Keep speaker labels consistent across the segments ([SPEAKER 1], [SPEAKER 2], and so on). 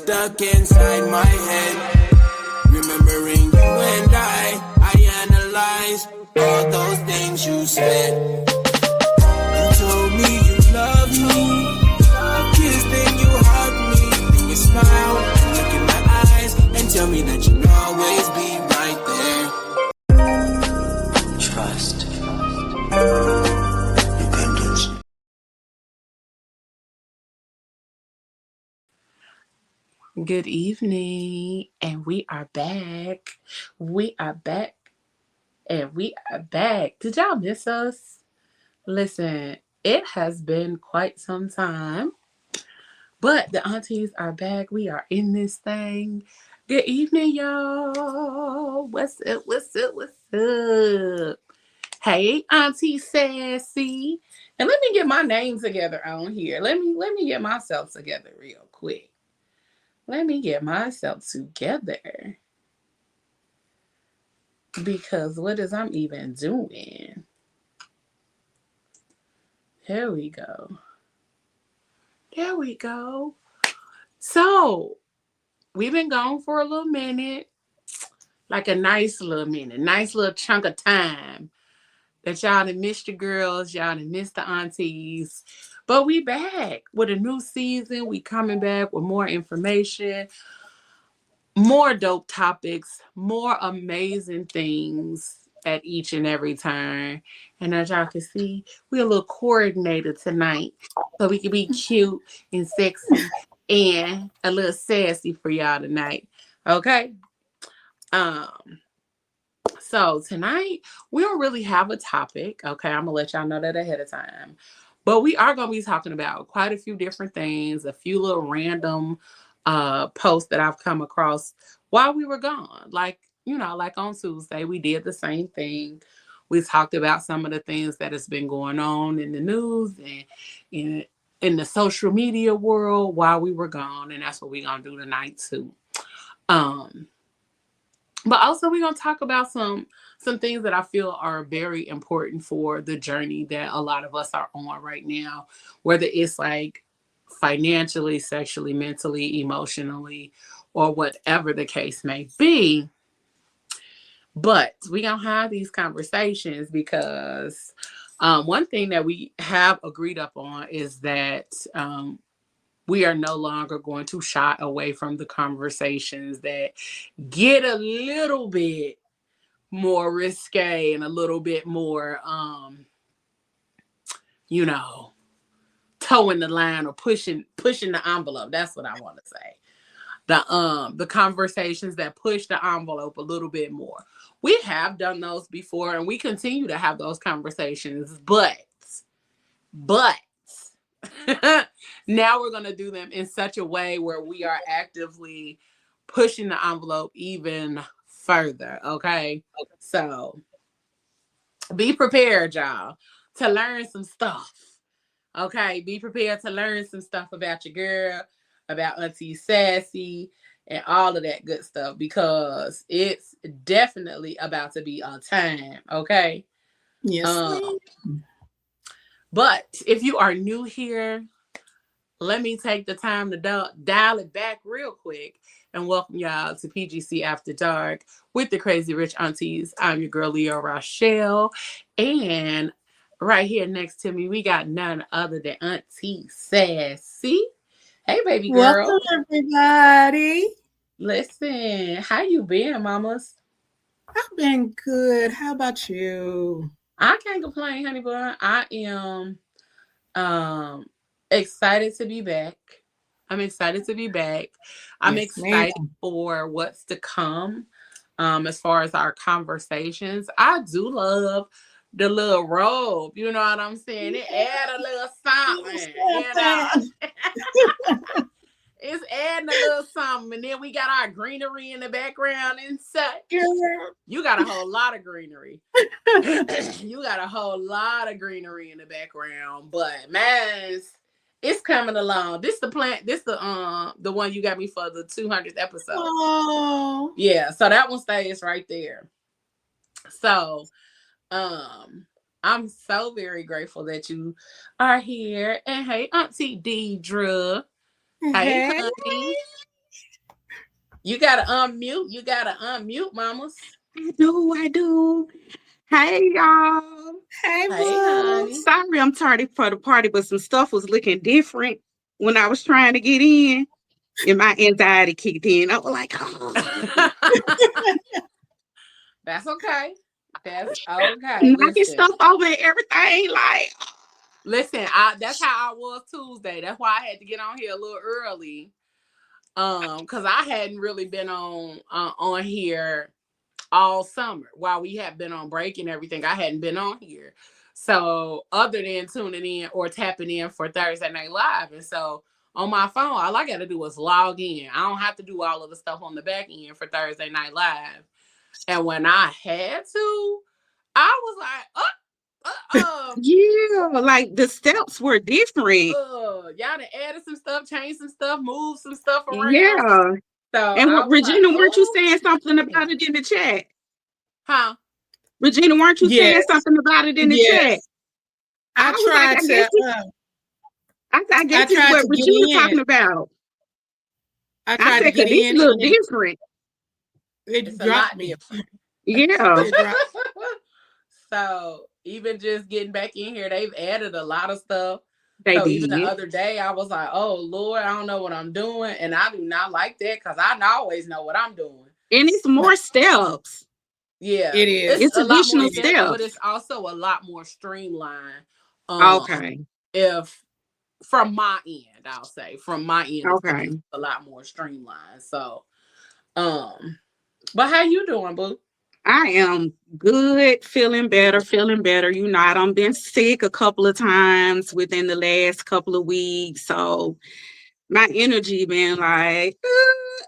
[SPEAKER 1] stuck inside my head. Remembering you and I analyze all those things you said. You told me you love me. You kissed and you hugged me. Then you smiled, you look in my eyes and tell me that you'll always be right there. Trust. Dependence.
[SPEAKER 2] Good evening, and we are back. We are back, and we are back. Did y'all miss us? Listen, it has been quite some time, but the aunties are back. We are in this thing. Good evening, y'all. What's up? What's up? What's up? Hey, Auntie Sassy. And let me get my name together on here. Let me get myself together real quick. Let me get myself together. Because what is I'm even doing? Here we go. There we go. So, we've been gone for a little minute. Like a nice little minute. Nice little chunk of time. That y'all done missed your girls. Y'all done missed the aunties. But we back with a new season. We coming back with more information. More dope topics, more amazing things at each and every turn. And as y'all can see, we're a little coordinated tonight. So we can be cute and sexy and a little sassy for y'all tonight. Okay? So tonight we don't really have a topic. Okay, I'm gonna let y'all know that ahead of time. But we are gonna be talking about quite a few different things, a few little random posts that I've come across while we were gone. Like, like on Tuesday, we did the same thing. We talked about some of the things that has been going on in the news and in the social media world while we were gone, and that's what we're gonna do tonight too. But also we're gonna talk about some things that I feel are very important for the journey that a lot of us are on right now, whether it's like financially, sexually, mentally, emotionally, or whatever the case may be. But we gonna have these conversations because one thing that we have agreed upon is that we are no longer going to shy away from the conversations that get a little bit more risque and a little bit more, towing the line or pushing the envelope. That's what I want to say. The conversations that push the envelope a little bit more. We have done those before, and we continue to have those conversations, but now we're going to do them in such a way where we are actively pushing the envelope even further. Okay. So be prepared, y'all, to learn some stuff. Okay. Be prepared to learn some stuff about your girl, about Auntie Sassy, and all of that good stuff, because it's definitely about to be on time. Okay.
[SPEAKER 3] Yes.
[SPEAKER 2] But if you are new here, let me take the time to dial it back real quick and welcome y'all to PGC After Dark with the Crazy Rich Aunties. I'm your girl, Leo Rochelle. And right here next to me, we got none other than Auntie Sassy. Hey, baby girl.
[SPEAKER 3] Welcome, everybody.
[SPEAKER 2] Listen, how you been, mamas?
[SPEAKER 3] I've been good. How about you?
[SPEAKER 2] I can't complain, honey bun. I am excited to be back. I'm excited to be back. I'm excited for what's to come as far as our conversations. I do love the little robe. You know what I'm saying? It add a little something, It's adding a little something. And then we got our greenery in the background and such. You got a whole lot of greenery. You got a whole lot of greenery in the background. But man, it's coming along. This the plant. This the one you got me for the 200th episode.
[SPEAKER 3] Oh.
[SPEAKER 2] Yeah. So that one stays right there. So, I'm so very grateful that you are here. And hey, Auntie Deidre. Hey, honey. You gotta unmute. You gotta unmute, mamas.
[SPEAKER 3] I do. Hey, y'all.
[SPEAKER 4] Hey,
[SPEAKER 2] Hey,
[SPEAKER 4] boo.
[SPEAKER 2] honey.
[SPEAKER 3] Sorry I'm tardy for the party, but some stuff was looking different when I was trying to get in, and my anxiety kicked in. I was like, oh,
[SPEAKER 2] That's okay. That's okay.
[SPEAKER 3] knocking
[SPEAKER 2] Listen.
[SPEAKER 3] stuff over and everything. Like,
[SPEAKER 2] Listen, that's how I was Tuesday. That's why I had to get on here a little early. Because I hadn't really been on here all summer while we had been on break and everything. I hadn't been on here. So other than tuning in or tapping in for Thursday Night Live. And so on my phone, all I got to do is log in. I don't have to do all of the stuff on the back end for Thursday Night Live. And when I had to, I was like,
[SPEAKER 3] yeah, like the steps were different.
[SPEAKER 2] y'all done added some stuff, changed some stuff, moved some stuff around.
[SPEAKER 3] Yeah.
[SPEAKER 2] So
[SPEAKER 3] And
[SPEAKER 2] I was like,
[SPEAKER 3] Regina, weren't you
[SPEAKER 2] oh,
[SPEAKER 3] saying something about it in the chat?
[SPEAKER 2] huh?
[SPEAKER 3] Regina, weren't you saying
[SPEAKER 4] Yes.
[SPEAKER 3] something about it in the chat?
[SPEAKER 4] Yes. I
[SPEAKER 3] was like,
[SPEAKER 4] tried to.
[SPEAKER 3] I guess it's
[SPEAKER 4] tried
[SPEAKER 3] what
[SPEAKER 4] to get
[SPEAKER 3] Regina
[SPEAKER 4] in.
[SPEAKER 3] talking about.
[SPEAKER 4] I
[SPEAKER 3] I
[SPEAKER 4] tried to
[SPEAKER 3] said,
[SPEAKER 4] get
[SPEAKER 3] because these
[SPEAKER 4] in,
[SPEAKER 3] look
[SPEAKER 4] and
[SPEAKER 3] different.
[SPEAKER 4] it
[SPEAKER 2] It's a
[SPEAKER 4] dropped
[SPEAKER 2] lot
[SPEAKER 4] me.
[SPEAKER 2] different.
[SPEAKER 3] Yeah,
[SPEAKER 4] It dropped.
[SPEAKER 2] So even just getting back in here, they've added a lot of stuff.
[SPEAKER 3] they
[SPEAKER 2] So even the
[SPEAKER 3] did.
[SPEAKER 2] other day, I was like, "Oh Lord, I don't know what I'm doing," and I do not like that because I always know what I'm doing.
[SPEAKER 3] And it's more steps.
[SPEAKER 2] Yeah,
[SPEAKER 4] It is.
[SPEAKER 3] It's
[SPEAKER 2] a lot more
[SPEAKER 3] additional
[SPEAKER 2] steps, but
[SPEAKER 3] steps.
[SPEAKER 2] it's also a lot more streamlined.
[SPEAKER 3] Okay.
[SPEAKER 2] If from my end, I'll say from my end of
[SPEAKER 3] Okay.
[SPEAKER 2] things, a lot more streamlined. So, but how you doing, boo?
[SPEAKER 3] I am good, feeling better. You know, I done been sick a couple of times within the last couple of weeks. So my energy been like,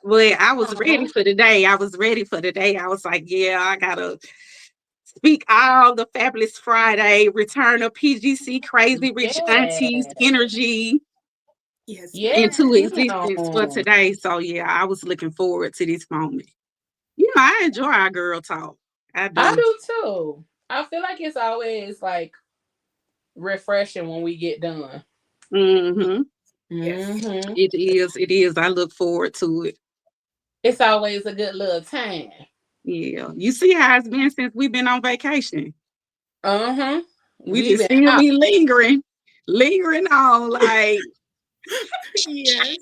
[SPEAKER 3] but I was ready for the day. I was like, yeah, I gotta speak all the Fabulous Friday, return of PGC Crazy Rich Aunties
[SPEAKER 2] Yeah,
[SPEAKER 3] energy
[SPEAKER 4] Yes,
[SPEAKER 2] yes,
[SPEAKER 3] into
[SPEAKER 4] ma'am.
[SPEAKER 3] existence for today. So yeah, I was looking forward to this moment. You know, I enjoy our girl talk. I
[SPEAKER 2] I
[SPEAKER 3] do.
[SPEAKER 2] do too. I feel like it's always like refreshing when we get done.
[SPEAKER 3] Mm-hmm.
[SPEAKER 4] Yes.
[SPEAKER 2] Mm-hmm.
[SPEAKER 3] It is. It is. I look forward to it.
[SPEAKER 2] It's always a good little time.
[SPEAKER 3] Yeah. You see how it's been since we've been on vacation.
[SPEAKER 2] Uh-huh.
[SPEAKER 3] We
[SPEAKER 2] We
[SPEAKER 3] just
[SPEAKER 2] been
[SPEAKER 3] still
[SPEAKER 2] out.
[SPEAKER 3] be lingering on. Like,
[SPEAKER 4] Yes.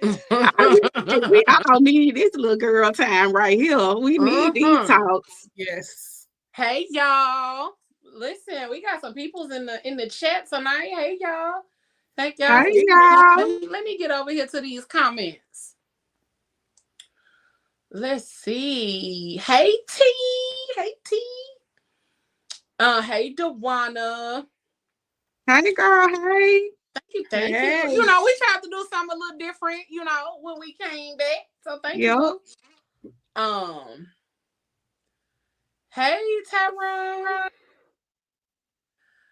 [SPEAKER 3] we all need this little girl time right here. We need these
[SPEAKER 2] Uh-huh.
[SPEAKER 3] talks.
[SPEAKER 4] Yes.
[SPEAKER 2] Hey y'all. Listen, we got some peoples in the chat tonight. Hey y'all. Thank y'all
[SPEAKER 3] Hey,
[SPEAKER 2] for joining.
[SPEAKER 3] y'all.
[SPEAKER 2] Let me get over here to these comments. Let's see. Hey T. Hey T. Hey Dewana.
[SPEAKER 3] Hey, girl. Hey.
[SPEAKER 2] Thank you.
[SPEAKER 4] Hey.
[SPEAKER 2] You know, we tried to do something a little different, you know, when we came back. So thank you,
[SPEAKER 3] Yep.
[SPEAKER 2] boo. Hey Tyrone.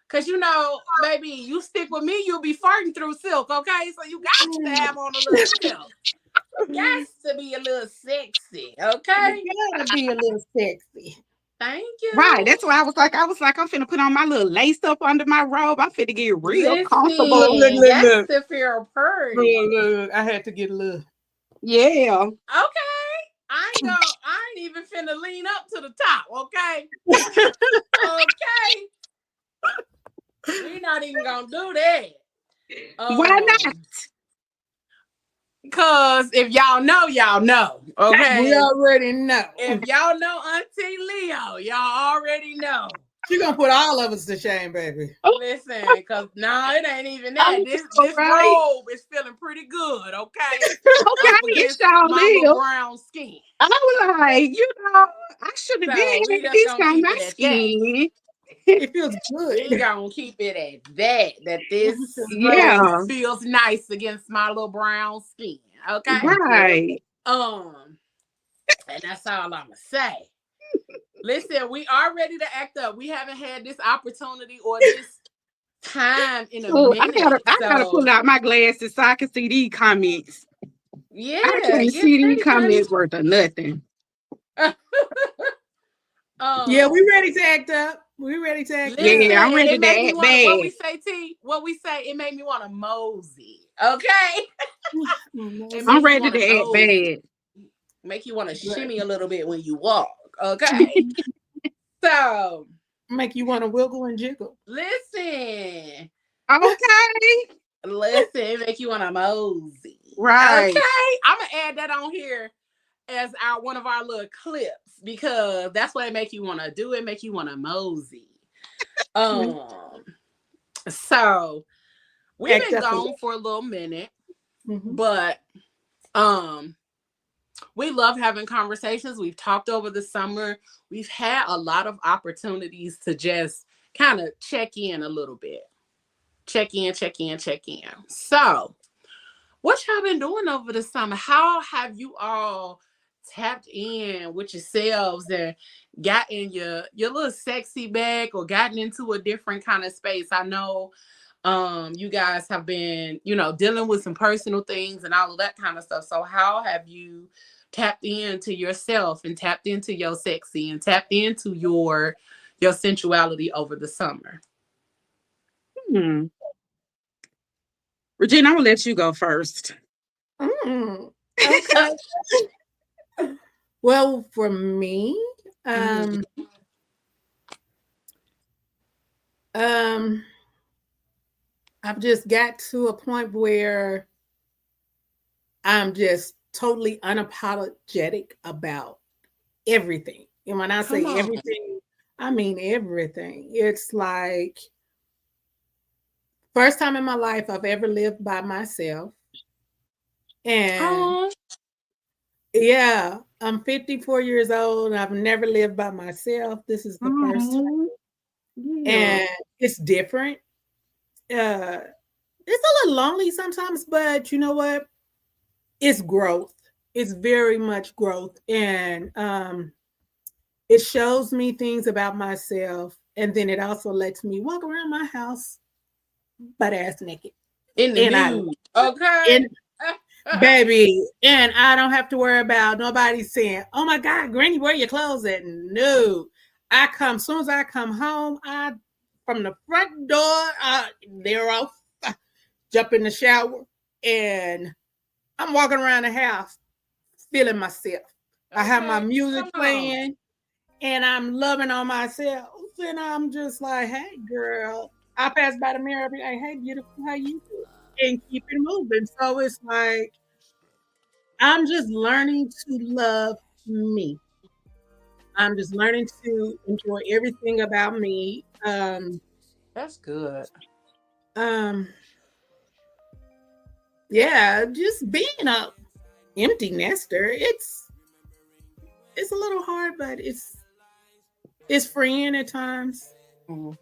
[SPEAKER 2] Cause you know, baby, you stick with me, you'll be farting through silk, okay? So you got to have on a little silk. Got to be a little sexy, okay?
[SPEAKER 4] You gotta be a little sexy.
[SPEAKER 2] Thank
[SPEAKER 3] Right.
[SPEAKER 2] you.
[SPEAKER 3] That's why I'm finna put on my little lace up under my robe. I'm finna get real comfortable.
[SPEAKER 2] Listen, got
[SPEAKER 4] Look.
[SPEAKER 2] to feel pretty.
[SPEAKER 4] Look. I had to get a little.
[SPEAKER 3] Yeah.
[SPEAKER 2] Okay. I ain't even finna lean up to the top, okay? Okay. We're not even gonna do that.
[SPEAKER 3] Why not?
[SPEAKER 2] Cause if y'all know, okay?
[SPEAKER 4] We already know.
[SPEAKER 2] If y'all know Auntie Leo, y'all already know.
[SPEAKER 4] She's gonna put all of us to shame, baby.
[SPEAKER 2] Listen, cause no, it ain't even that.
[SPEAKER 3] I'm
[SPEAKER 2] This
[SPEAKER 3] right.
[SPEAKER 2] robe is feeling pretty good, okay?
[SPEAKER 3] Okay,
[SPEAKER 2] Up
[SPEAKER 3] it's
[SPEAKER 2] against
[SPEAKER 3] y'all
[SPEAKER 2] my little
[SPEAKER 3] live.
[SPEAKER 2] brown skin.
[SPEAKER 3] I was like, you know, I should have
[SPEAKER 2] So
[SPEAKER 3] been
[SPEAKER 2] we
[SPEAKER 3] had
[SPEAKER 2] just
[SPEAKER 3] this
[SPEAKER 2] gonna
[SPEAKER 3] on
[SPEAKER 2] keep
[SPEAKER 3] my
[SPEAKER 2] it at that.
[SPEAKER 3] skin.
[SPEAKER 4] It feels
[SPEAKER 2] We
[SPEAKER 4] good.
[SPEAKER 2] gonna keep it at that. That this robe
[SPEAKER 3] Yeah.
[SPEAKER 2] feels nice against my little brown skin. Okay.
[SPEAKER 3] Right.
[SPEAKER 2] And that's all I'ma say. Listen, we are ready to act up. We haven't had this opportunity or this time in a
[SPEAKER 3] So
[SPEAKER 2] minute.
[SPEAKER 3] I gotta
[SPEAKER 2] So
[SPEAKER 3] pull out my glasses so I can see these comments. I
[SPEAKER 2] yeah,
[SPEAKER 3] can't
[SPEAKER 2] get
[SPEAKER 3] see these
[SPEAKER 2] ready, honey.
[SPEAKER 3] comments worth of nothing.
[SPEAKER 4] Yeah, we ready to act up. We ready to act
[SPEAKER 2] Listen,
[SPEAKER 3] Yeah,
[SPEAKER 4] up.
[SPEAKER 3] I'm
[SPEAKER 2] and
[SPEAKER 3] ready
[SPEAKER 2] it
[SPEAKER 3] to
[SPEAKER 2] made me
[SPEAKER 3] act
[SPEAKER 2] want to. What
[SPEAKER 3] bad.
[SPEAKER 2] we say, T? What we say? It made me want to mosey. Okay.
[SPEAKER 3] I'm ready to act bad.
[SPEAKER 2] Make you want to shimmy a little bit when you walk. Okay. So
[SPEAKER 4] make you want to wiggle and jiggle.
[SPEAKER 2] Listen.
[SPEAKER 3] Okay.
[SPEAKER 2] Listen, make you want to mosey.
[SPEAKER 3] Right.
[SPEAKER 2] Okay. I'm gonna add that on here as one of our little clips because that's what it make you want to do. It make you want to mosey. So we've been gone for a little minute, but we love having conversations. We've talked over the summer. We've had a lot of opportunities to just kind of check in a little bit. Check in. So, what y'all been doing over the summer? How have you all tapped in with yourselves and gotten your little sexy bag or gotten into a different kind of space? I know you guys have been, dealing with some personal things and all of that kind of stuff. So how have you tapped into yourself and tapped into your sexy and tapped into your sensuality over the summer?
[SPEAKER 3] Regina, I'm gonna let you go first.
[SPEAKER 4] Okay. Well, for me, I've just got to a point where I'm just totally unapologetic about everything. And when I say everything, I mean everything. It's like first time in my life I've ever lived by myself. And yeah, I'm 54 years old. I've never lived by myself. This is the first time. Yeah. And it's different. It's a little lonely sometimes, but you know what? It's growth. It's very much growth. And it shows me things about myself. And then it also lets me walk around my house butt ass naked.
[SPEAKER 2] In the nude. Okay.
[SPEAKER 4] Baby, and I don't have to worry about nobody saying, "Oh my God, Granny, where your clothes at?" No, as soon as I come home, from the front door, they're off, jump in the shower, and I'm walking around the house feeling myself. I have my music playing, and I'm loving on myself, and I'm just like, "Hey, girl," I pass by the mirror, I'll be like, "Hey, beautiful, how you doing?" And keep it moving. So it's like I'm just learning to love me. I'm just learning to enjoy everything about me.
[SPEAKER 2] That's good.
[SPEAKER 4] Yeah, just being a empty nester. It's a little hard, but it's freeing at times. And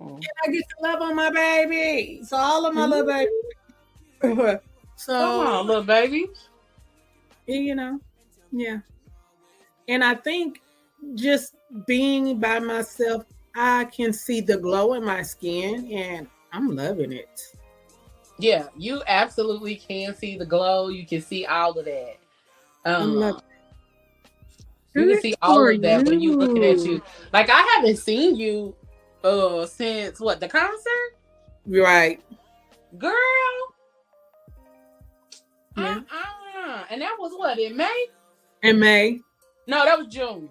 [SPEAKER 4] I get to love on my baby. So all of my little babies. So
[SPEAKER 2] come on, little baby.
[SPEAKER 4] Yeah. And I think just being by myself, I can see the glow in my skin and I'm loving it.
[SPEAKER 2] Yeah, you absolutely can see the glow. You can see all of that.
[SPEAKER 4] I'm loving it.
[SPEAKER 2] You can see all of that when you looking at you. Like I haven't seen you since what, the concert?
[SPEAKER 4] Right.
[SPEAKER 2] Girl.
[SPEAKER 4] Yeah.
[SPEAKER 2] And that was what, in May?
[SPEAKER 4] In May.
[SPEAKER 2] No, that was June.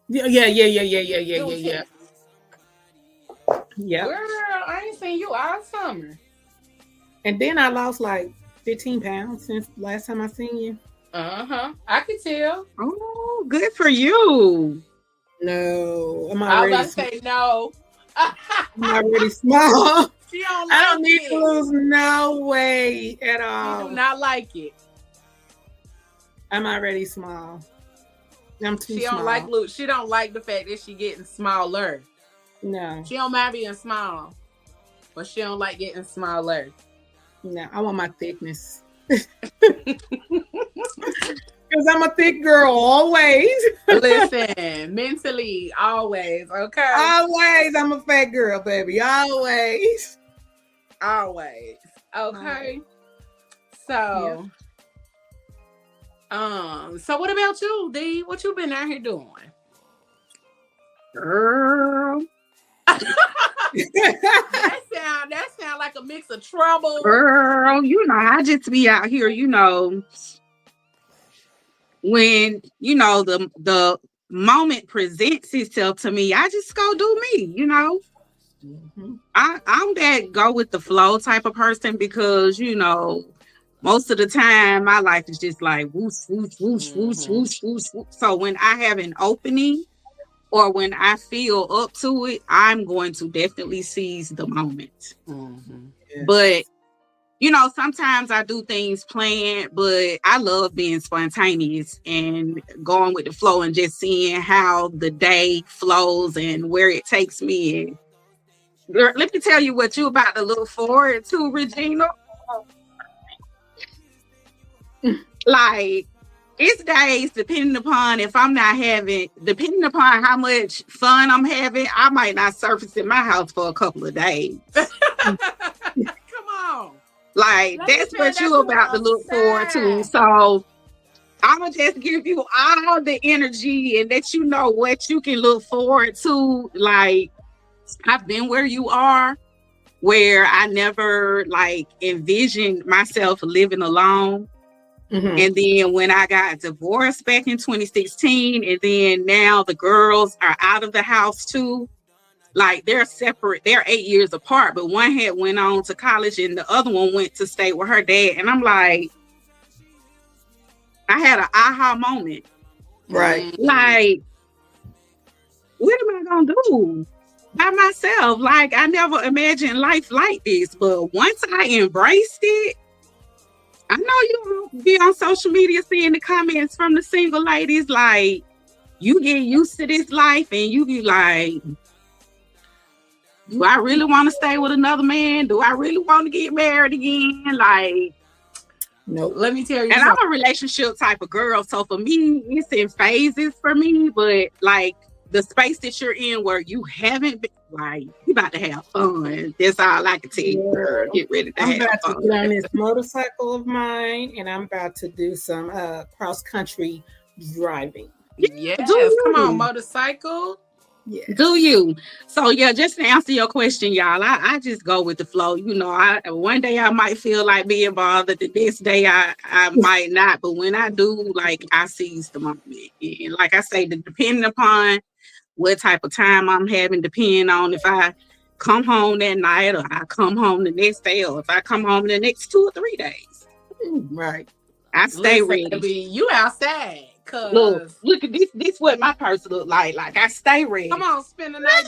[SPEAKER 4] Yeah. Yeah.
[SPEAKER 2] Girl, I ain't seen you all summer.
[SPEAKER 4] And then I lost like 15 pounds since last time I seen you.
[SPEAKER 2] I could tell.
[SPEAKER 3] Oh, good for you.
[SPEAKER 4] No.
[SPEAKER 2] I was about to say no.
[SPEAKER 4] I'm already small.
[SPEAKER 2] She don't
[SPEAKER 4] I don't need to lose no weight at all.
[SPEAKER 2] She do not like it.
[SPEAKER 4] I'm already small. I'm too small.
[SPEAKER 2] She don't like the fact that she getting smaller.
[SPEAKER 4] No.
[SPEAKER 2] She don't mind being small, but she don't like getting smaller.
[SPEAKER 4] No, I want my thickness. Because I'm a thick girl always.
[SPEAKER 2] Listen, mentally, always, okay?
[SPEAKER 4] Always, I'm a fat girl, baby. Always.
[SPEAKER 2] Always. Okay. So, so what about you, D? What you been out here doing?
[SPEAKER 3] Girl.
[SPEAKER 2] that sound like a mix of trouble.
[SPEAKER 3] Girl, I just be out here, when, the moment presents itself to me, I just go do me,
[SPEAKER 2] Mm-hmm.
[SPEAKER 3] I'm that go with the flow type of person because, most of the time my life is just like whoosh, whoosh, whoosh, whoosh, whoosh, whoosh, whoosh. So when I have an opening or when I feel up to it, I'm going to definitely seize the moment.
[SPEAKER 2] Mm-hmm.
[SPEAKER 4] Yes.
[SPEAKER 3] But sometimes I do things planned, but I love being spontaneous and going with the flow and just seeing how the day flows and where it takes me. And girl, let me tell you what you about to look forward to, Regina. Like, it's days depending upon how much fun I'm having, I might not surface in my house for a couple of days.
[SPEAKER 2] Come on.
[SPEAKER 3] Like, that's what you about to look forward to. So I'm gonna just give you all the energy and let you know what you can look forward to. Like, I've been where you are, where I never envisioned myself living alone.
[SPEAKER 4] Mm-hmm.
[SPEAKER 3] And then when I got divorced back in 2016, and then now the girls are out of the house too. Like, they're separate, they're 8 years apart, but one had went on to college and the other one went to stay with her dad. And I'm like, I had an aha moment.
[SPEAKER 4] Right.
[SPEAKER 2] Mm-hmm.
[SPEAKER 3] Like, what am I gonna do by myself? Like, I never imagined life like this, but once I embraced it, I know you'll be on social media seeing the comments from the single ladies. Like, you get used to this life and you be like, do I really want to stay with another man? Do I really want to get married again? Like,
[SPEAKER 2] no, let me tell you
[SPEAKER 3] and
[SPEAKER 2] something.
[SPEAKER 3] I'm a relationship type of girl. So for me, it's in phases for me, but like the space that you're in where you haven't been, like, you about to have fun. That's all I can tell you, girl. Get ready to
[SPEAKER 4] I'm
[SPEAKER 3] have
[SPEAKER 4] about
[SPEAKER 3] fun.
[SPEAKER 4] to get on this motorcycle of mine and I'm about to do some cross country driving.
[SPEAKER 2] Yes,
[SPEAKER 3] do
[SPEAKER 2] come on,
[SPEAKER 3] you.
[SPEAKER 2] motorcycle.
[SPEAKER 4] Yes.
[SPEAKER 3] Do you? So yeah, just to answer your question, y'all, I just go with the flow. One day I might feel like being bothered. The next day I might not. But when I do, like, I seize the moment. And like I say, depending upon what type of time I'm having, depending on if I come home that night or I come home the next day, or if I come home the next 2 or 3 days.
[SPEAKER 4] Right.
[SPEAKER 3] I stay ready.
[SPEAKER 2] Baby, you outside.
[SPEAKER 3] Look at this. This what my purse look like. Like, I stay ready.
[SPEAKER 2] Come on, spend the night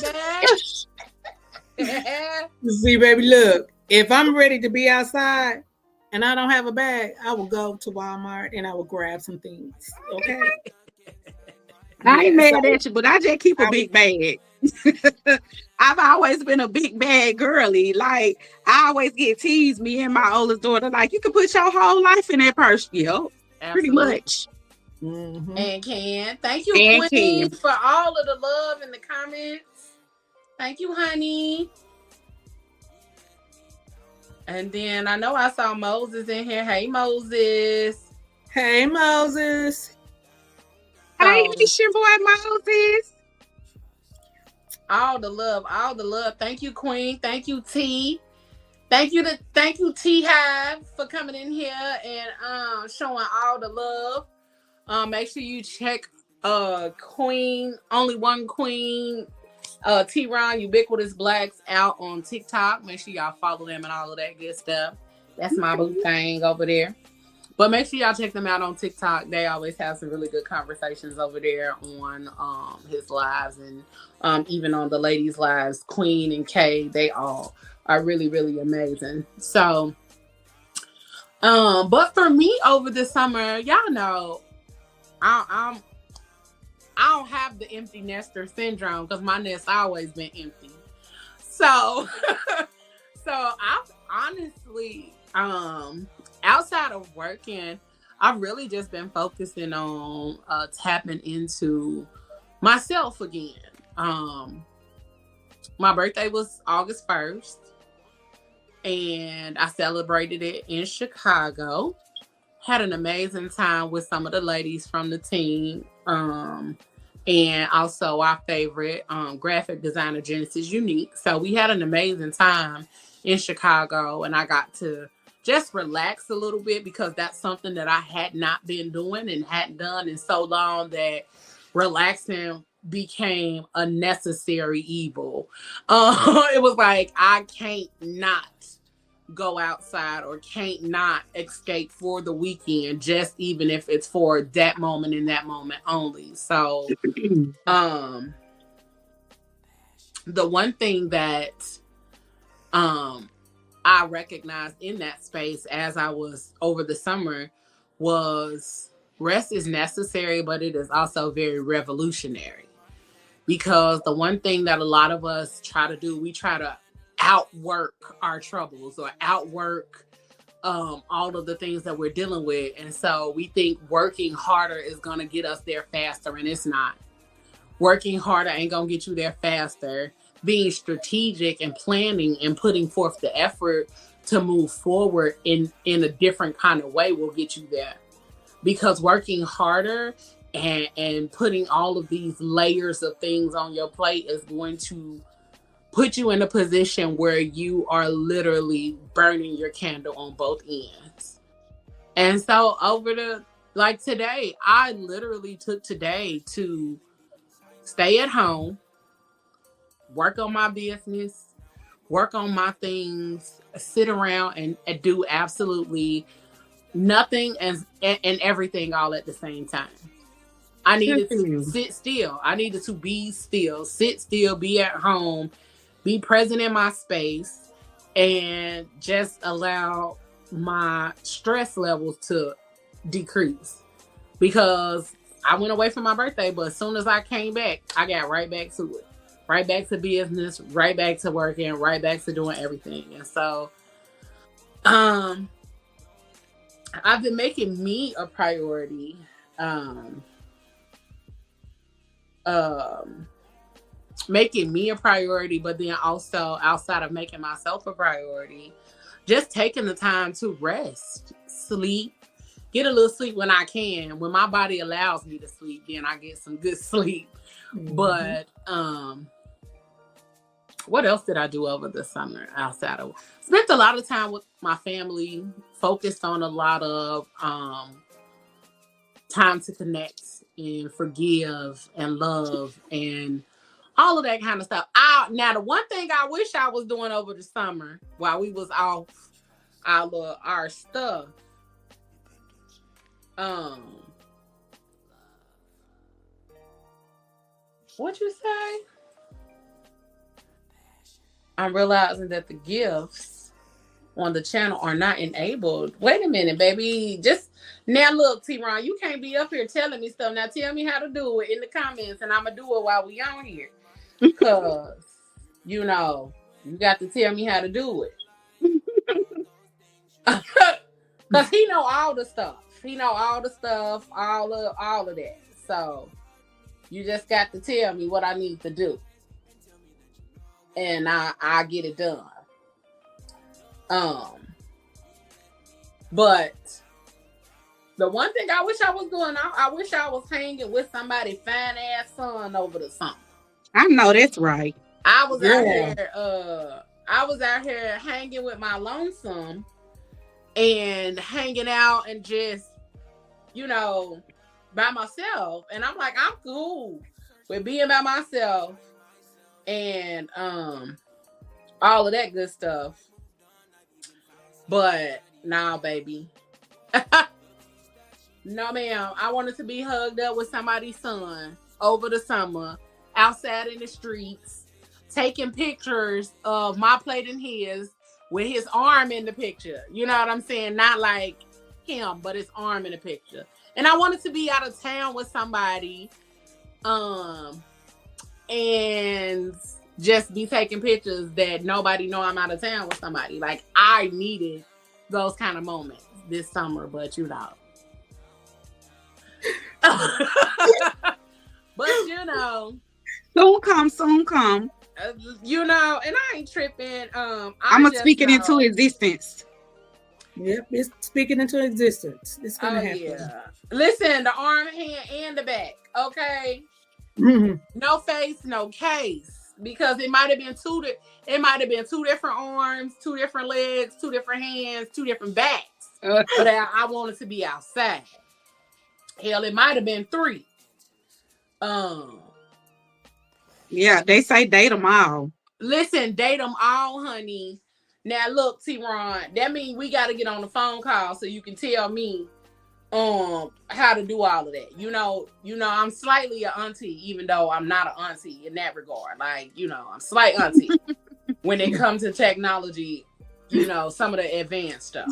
[SPEAKER 2] bag.
[SPEAKER 4] See, baby, look. If I'm ready to be outside and I don't have a bag, I will go to Walmart and I will grab some things. Okay.
[SPEAKER 3] I ain't mad at you, but I just keep a big bag. I've always been a big bag girly. Like, I always get teased, me and my oldest daughter, like, you can put your whole life in that purse. Yep, pretty much.
[SPEAKER 4] Mm-hmm.
[SPEAKER 2] And Ken, thank you,
[SPEAKER 3] And
[SPEAKER 2] Queen,
[SPEAKER 3] Ken.
[SPEAKER 2] for all of the love in the comments. Thank you, honey. And then I know I saw Moses in here. Hey, Moses.
[SPEAKER 4] Hey, Moses.
[SPEAKER 3] Hey, it's your boy Moses.
[SPEAKER 2] All the love, all the love. Thank you, Queen. Thank you, T. Thank you, T Hive, for coming in here and showing all the love. Make sure you check Queen, only one Queen, T-Ron, Ubiquitous Blacks out on TikTok. Make sure y'all follow them and all of that good stuff. That's my boo thing over there. But make sure y'all check them out on TikTok. They always have some really good conversations over there on his lives and even on the ladies' lives. Queen and Kay, they all are really, really amazing. So, but for me over the summer, y'all know, I don't have the empty nester syndrome because my nest always been empty. So, I've honestly, outside of working, I've really just been focusing on tapping into myself again. My birthday was August 1st, and I celebrated it in Chicago. Had an amazing time with some of the ladies from the team. and also our favorite graphic designer, Genesis Unique. So we had an amazing time in Chicago, and I got to just relax a little bit because that's something that I had not been doing and hadn't done in so long that relaxing became a necessary evil. It was like I can't not go outside or can't not escape for the weekend, just even if it's for that moment and that moment only. So the one thing that I recognized in that space as I was over the summer was rest is necessary, but it is also very revolutionary. Because the one thing that a lot of us try to do, we try to outwork our troubles or outwork all of the things that we're dealing with. And so we think working harder is going to get us there faster, and it's not. Working harder ain't going to get you there faster. Being strategic and planning and putting forth the effort to move forward in a different kind of way will get you there. Because working harder and putting all of these layers of things on your plate is going to put you in a position where you are literally burning your candle on both ends. And so today, I literally took today to stay at home, work on my business, work on my things, sit around and do absolutely nothing and everything all at the same time. I needed to sit still. I needed to be still, sit still, be at home, be present in my space, and just allow my stress levels to decrease. Because I went away for my birthday, but as soon as I came back, I got right back to it. Right back to business, right back to working, right back to doing everything. And so I've been making me a priority. Making me a priority, but then also outside of making myself a priority, just taking the time to rest, sleep, get a little sleep when I can. When my body allows me to sleep, then I get some good sleep. Mm-hmm. But what else did I do over the summer outside of spent a lot of time with my family, focused on a lot of time to connect and forgive and love and all of that kind of stuff. Now, the one thing I wish I was doing over the summer while we was off our stuff, what you say? I'm realizing that the gifts on the channel are not enabled. Wait a minute, baby. Just now, look, T-Ron, you can't be up here telling me stuff. Now tell me how to do it in the comments, and I'm gonna do it while we on here. Because you got to tell me how to do it. Because he know all the stuff. He know all the stuff, all of that. So you just got to tell me what I need to do. And I get it done. But the one thing I wish I was doing, I wish I was hanging with somebody fine ass son over the summer.
[SPEAKER 3] I know that's right.
[SPEAKER 2] I was out here hanging with my lonesome and hanging out and just, by myself. And I'm like, I'm cool with being by myself and all of that good stuff. But nah, baby. No, ma'am. I wanted to be hugged up with somebody's son over the summer, outside in the streets, taking pictures of my plate and his with his arm in the picture. You know what I'm saying? Not like him, but his arm in the picture. And I wanted to be out of town with somebody and just be taking pictures that nobody know I'm out of town with somebody. Like, I needed those kind of moments this summer, but but
[SPEAKER 3] soon come.
[SPEAKER 2] And I ain't tripping. I'm
[SPEAKER 3] gonna speak it into existence.
[SPEAKER 4] Yep, it's speaking into existence. It's gonna happen.
[SPEAKER 2] Yeah. Listen, the arm, hand, and the back. Okay. No face, no case, because it might have been two different arms, two different legs, two different hands, two different backs. But I wanted to be outside. Hell, it might have been three.
[SPEAKER 3] Yeah, they say date them all.
[SPEAKER 2] Listen, date them all, honey. Now look, T-Ron, that means we got to get on the phone call so you can tell me how to do all of that. You know, I'm slightly an auntie, even though I'm not an auntie in that regard. Like, I'm slight auntie when it comes to technology, some of the advanced stuff.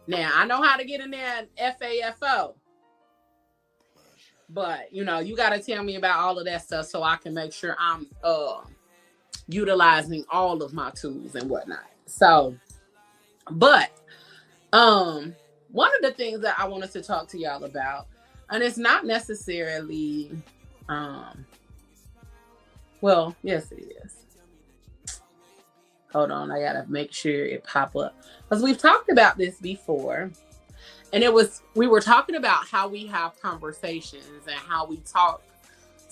[SPEAKER 2] Now, I know how to get in there FAFO. But, you got to tell me about all of that stuff so I can make sure I'm utilizing all of my tools and whatnot. So, but one of the things that I wanted to talk to y'all about, and it's not necessarily well, yes it is. Hold on, I gotta make sure it pop up, because we've talked about this before, and we were talking about how we have conversations and how we talk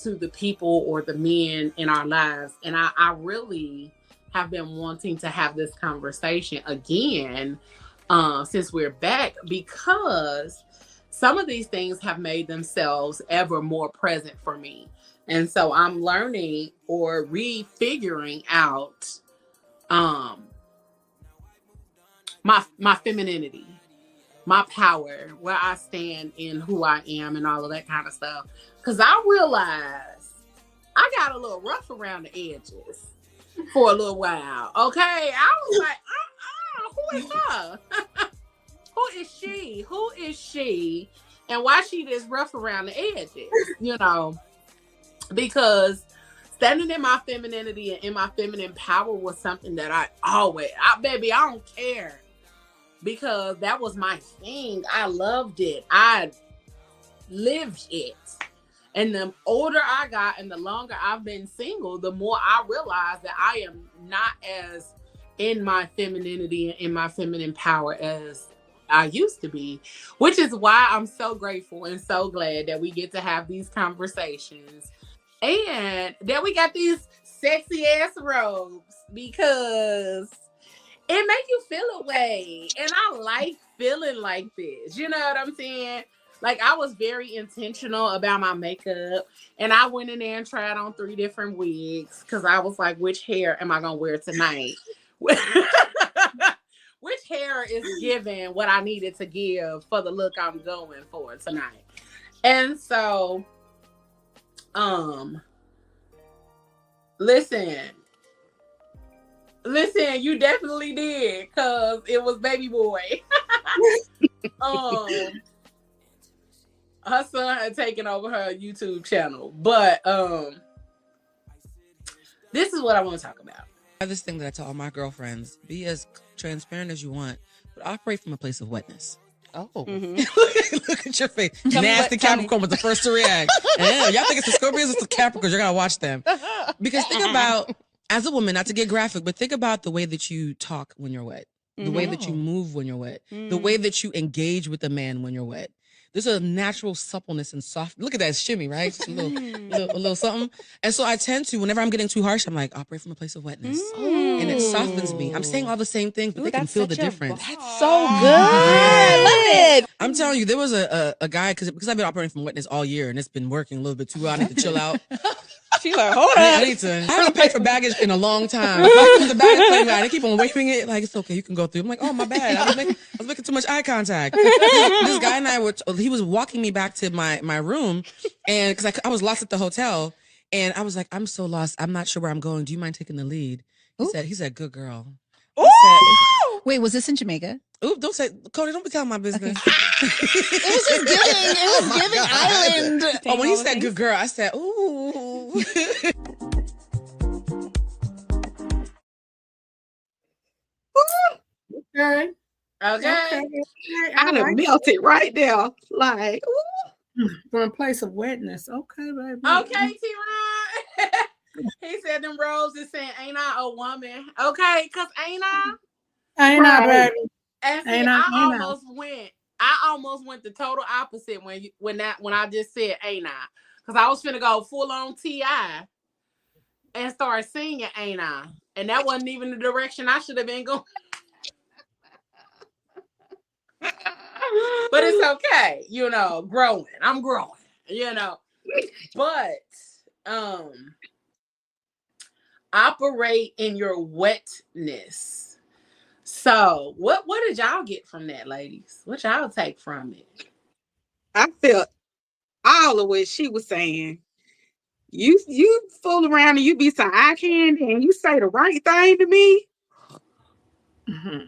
[SPEAKER 2] to the people or the men in our lives. And I really have been wanting to have this conversation again since we're back, because some of these things have made themselves ever more present for me. And so I'm learning or refiguring out my femininity, my power, where I stand in who I am and all of that kind of stuff. Because I realized I got a little rough around the edges for a little while. Okay. I was like, who is her? Who is she? Who is she? And why she this rough around the edges? Because standing in my femininity and in my feminine power was something that I don't care. Because that was my thing. I loved it. I lived it. And the older I got and the longer I've been single, the more I realized that I am not as in my femininity and in my feminine power as I used to be, which is why I'm so grateful and so glad that we get to have these conversations and that we got these sexy ass robes, because it makes you feel a way. And I like feeling like this. You know what I'm saying? Like, I was very intentional about my makeup, and I went in there and tried on 3 different wigs, because I was like, which hair am I going to wear tonight? Which hair is giving what I needed to give for the look I'm going for tonight? And so, Listen, you definitely did, because it was baby boy. Her son had taken over her YouTube channel. But this is what I want to talk about.
[SPEAKER 5] I have this thing that I tell all my girlfriends: be as transparent as you want, but operate from a place of wetness.
[SPEAKER 6] Oh.
[SPEAKER 5] Mm-hmm. Look at your face. Nasty Capricorn was the first to react. And y'all think it's the Scorpios, it's the Capricorns. You're going to watch them. Because think about, as a woman, not to get graphic, but think about the way that you talk when you're wet, the way that you move when you're wet, the way that you engage with a man when you're wet. There's a natural suppleness and soft. Look at that shimmy, right? Just a little something. And so I tend to, whenever I'm getting too harsh, I'm like, operate from a place of wetness. And it softens me. I'm saying all the same things, but they can feel the difference.
[SPEAKER 6] That's so good. I love it.
[SPEAKER 5] I'm telling you, there was a guy, because I've been operating from wetness all year, and it's been working a little bit too well. I need to chill out.
[SPEAKER 6] She's like, hold on.
[SPEAKER 5] I haven't paid for baggage in a long time. The baggage claim guy, they keep on waving it like, it's okay, you can go through. I'm like, oh, my bad. I was making too much eye contact. This guy and I he was walking me back to my room, and because I was lost at the hotel, and I was like, I'm so lost. I'm not sure where I'm going. Do you mind taking the lead? He said, good girl.
[SPEAKER 6] Wait, was this in Jamaica?
[SPEAKER 5] Ooh, don't say, Cody, don't be telling my business.
[SPEAKER 6] Okay. It was giving island.
[SPEAKER 5] Oh, when he said good girl, I said, ooh.
[SPEAKER 4] Okay.
[SPEAKER 3] I done melted right there. Like, ooh.
[SPEAKER 4] From a place of wetness. Okay, baby.
[SPEAKER 2] Okay, T-Ron. He said them roses saying, ain't I a woman? Okay, because ain't I?
[SPEAKER 4] Ain't I, baby?
[SPEAKER 2] And see, I almost went the total opposite when I just said ain't I. Because I was finna go full on T.I. and start singing, ain't I? And that wasn't even the direction I should have been going. But it's okay, growing. I'm growing, But operate in your wetness. So what did y'all get from that, ladies? What y'all take from it?
[SPEAKER 3] I felt all of what she was saying. You fool around and you be some eye candy and you say the right thing to me.
[SPEAKER 2] Mm-hmm.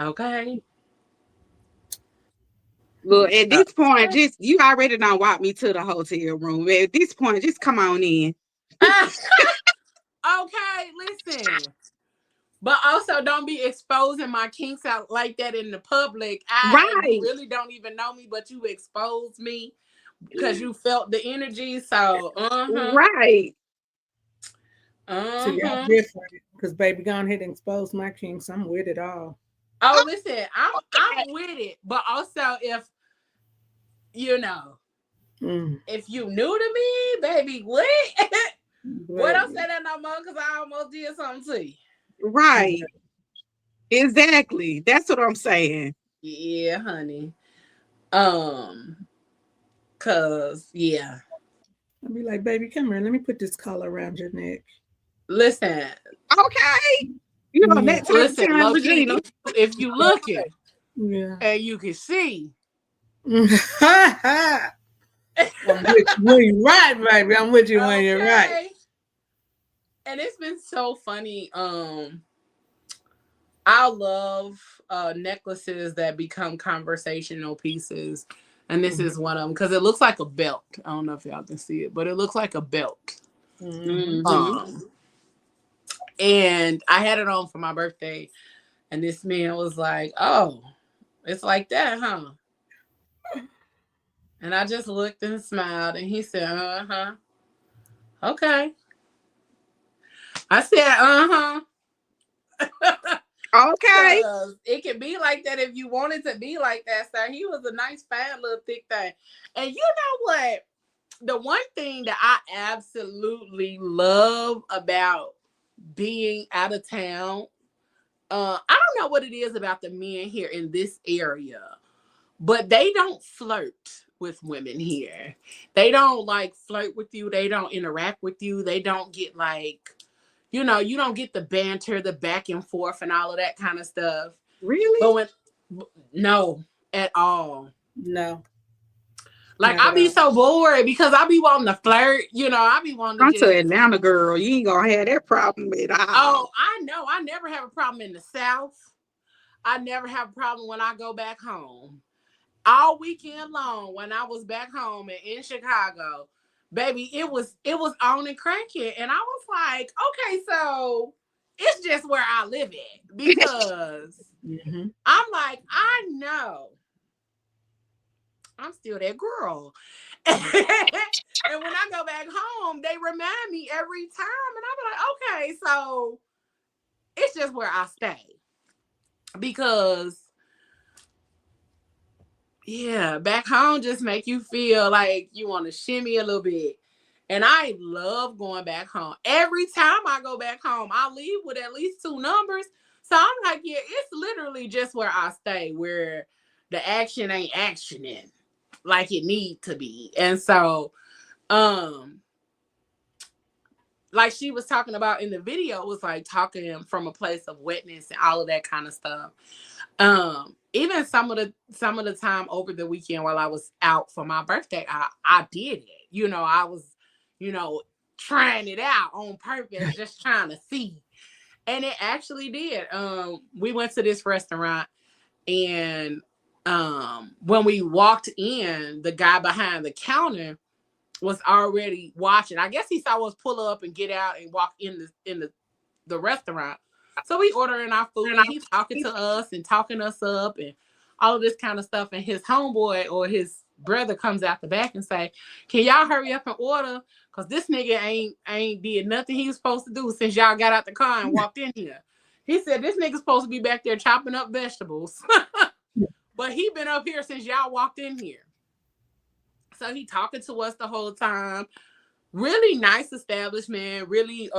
[SPEAKER 2] Okay.
[SPEAKER 3] Look, at this point, you already done walked me to the hotel room. At this point, just come on in.
[SPEAKER 2] Okay, listen. But also don't be exposing my kinks out like that in the public. And you really don't even know me, but you exposed me because you felt the energy. So,
[SPEAKER 3] right.
[SPEAKER 4] So y'all different. Because baby, go ahead and expose my kinks. I'm with it all.
[SPEAKER 2] Oh, listen, I'm with it. But also if if you new to me, baby, what? What don't say that no more because I almost did something to you.
[SPEAKER 3] Right. Exactly. That's what I'm saying.
[SPEAKER 2] Yeah, honey. Cause
[SPEAKER 4] I'll be like, baby, come here. Let me put this collar around your neck.
[SPEAKER 2] Listen.
[SPEAKER 3] Okay. That type of time, Regina.
[SPEAKER 2] If you looking, and you can see.
[SPEAKER 4] I'm with you when you're right, baby. I'm with you when you're right.
[SPEAKER 2] And it's been so funny. I love necklaces that become conversational pieces. And this is one of them because it looks like a belt. I don't know if y'all can see it, but it looks like a belt.
[SPEAKER 3] Mm-hmm.
[SPEAKER 2] And I had it on for my birthday. And this man was like, oh, it's like that, huh? And I just looked and smiled. And he said, uh-huh. Okay. I said,
[SPEAKER 3] okay.
[SPEAKER 2] It can be like that if you want it to be like that, sir. He was a nice, fat, little thick thing. And you know what? The one thing that I absolutely love about being out of town, I don't know what it is about the men here in this area, but they don't flirt with women here. They don't flirt with you. They don't interact with you. They don't get you don't get the banter, the back and forth and all of that kind of stuff.
[SPEAKER 3] Really?
[SPEAKER 2] No, at all.
[SPEAKER 4] No.
[SPEAKER 2] I be so bored because I be wanting to flirt. I be wanting to
[SPEAKER 3] I'm to Atlanta, girl. You ain't gonna have that problem at all.
[SPEAKER 2] Oh, I know. I never have a problem in the South. I never have a problem when I go back home. All weekend long when I was back home and in Chicago, baby, it was on and cracking. And I was like, okay, so it's just where I live at because I'm like, I know I'm still that girl. And when I go back home, they remind me every time. And I'm like, okay, so it's just where I stay. Because back home just make you feel like you want to shimmy a little bit. And I love going back home. Every time I go back home, I leave with at least 2 numbers. So I'm like, it's literally just where I stay, where the action ain't actioning like it need to be. And so, like she was talking about in the video, it was like talking from a place of wetness and all of that kind of stuff. Even some of the time over the weekend while I was out for my birthday, I did it. I was, trying it out on purpose, just trying to see. And it actually did. We went to this restaurant and when we walked in, the guy behind the counter was already watching. I guess he saw us pull up and get out and walk in the restaurant. So we ordering our food and he's talking to us and talking us up and all of this kind of stuff. And his homeboy or his brother comes out the back and say, can y'all hurry up and order? Because this nigga ain't did nothing he was supposed to do since y'all got out the car and walked in here. He said, this nigga's supposed to be back there chopping up vegetables. But he been up here since y'all walked in here. So he talking to us the whole time. Really nice establishment, really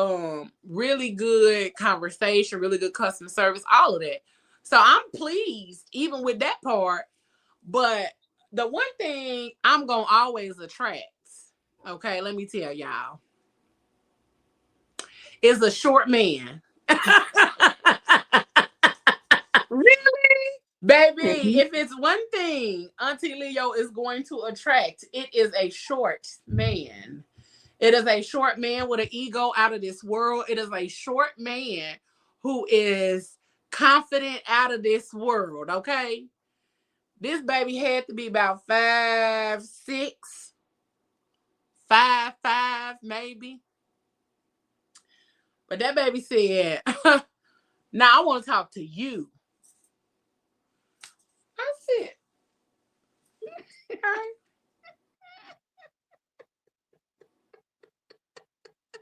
[SPEAKER 2] good conversation, really good customer service, all of that. So I'm pleased even with that part. But the one thing I'm gonna always attract, okay, let me tell y'all, is a short man.
[SPEAKER 3] Really?
[SPEAKER 2] Baby, if it's one thing Auntie Leo is going to attract, it is a short man. It is a short man with an ego out of this world. It is a short man who is confident out of this world, okay? This baby had to be about 5'6", 5'5", maybe. But that baby said, now I want to talk to you. I said,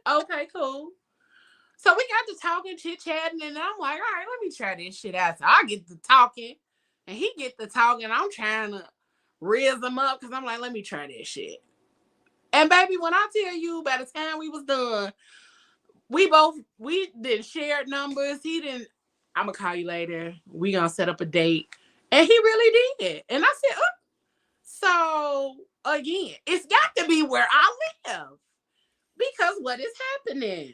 [SPEAKER 2] okay, cool. So we got to talking, chit-chatting, and I'm like, all right, let me try this shit out. So I get to talking, and he get to talking. I'm trying to raise him up because I'm like, let me try this shit. And baby, when I tell you, by the time we was done, we didn't share numbers. He didn't, I'm going to call you later. We going to set up a date. And he really did. And I said, so again, it's got to be where I live. Because what is happening?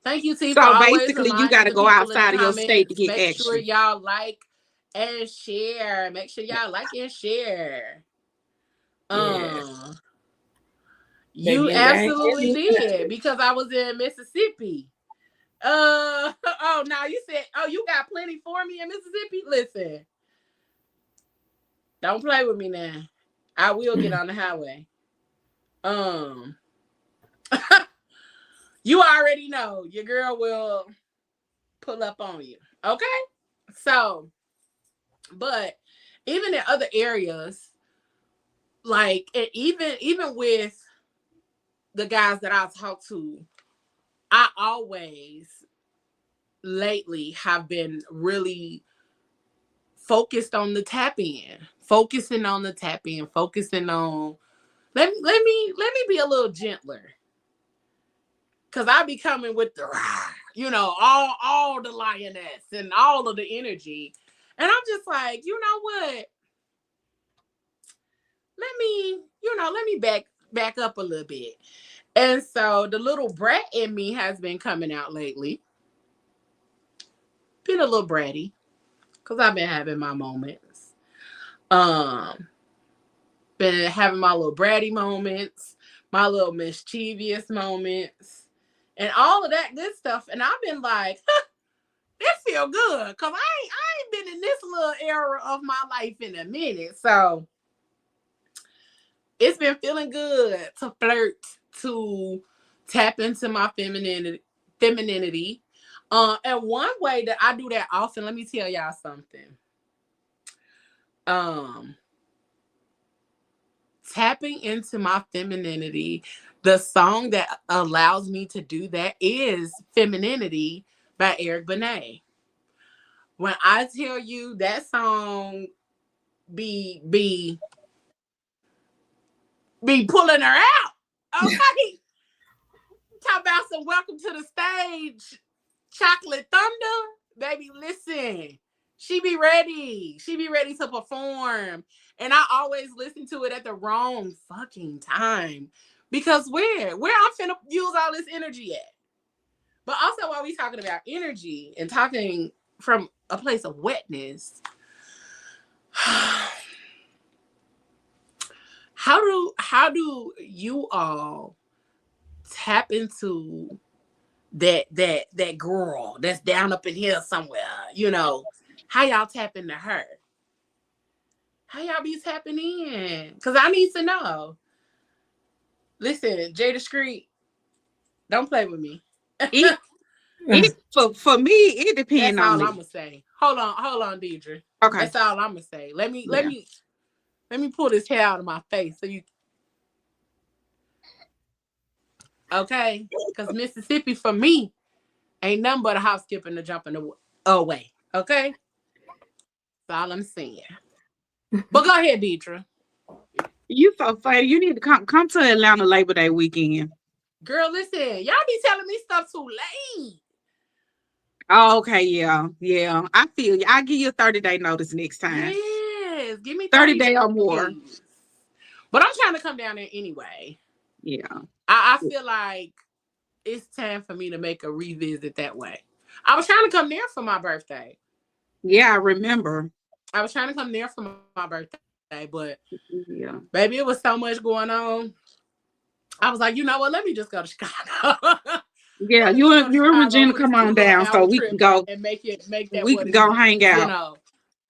[SPEAKER 2] Thank you, T.
[SPEAKER 3] So basically, you got to go outside of your state to get
[SPEAKER 2] Make
[SPEAKER 3] action.
[SPEAKER 2] sure y'all like and share. Make sure y'all like and share.
[SPEAKER 4] Yes.
[SPEAKER 2] You
[SPEAKER 4] Baby,
[SPEAKER 2] absolutely did, because I was in Mississippi. Oh, now you said, oh, you got plenty for me in Mississippi? Listen, don't play with me now. I will get on the highway. You already know your girl will pull up on you. Okay? So, but even in other areas, like, and even with the guys that I talk to, I always lately have been really focused on the tap in, focusing on let me be a little gentler. Cause I be coming with the, all the lioness and all of the energy. And I'm just like, you know what? Let me back up a little bit. And so the little brat in me has been coming out lately. Been a little bratty. Cause I've been having my moments. Been having my little bratty moments, my little mischievous moments, and all of that good stuff. And I've been like, it feel good. Cause I ain't been in this little era of my life in a minute. So it's been feeling good to flirt, to tap into my femininity. And one way that I do that often, let me tell y'all something. Tapping into my femininity, the song that allows me to do that is Femininity by Eric Benet. When I tell you that song be pulling her out, okay? Talk about some welcome to the stage, Chocolate Thunder. Baby, listen. She be ready. She be ready to perform. And I always listen to it at the wrong fucking time. Because where I'm finna use all this energy at? But also, while we talking about energy and talking from a place of wetness, how do you all tap into that girl that's down up in here somewhere? How y'all tap into her? How y'all be tapping in? Because I need to know. Listen, Jada Street, don't play with me.
[SPEAKER 3] For me, it depends
[SPEAKER 2] That's
[SPEAKER 3] on
[SPEAKER 2] all
[SPEAKER 3] me.
[SPEAKER 2] I'm gonna say. Hold on, Deidre.
[SPEAKER 3] Okay.
[SPEAKER 2] That's all I'm gonna say. Let me pull this hair out of my face so you. Okay, because Mississippi for me ain't nothing but a hop, skip, and a jumping away. Okay, that's all I'm saying. But go ahead, Deidre.
[SPEAKER 3] You so funny. You need to come to Atlanta Labor Day weekend.
[SPEAKER 2] Girl, listen, y'all be telling me stuff too late.
[SPEAKER 3] Oh, okay, yeah. I feel you. I'll give you a 30-day notice next time.
[SPEAKER 2] Yes, give me
[SPEAKER 3] 30 day or more.
[SPEAKER 2] days. But I'm trying to come down there anyway.
[SPEAKER 3] Yeah.
[SPEAKER 2] I feel like it's time for me to make a revisit that way. I was trying to come there for my birthday.
[SPEAKER 3] Yeah, I remember.
[SPEAKER 2] I was trying to come there for my birthday, but
[SPEAKER 3] Yeah.
[SPEAKER 2] baby, it was so much going on. I was like, you know what? Let me just go to Chicago.
[SPEAKER 3] Yeah, you and Regina come on down so we can go
[SPEAKER 2] and make that.
[SPEAKER 3] We can go hang out.
[SPEAKER 2] You know,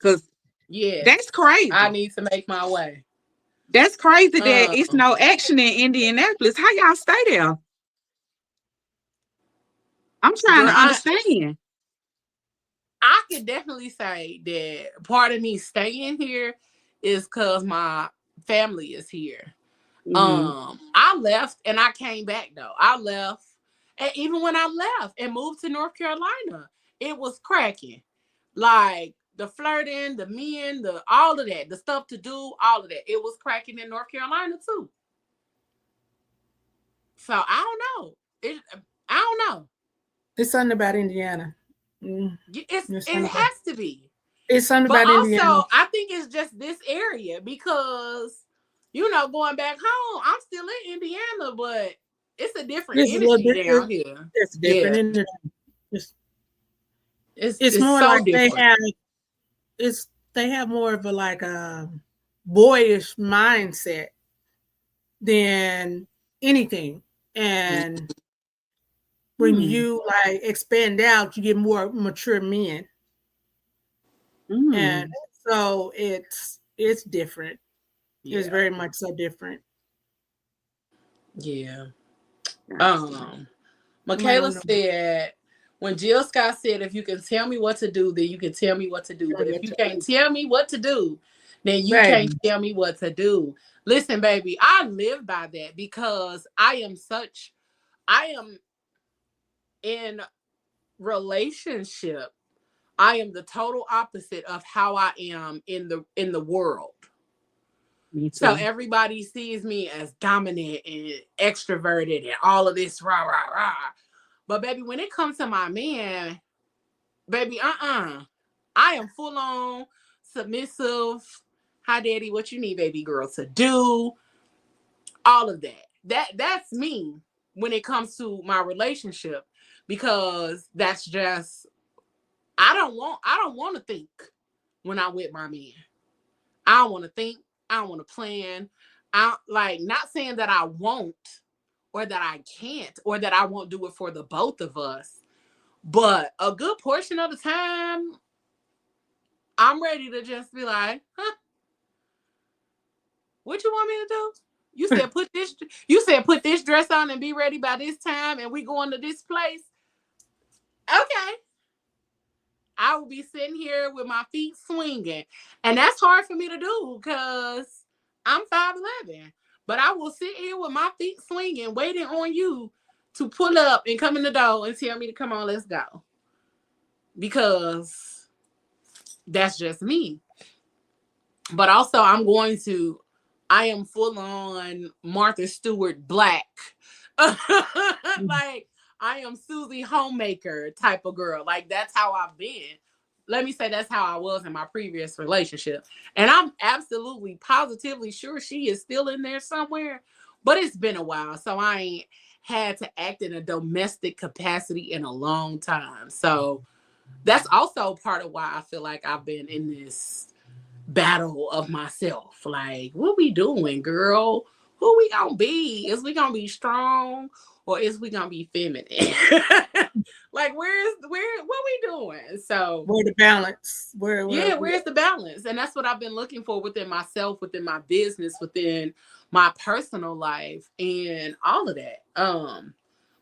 [SPEAKER 3] cause that's crazy.
[SPEAKER 2] I need to make my way.
[SPEAKER 3] That's crazy that it's no action in Indianapolis. How y'all stay there? I'm trying to understand.
[SPEAKER 2] I could definitely say that part of me staying here is because my family is here. Mm-hmm. I left and I came back though. I left, and even when I left and moved to North Carolina, it was cracking. Like the flirting, the men, all of that, the stuff to do, all of that. It was cracking in North Carolina too. So I don't know. I don't know.
[SPEAKER 4] It's something about Indiana.
[SPEAKER 2] It has to be.
[SPEAKER 4] It's something about Indiana.
[SPEAKER 2] Also, I think it's just this area because, you know, going back home, I'm still in Indiana, but it's a different energy down here.
[SPEAKER 4] It's different energy. It's more
[SPEAKER 2] so
[SPEAKER 4] like
[SPEAKER 2] different.
[SPEAKER 4] they have more of a like a boyish mindset than anything. And when you like expand out, you get more mature men. And so it's different. Yeah. It's very much so different.
[SPEAKER 2] Yeah. Michaela said, when Jill Scott said, if you can tell me what to do, then you can tell me what to do. But if you can't tell me what to do, then you can't tell me what to do. Listen, baby, I live by that because I am in relationship. I am the total opposite of how I am in the world. So everybody sees me as dominant and extroverted and all of this rah rah rah. But baby, when it comes to my man, baby, I am full on submissive. Hi, daddy, what you need, baby girl, to do? All of that. That's me when it comes to my relationship, because that's just I don't want to think when I'm with my man. I don't want to think. I don't want to plan. Not saying that I won't or that I can't or that I won't do it for the both of us. But a good portion of the time, I'm ready to just be like, what you want me to do? You said put this dress on and be ready by this time and we going to this place. Okay. I will be sitting here with my feet swinging. And that's hard for me to do because I'm 5'11". But I will sit here with my feet swinging, waiting on you to pull up and come in the door and tell me to come on, let's go. Because that's just me. But also I am full on Martha Stewart Black. Like, I am Susie Homemaker type of girl. Like, that's how I've been. Let me say that's how I was in my previous relationship. And I'm absolutely positively sure she is still in there somewhere. But it's been a while. So I ain't had to act in a domestic capacity in a long time. So that's also part of why I feel like I've been in this battle of myself. Like, what we doing, girl? Who we gonna be? Is we gonna be strong or is we gonna be feminine? Like, what we doing? So
[SPEAKER 4] where the balance?
[SPEAKER 2] Where's the balance? And that's what I've been looking for within myself, within my business, within my personal life, and all of that.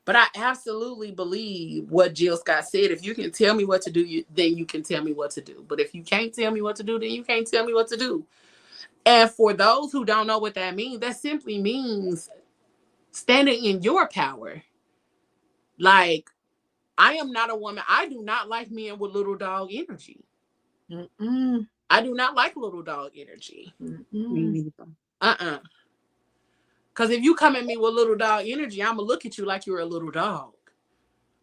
[SPEAKER 2] But I absolutely believe what Jill Scott said. If you can tell me what to do, then you can tell me what to do. But if you can't tell me what to do, then you can't tell me what to do. And for those who don't know what that means, that simply means standing in your power. Like, I am not a woman. I do not like men with little dog energy. I do not like little dog energy. Because if you come at me with little dog energy, I'm going to look at you like you're a little dog.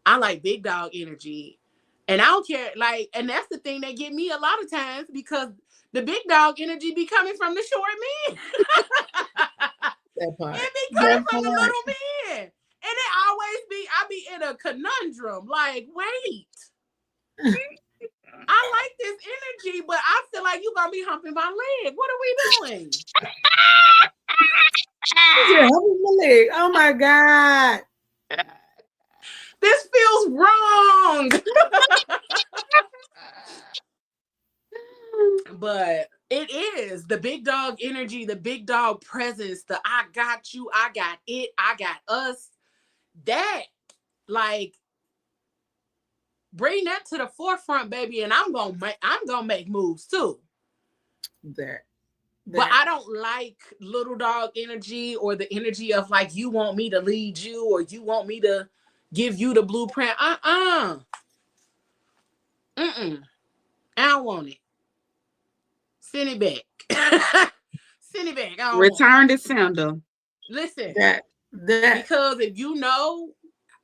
[SPEAKER 2] I like big dog energy. And I don't care. Like, and that's the thing that get me a lot of times because the big dog energy be coming from the short men.
[SPEAKER 4] That part.
[SPEAKER 2] It be coming from the little men. And it always be, I be in a conundrum. Like, wait. I like this energy, but I feel like you gonna be humping my leg. What are we doing?
[SPEAKER 4] Yeah, humping my leg. Oh my God.
[SPEAKER 2] This feels wrong. But it is the big dog energy, the big dog presence, the I got you, I got it, I got us. That, like, bring that to the forefront, baby, and I'm gonna make moves too.
[SPEAKER 4] That.
[SPEAKER 2] But I don't like little dog energy or the energy of like you want me to lead you or you want me to give you the blueprint. I don't want it. Send it back. Send it back. I don't
[SPEAKER 3] Return to sender.
[SPEAKER 2] Listen,
[SPEAKER 4] that
[SPEAKER 2] because if you know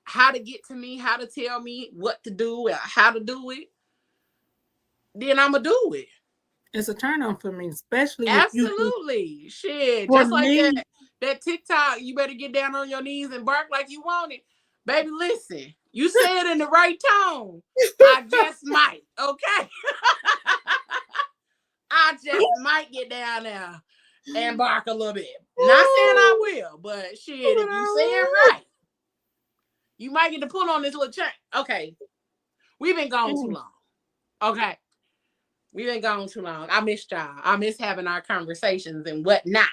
[SPEAKER 2] how to get to me, how to tell me what to do, how to do it, then I'm gonna do it.
[SPEAKER 4] It's a turn on for me, especially
[SPEAKER 2] absolutely.
[SPEAKER 4] If
[SPEAKER 2] shit. Just like that TikTok, you better get down on your knees and bark like you want it. Baby, listen, you say it in the right tone. I just might, okay? I just might get down there and bark a little bit. Not saying I will, but shit, if you say it right, you might get to pull on this little chain. Okay. We've been gone too long. Okay. We've been gone too long. I missed y'all. I miss having our conversations and whatnot.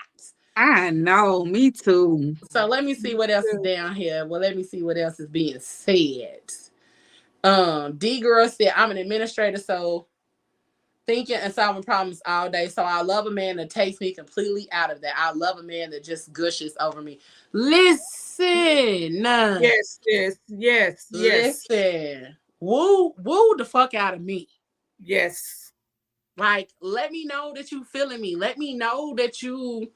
[SPEAKER 3] I know, me too.
[SPEAKER 2] So let me see what else is down here. Well, let me see what else is being said. D girl said, I'm an administrator, so thinking and solving problems all day. So I love a man that takes me completely out of that. I love a man that just gushes over me. Listen.
[SPEAKER 4] Yes.
[SPEAKER 2] Listen. Woo the fuck out of me.
[SPEAKER 4] Yes.
[SPEAKER 2] Like, let me know that you feeling me. Let me know that you,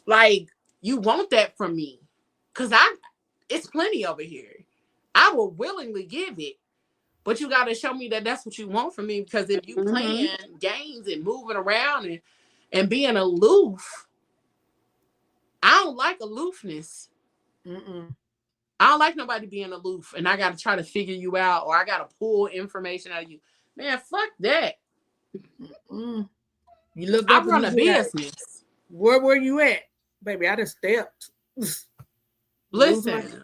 [SPEAKER 2] like, you want that from me. Because it's plenty over here. I will willingly give it. But you got to show me that that's what you want from me. Because if you playing games and moving around and being aloof, I don't like aloofness. I don't like nobody being aloof. And I got to try to figure you out. Or I got to pull information out of you. Man, fuck that.
[SPEAKER 4] You look.
[SPEAKER 2] I run a business.
[SPEAKER 4] Where were you at, baby? I just stepped.
[SPEAKER 2] Listen.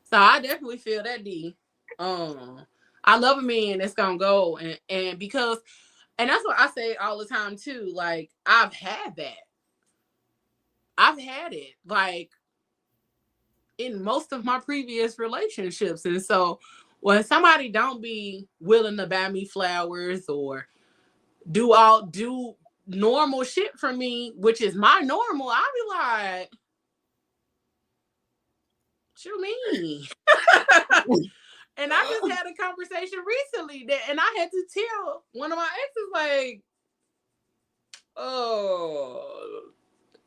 [SPEAKER 2] So I definitely feel that, D. I love a man that's gonna go and because, and that's what I say all the time too. Like, I've had that. I've had it, like, in most of my previous relationships. And so when somebody don't be willing to buy me flowers or do normal shit for me, which is my normal, I'll be like, what you mean? And I just had a conversation recently and I had to tell one of my exes, like, oh,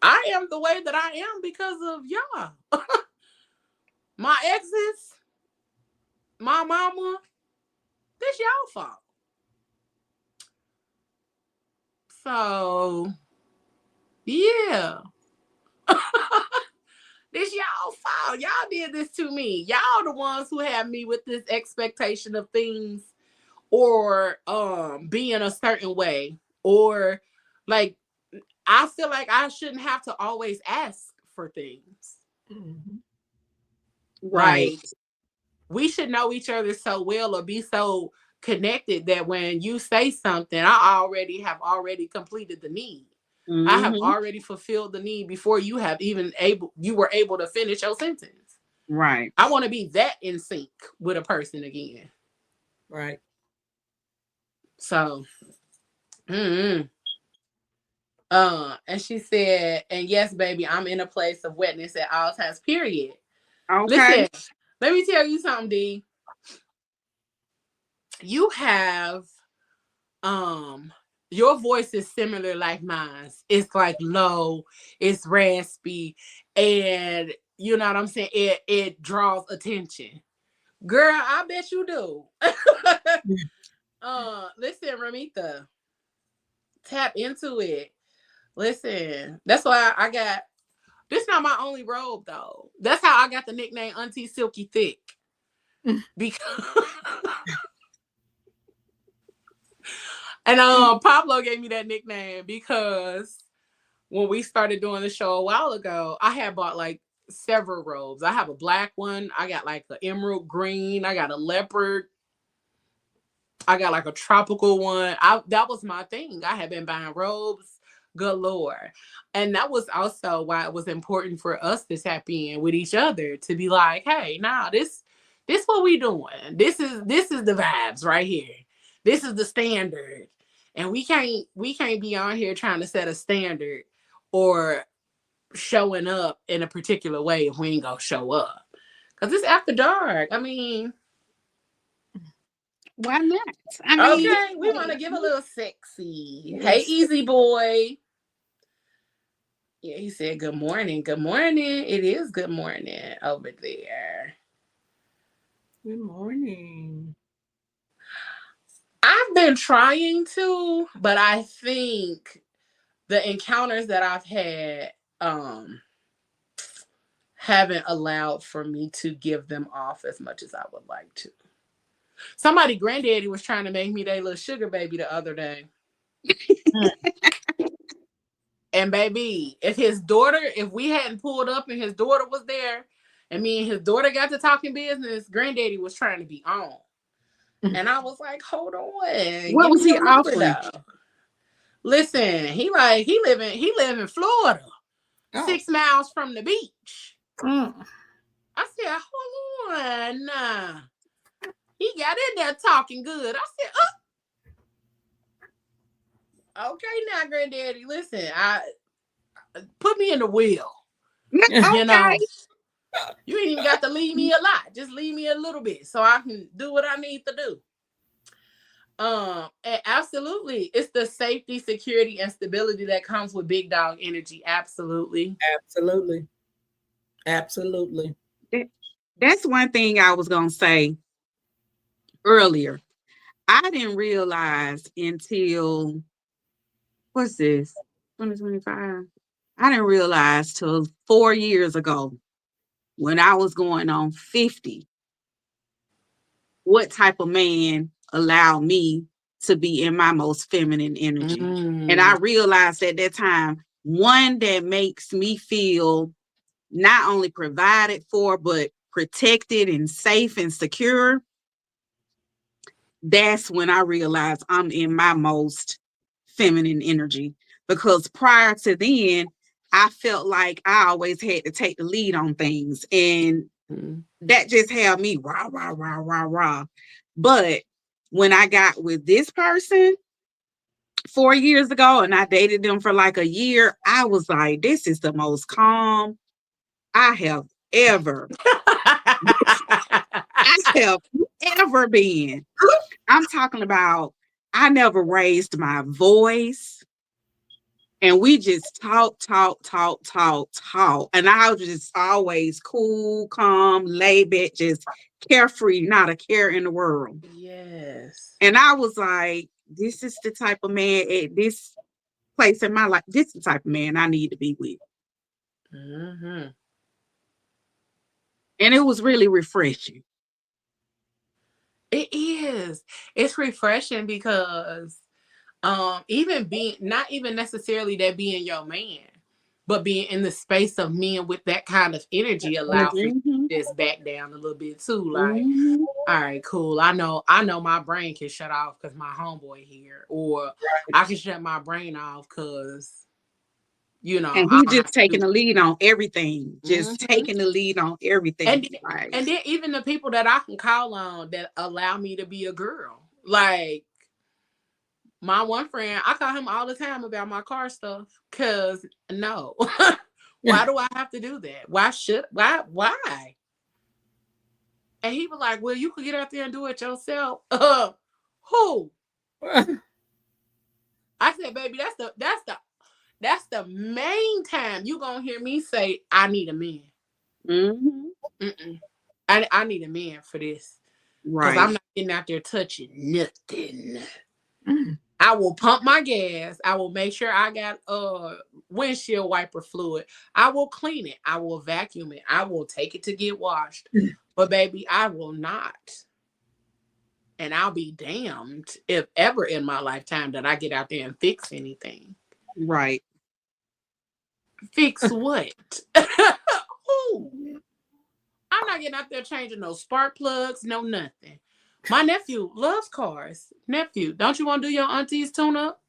[SPEAKER 2] I am the way that I am because of y'all. My exes, my mama, this y'all fault. So, yeah. This y'all fault. Y'all did this to me. Y'all the ones who have me with this expectation of things or being a certain way. Or, like, I feel like I shouldn't have to always ask for things.
[SPEAKER 3] Right.
[SPEAKER 2] Like, we should know each other so well or be so connected that when you say something, I have already completed the need. I have already fulfilled the need before you were able to finish your sentence.
[SPEAKER 3] Right.
[SPEAKER 2] I want to be that in sync with a person again.
[SPEAKER 4] Right.
[SPEAKER 2] So, and she said, and yes, baby, I'm in a place of wetness at all times, period.
[SPEAKER 3] Okay.
[SPEAKER 2] Listen, let me tell you something, D. You have your voice is similar like mine. It's like low, it's raspy, and you know what I'm saying? It draws attention. Girl, I bet you do. Listen, Ramita, tap into it. Listen, that's why I got this. Not my only robe though. That's how I got the nickname Auntie Silky Thick. Because and Pablo gave me that nickname because when we started doing the show a while ago, I had bought like several robes. I have a black one. I got like an emerald green. I got a leopard. I got like a tropical one. That was my thing. I had been buying robes galore. And that was also why it was important for us to tap in with each other to be like, hey, nah, this what we doing. This is the vibes right here. This is the standard. And we can't be on here trying to set a standard or showing up in a particular way if we ain't gonna show up. Cause it's after dark. I mean,
[SPEAKER 3] why not? I mean,
[SPEAKER 2] okay, we want to give a little sexy. Hey, easy boy. Yeah, he said good morning. Good morning. It is good morning over there.
[SPEAKER 4] Good morning.
[SPEAKER 2] I've been trying to, but I think the encounters that I've had haven't allowed for me to give them off as much as I would like to. Somebody granddaddy was trying to make me their little sugar baby the other day. And baby, if we hadn't pulled up and his daughter was there, and me and his daughter got to talking business, granddaddy was trying to be on. And I was like, hold on.
[SPEAKER 3] What was he offering?
[SPEAKER 2] Listen, he live in Florida. 6 miles from the beach. I said, hold on. Nah. He got in there talking good. I said, okay, now, granddaddy, listen, put me in the wheel.
[SPEAKER 3] Okay.
[SPEAKER 2] You know, you ain't even got to leave me a lot. Just leave me a little bit so I can do what I need to do. And absolutely, it's the safety, security, and stability that comes with big dog energy. Absolutely.
[SPEAKER 3] That's one thing I was gonna say earlier. I didn't realize until what's this 2025. I didn't realize till 4 years ago when I was going on 50 what type of man allowed me to be in my most feminine energy. And I realized at that time, one that makes me feel not only provided for, but protected and safe and secure. That's when I realized I'm in my most feminine energy. Because prior to then, I felt like I always had to take the lead on things. And that just had me rah, rah, rah, rah, rah. But when I got with this person 4 years ago and I dated them for like a year, I was like, this is the most calm I have ever been. I'm talking about I never raised my voice. And we just talk. And I was just always cool, calm, laid back, just carefree, not a care in the world.
[SPEAKER 2] Yes.
[SPEAKER 3] And I was like, this is the type of man at this place in my life. This is the type of man I need to be with.
[SPEAKER 2] Mm-hmm.
[SPEAKER 3] And it was really refreshing.
[SPEAKER 2] It is. It's refreshing because even being not even necessarily that being your man, but being in the space of men with that kind of energy allows for you to just back down a little bit too. Like, all right, cool. I know my brain can shut off because my homeboy here, or I can shut my brain off because
[SPEAKER 3] and he just taking the lead on everything. Just taking the lead on everything.
[SPEAKER 2] And then even the people that I can call on that allow me to be a girl. Like my one friend, I call him all the time about my car stuff. Cause no. Why do I have to do that? Why? And he was like, well, you could get out there and do it yourself. Who? I said, baby, that's the main time you gonna hear me say, I need a man.
[SPEAKER 3] Mm-hmm.
[SPEAKER 2] I need a man for this. Because
[SPEAKER 3] Right.
[SPEAKER 2] I'm not getting out there touching nothing.
[SPEAKER 4] Mm.
[SPEAKER 2] I will pump my gas. I will make sure I got windshield wiper fluid. I will clean it. I will vacuum it. I will take it to get washed. But baby, I will not. And I'll be damned if ever in my lifetime that I get out there and fix anything.
[SPEAKER 3] Right.
[SPEAKER 2] Fix what? Who? I'm not getting out there changing no spark plugs, no nothing. My nephew loves cars. Nephew, don't you want to do your auntie's tune up?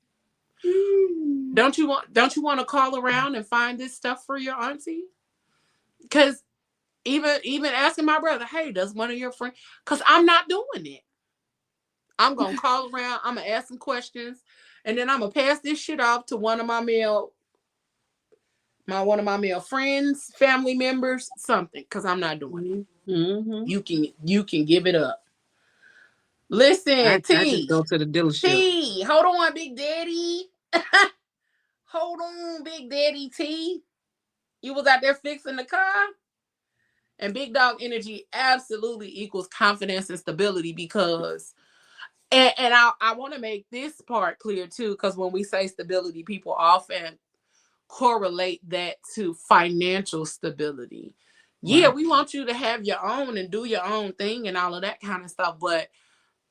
[SPEAKER 2] Don't you want to call around and find this stuff for your auntie? Because even asking my brother, hey, does one of your friends? Because I'm not doing it. I'm gonna call around. I'm gonna ask some questions, and then I'm gonna pass this shit off to one of my male friends, family members, something. Because I'm not doing it.
[SPEAKER 3] Mm-hmm.
[SPEAKER 2] You can give it up. Listen,
[SPEAKER 3] I just go to the dealership.
[SPEAKER 2] T, hold on, Big Daddy. Hold on, Big Daddy T. You was out there fixing the car? And big dog energy absolutely equals confidence and stability because, and I want to make this part clear too, because when we say stability, people often correlate that to financial stability. Yeah, we want you to have your own and do your own thing and all of that kind of stuff, but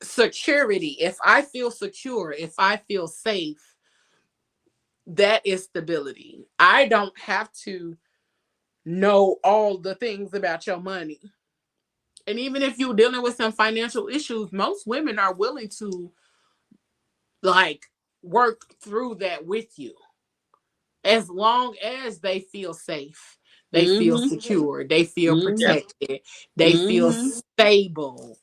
[SPEAKER 2] security, if I feel secure, if I feel safe, that is stability. I don't have to know all the things about your money. And even if you're dealing with some financial issues, most women are willing to like work through that with you as long as they feel safe, they feel secure, they feel protected, they feel stable.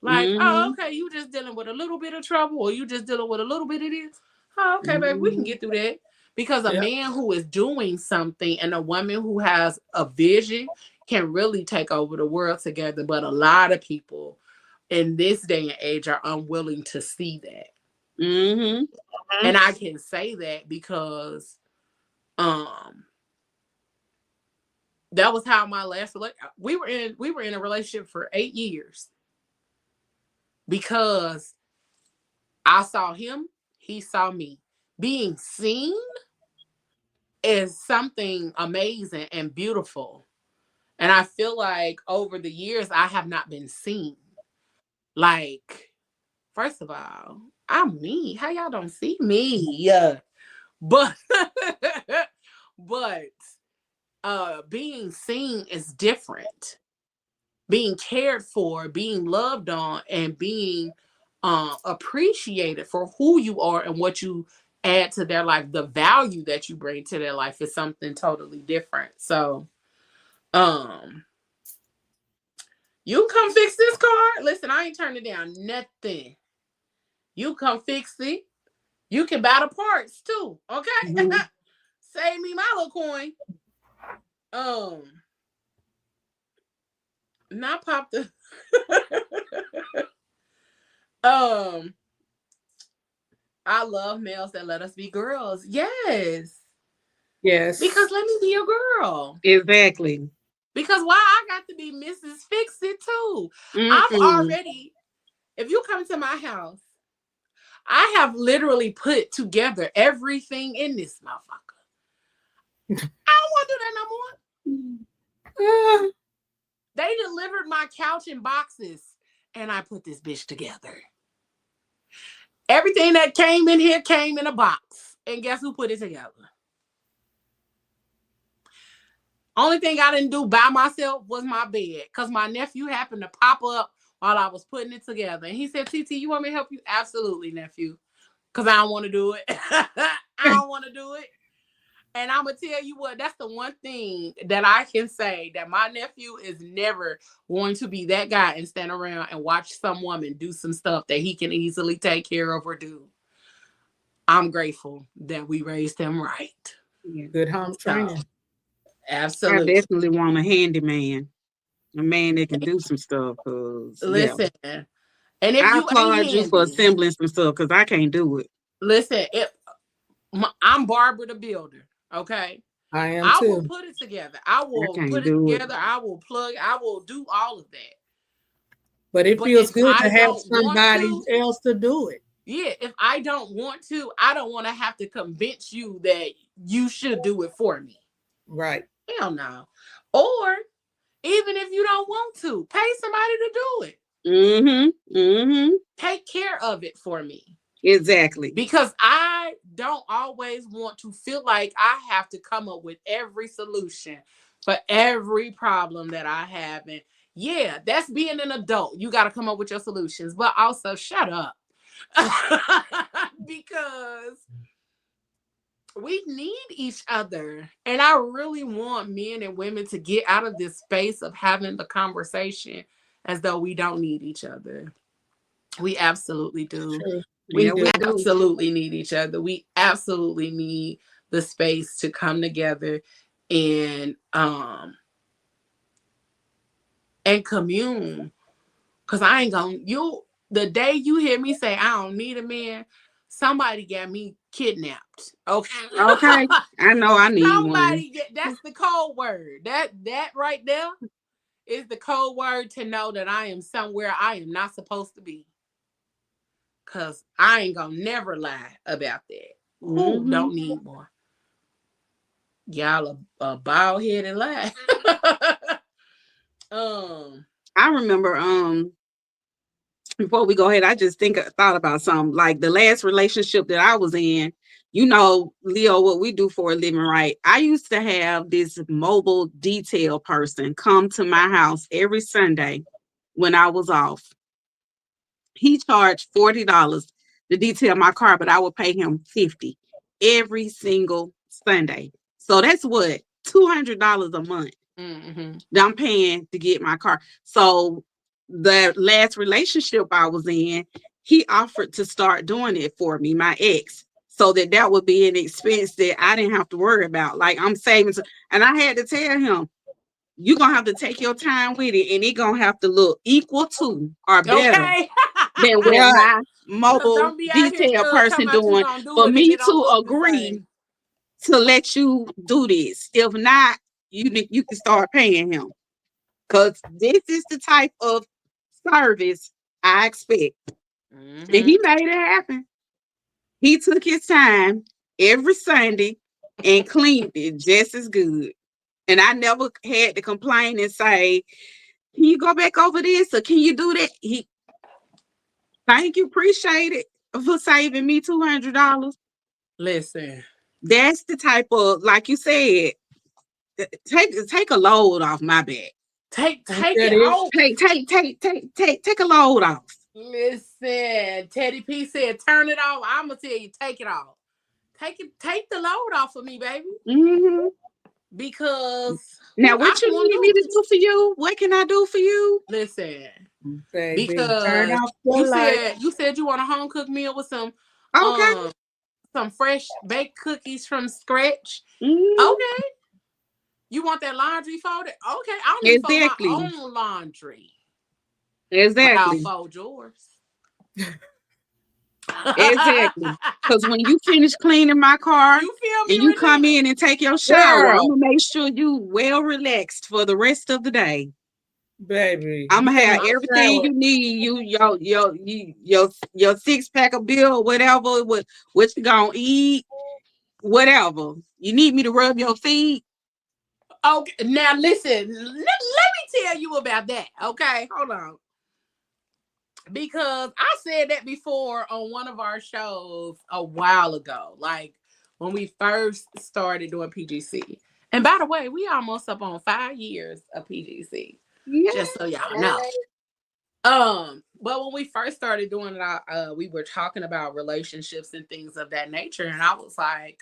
[SPEAKER 2] Like, oh, okay, you just dealing with a little bit of trouble, or you just dealing with a little bit of this. Oh, okay, baby, we can get through that. Because a man who is doing something and a woman who has a vision can really take over the world together. But a lot of people in this day and age are unwilling to see that. And I can say that because that was how my last we were in a relationship for 8 years. Because I saw him, he saw me. Being seen is something amazing and beautiful. And I feel like over the years, I have not been seen. Like, first of all, I'm me. How y'all don't see me? Yeah. But, but being seen is different. Being cared for, being loved on, and being appreciated for who you are and what you add to their life, the value that you bring to their life is something totally different. So, you come fix this car. Listen, I ain't turning down nothing. You come fix it. You can buy the parts too. Okay. Save me my little coin. Not pop the I love males that let us be girls. Yes.
[SPEAKER 4] Yes.
[SPEAKER 2] Because let me be a girl.
[SPEAKER 3] Exactly.
[SPEAKER 2] Because why I got to be Mrs. Fix It too? I've already, if you come to my house, I have literally put together everything in this motherfucker. I don't want to do that no more. They delivered my couch in boxes and I put this bitch together. Everything that came in here came in a box. And guess who put it together? Only thing I didn't do by myself was my bed. Because my nephew happened to pop up while I was putting it together. And he said, TT, you want me to help you? Absolutely, nephew. Because I don't want to do it. I don't want to do it. And I'm going to tell you what, that's the one thing that I can say, that my nephew is never going to be that guy and stand around and watch some woman do some stuff that he can easily take care of or do. I'm grateful that we raised him right.
[SPEAKER 4] Yeah, good home training.
[SPEAKER 2] Absolutely.
[SPEAKER 3] I definitely want a handyman. A man that can do some stuff.
[SPEAKER 2] Listen.
[SPEAKER 3] Yeah.
[SPEAKER 2] And if
[SPEAKER 3] I
[SPEAKER 2] you
[SPEAKER 3] applaud
[SPEAKER 2] ain't
[SPEAKER 3] you for
[SPEAKER 2] handy,
[SPEAKER 3] assembling some stuff because I can't do it.
[SPEAKER 2] listen, I'm Barbara the Builder. Okay.
[SPEAKER 4] I am
[SPEAKER 2] I
[SPEAKER 4] too.
[SPEAKER 2] will put it together. I will
[SPEAKER 3] can't
[SPEAKER 2] put it
[SPEAKER 3] do it.
[SPEAKER 2] together. I will plug. I will do all of that.
[SPEAKER 4] But it
[SPEAKER 2] But
[SPEAKER 4] feels
[SPEAKER 2] if
[SPEAKER 4] good to
[SPEAKER 2] I
[SPEAKER 4] have
[SPEAKER 2] don't want
[SPEAKER 4] somebody
[SPEAKER 2] to,
[SPEAKER 4] else to do it.
[SPEAKER 2] yeah, if I don't want to, I don't want to have to convince you that you should do it for me.
[SPEAKER 4] Right.
[SPEAKER 2] Hell no. Or even if you don't want to, pay somebody to do it.
[SPEAKER 3] Mm-hmm. Mm-hmm.
[SPEAKER 2] Take care of it for me.
[SPEAKER 3] Exactly.
[SPEAKER 2] Because I don't always want to feel like I have to come up with every solution for every problem that I have. And yeah, that's being an adult. You got to come up with your solutions, but also shut up. Because we need each other. And I really want men and women to get out of this space of having the conversation as though we don't need each other. We absolutely do.
[SPEAKER 4] True.
[SPEAKER 3] Yeah, we do.
[SPEAKER 2] Absolutely need each other. We absolutely need the space to come together and commune. Cause I ain't gonna the day you hear me say I don't need a man, somebody got me kidnapped. Okay.
[SPEAKER 3] Okay. I know I need one.
[SPEAKER 2] That's the code word. That right there is the code word to know that I am somewhere I am not supposed to be. Cause I ain't gonna never lie about that. Who don't need one? Y'all a bald headed lie.
[SPEAKER 3] I remember before we go ahead, I just thought about something. Like the last relationship that I was in, you know, Leo, what we do for a living, right? I used to have this mobile detail person come to my house every Sunday when I was off. He charged $40 to detail my car, but I would pay him $50 every single Sunday. So that's what $200 a month that I'm paying to get my car. So the last relationship I was in, he offered to start doing it for me, my ex, so that would be an expense that I didn't have to worry about. Like I'm saving, and I had to tell him, you're gonna have to take your time with it, and it gonna have to look equal to or better than what
[SPEAKER 4] Right.
[SPEAKER 3] my
[SPEAKER 2] Cause
[SPEAKER 3] mobile
[SPEAKER 2] don't be out here
[SPEAKER 3] detail
[SPEAKER 2] talking
[SPEAKER 3] person
[SPEAKER 2] about you
[SPEAKER 3] doing
[SPEAKER 2] gonna do
[SPEAKER 3] for
[SPEAKER 2] it and
[SPEAKER 3] me
[SPEAKER 2] it don't
[SPEAKER 3] to
[SPEAKER 2] look the
[SPEAKER 3] agree
[SPEAKER 2] same.
[SPEAKER 3] to let you do this. If not, you can start paying him, because this is the type of service I expect. And he made it happen. He took his time every Sunday and cleaned it just as good. And I never had to complain and say, can you go back over this or can you do that? He thank you, appreciate it for saving me $200.
[SPEAKER 2] Listen,
[SPEAKER 3] That's the type of, like you said, take a load off my back.
[SPEAKER 2] take
[SPEAKER 4] That
[SPEAKER 2] it
[SPEAKER 4] is
[SPEAKER 2] off.
[SPEAKER 3] Take a load off.
[SPEAKER 2] Listen, Teddy P said, turn it off. I'm gonna tell you, take it off. Take the load off of me, baby.
[SPEAKER 3] Mm-hmm.
[SPEAKER 2] Because
[SPEAKER 3] Now,
[SPEAKER 2] I
[SPEAKER 3] what you
[SPEAKER 2] don't want
[SPEAKER 3] need
[SPEAKER 2] to
[SPEAKER 3] me
[SPEAKER 2] do
[SPEAKER 3] to
[SPEAKER 2] it.
[SPEAKER 3] do for you? What can I do for you?
[SPEAKER 2] Listen,
[SPEAKER 4] baby. Turn
[SPEAKER 2] because
[SPEAKER 4] off the light.
[SPEAKER 2] you said you want a home cooked meal with
[SPEAKER 3] Okay.
[SPEAKER 2] some fresh baked cookies from scratch.
[SPEAKER 3] Mm-hmm.
[SPEAKER 2] Okay. You want that laundry folded? Okay. I don't even fold my
[SPEAKER 3] Exactly.
[SPEAKER 2] own laundry. But I'll
[SPEAKER 3] Exactly.
[SPEAKER 2] fold yours.
[SPEAKER 3] Exactly. Because when you finish cleaning my car
[SPEAKER 2] You feel me,
[SPEAKER 3] and you come
[SPEAKER 2] Renee?
[SPEAKER 3] in and take your shower, I'm
[SPEAKER 4] Girl,
[SPEAKER 3] gonna make sure you well relaxed for the rest of the day.
[SPEAKER 4] baby.
[SPEAKER 3] I'm
[SPEAKER 4] You
[SPEAKER 3] gonna
[SPEAKER 4] in
[SPEAKER 3] have
[SPEAKER 4] my
[SPEAKER 3] everything
[SPEAKER 4] shower.
[SPEAKER 3] you need. Your 6-pack of bill, whatever. What you gonna eat? Whatever you need me to rub your feet.
[SPEAKER 2] Okay, now listen. Let me tell you about that. Okay, hold on. Because I said that before on one of our shows a while ago, like when we first started doing PGC. And by the way, we almost up on 5 years of PGC.
[SPEAKER 3] Yeah.
[SPEAKER 2] Just so y'all know. But when we first started doing it, we were talking about relationships and things of that nature. And I was like,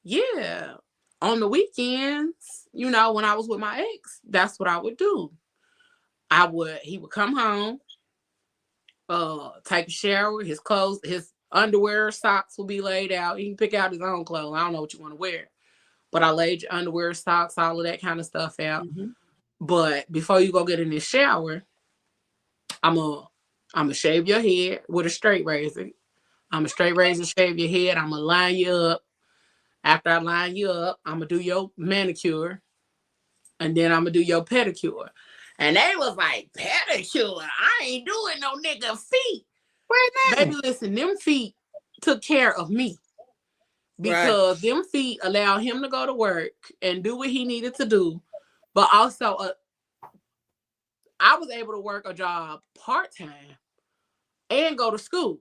[SPEAKER 2] yeah, on the weekends, you know, when I was with my ex, that's what I would do. He would come home, take a shower, his clothes, his underwear, socks will be laid out. He can pick out his own clothes. I don't know what you want to wear. But I laid your underwear, socks, all of that kind of stuff out.
[SPEAKER 3] Mm-hmm.
[SPEAKER 2] But before you go get in the shower, I'm gonna shave your head with a straight razor. I'm a straight razor, shave your head. I'm gonna line you up After I line you up, I'm gonna do your manicure, and then I'm gonna do your pedicure. And they was like, pedicure? I ain't doing no nigga feet. Baby, listen, them feet took care of me. Because them feet allowed him to go to work and do what he needed to do. But also, I was able to work a job part-time and go to school.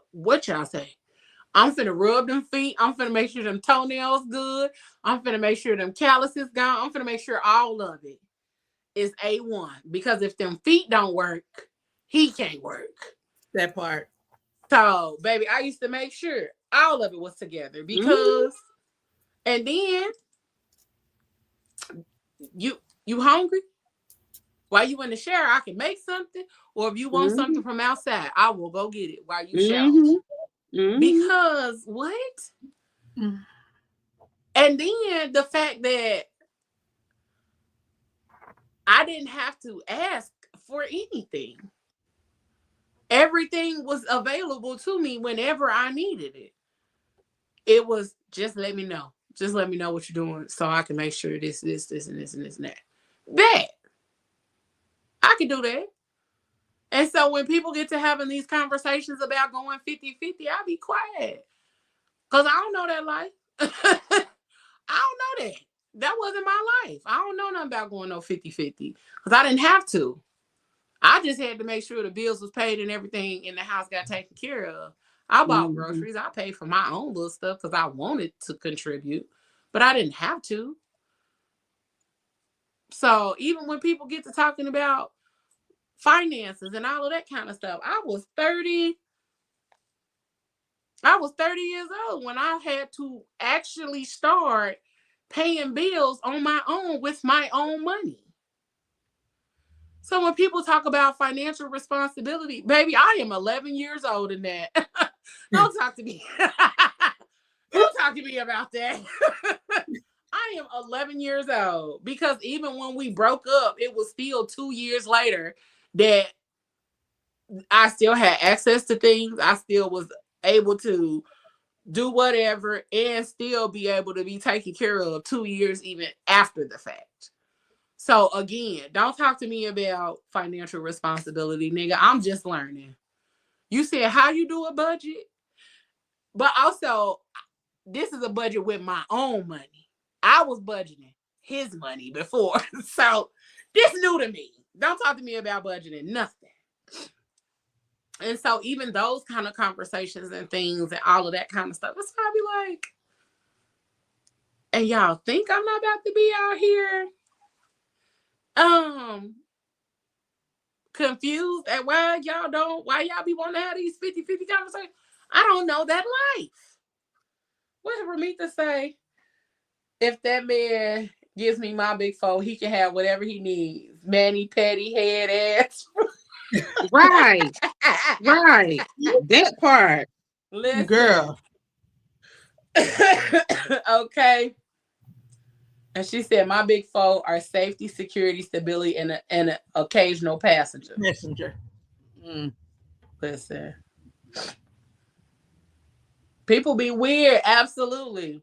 [SPEAKER 2] What y'all say? I'm finna rub them feet. I'm finna make sure them toenails good. I'm finna make sure them calluses gone. I'm finna make sure all of it is A1. Because if them feet don't work, he can't work.
[SPEAKER 4] That part.
[SPEAKER 2] So, baby, I used to make sure all of it was together because, and then you hungry? While you in the shower, I can make something, or if you want something from outside, I will go get it while you shower. Because what? And then the fact that I didn't have to ask for anything. Everything was available to me whenever I needed it. It was just let me know. Just let me know what you're doing so I can make sure this, and this, and this, and that. That. I can do that. And so when people get to having these conversations about going 50-50, I'll be quiet. Because I don't know that life. I don't know that. That wasn't my life. I don't know nothing about going no 50-50. Because I didn't have to. I just had to make sure the bills was paid and everything in the house got taken care of. I bought groceries. I paid for my own little stuff because I wanted to contribute. But I didn't have to. So even when people get to talking about finances and all of that kind of stuff, I was 30 years old when I had to actually start paying bills on my own with my own money. So when people talk about financial responsibility, baby, I am 11 years old in that. Don't talk to me. Don't talk to me about that. I am 11 years old because even when we broke up, it was still 2 years later that I still had access to things. I still was able to do whatever and still be able to be taken care of 2 years even after the fact. So again, don't talk to me about financial responsibility, nigga. I'm just learning. You said how you do a budget, but also this is a budget with my own money. I was budgeting his money before. So this new to me. Don't talk to me about budgeting nothing. And so even those kind of conversations and things and all of that kind of stuff, it's probably like, and y'all think I'm not about to be out here confused at why y'all be wanting to have these 50-50 conversations. I don't know that life. What did Ramita say? If that man gives me my big four, he can have whatever he needs. Manny, petty, head, ass.
[SPEAKER 3] Right. That part.
[SPEAKER 2] Listen.
[SPEAKER 4] Girl.
[SPEAKER 2] Okay. And she said, my big four are safety, security, stability, and an occasional passenger.
[SPEAKER 4] Messenger.
[SPEAKER 2] Listen. People be weird. Absolutely.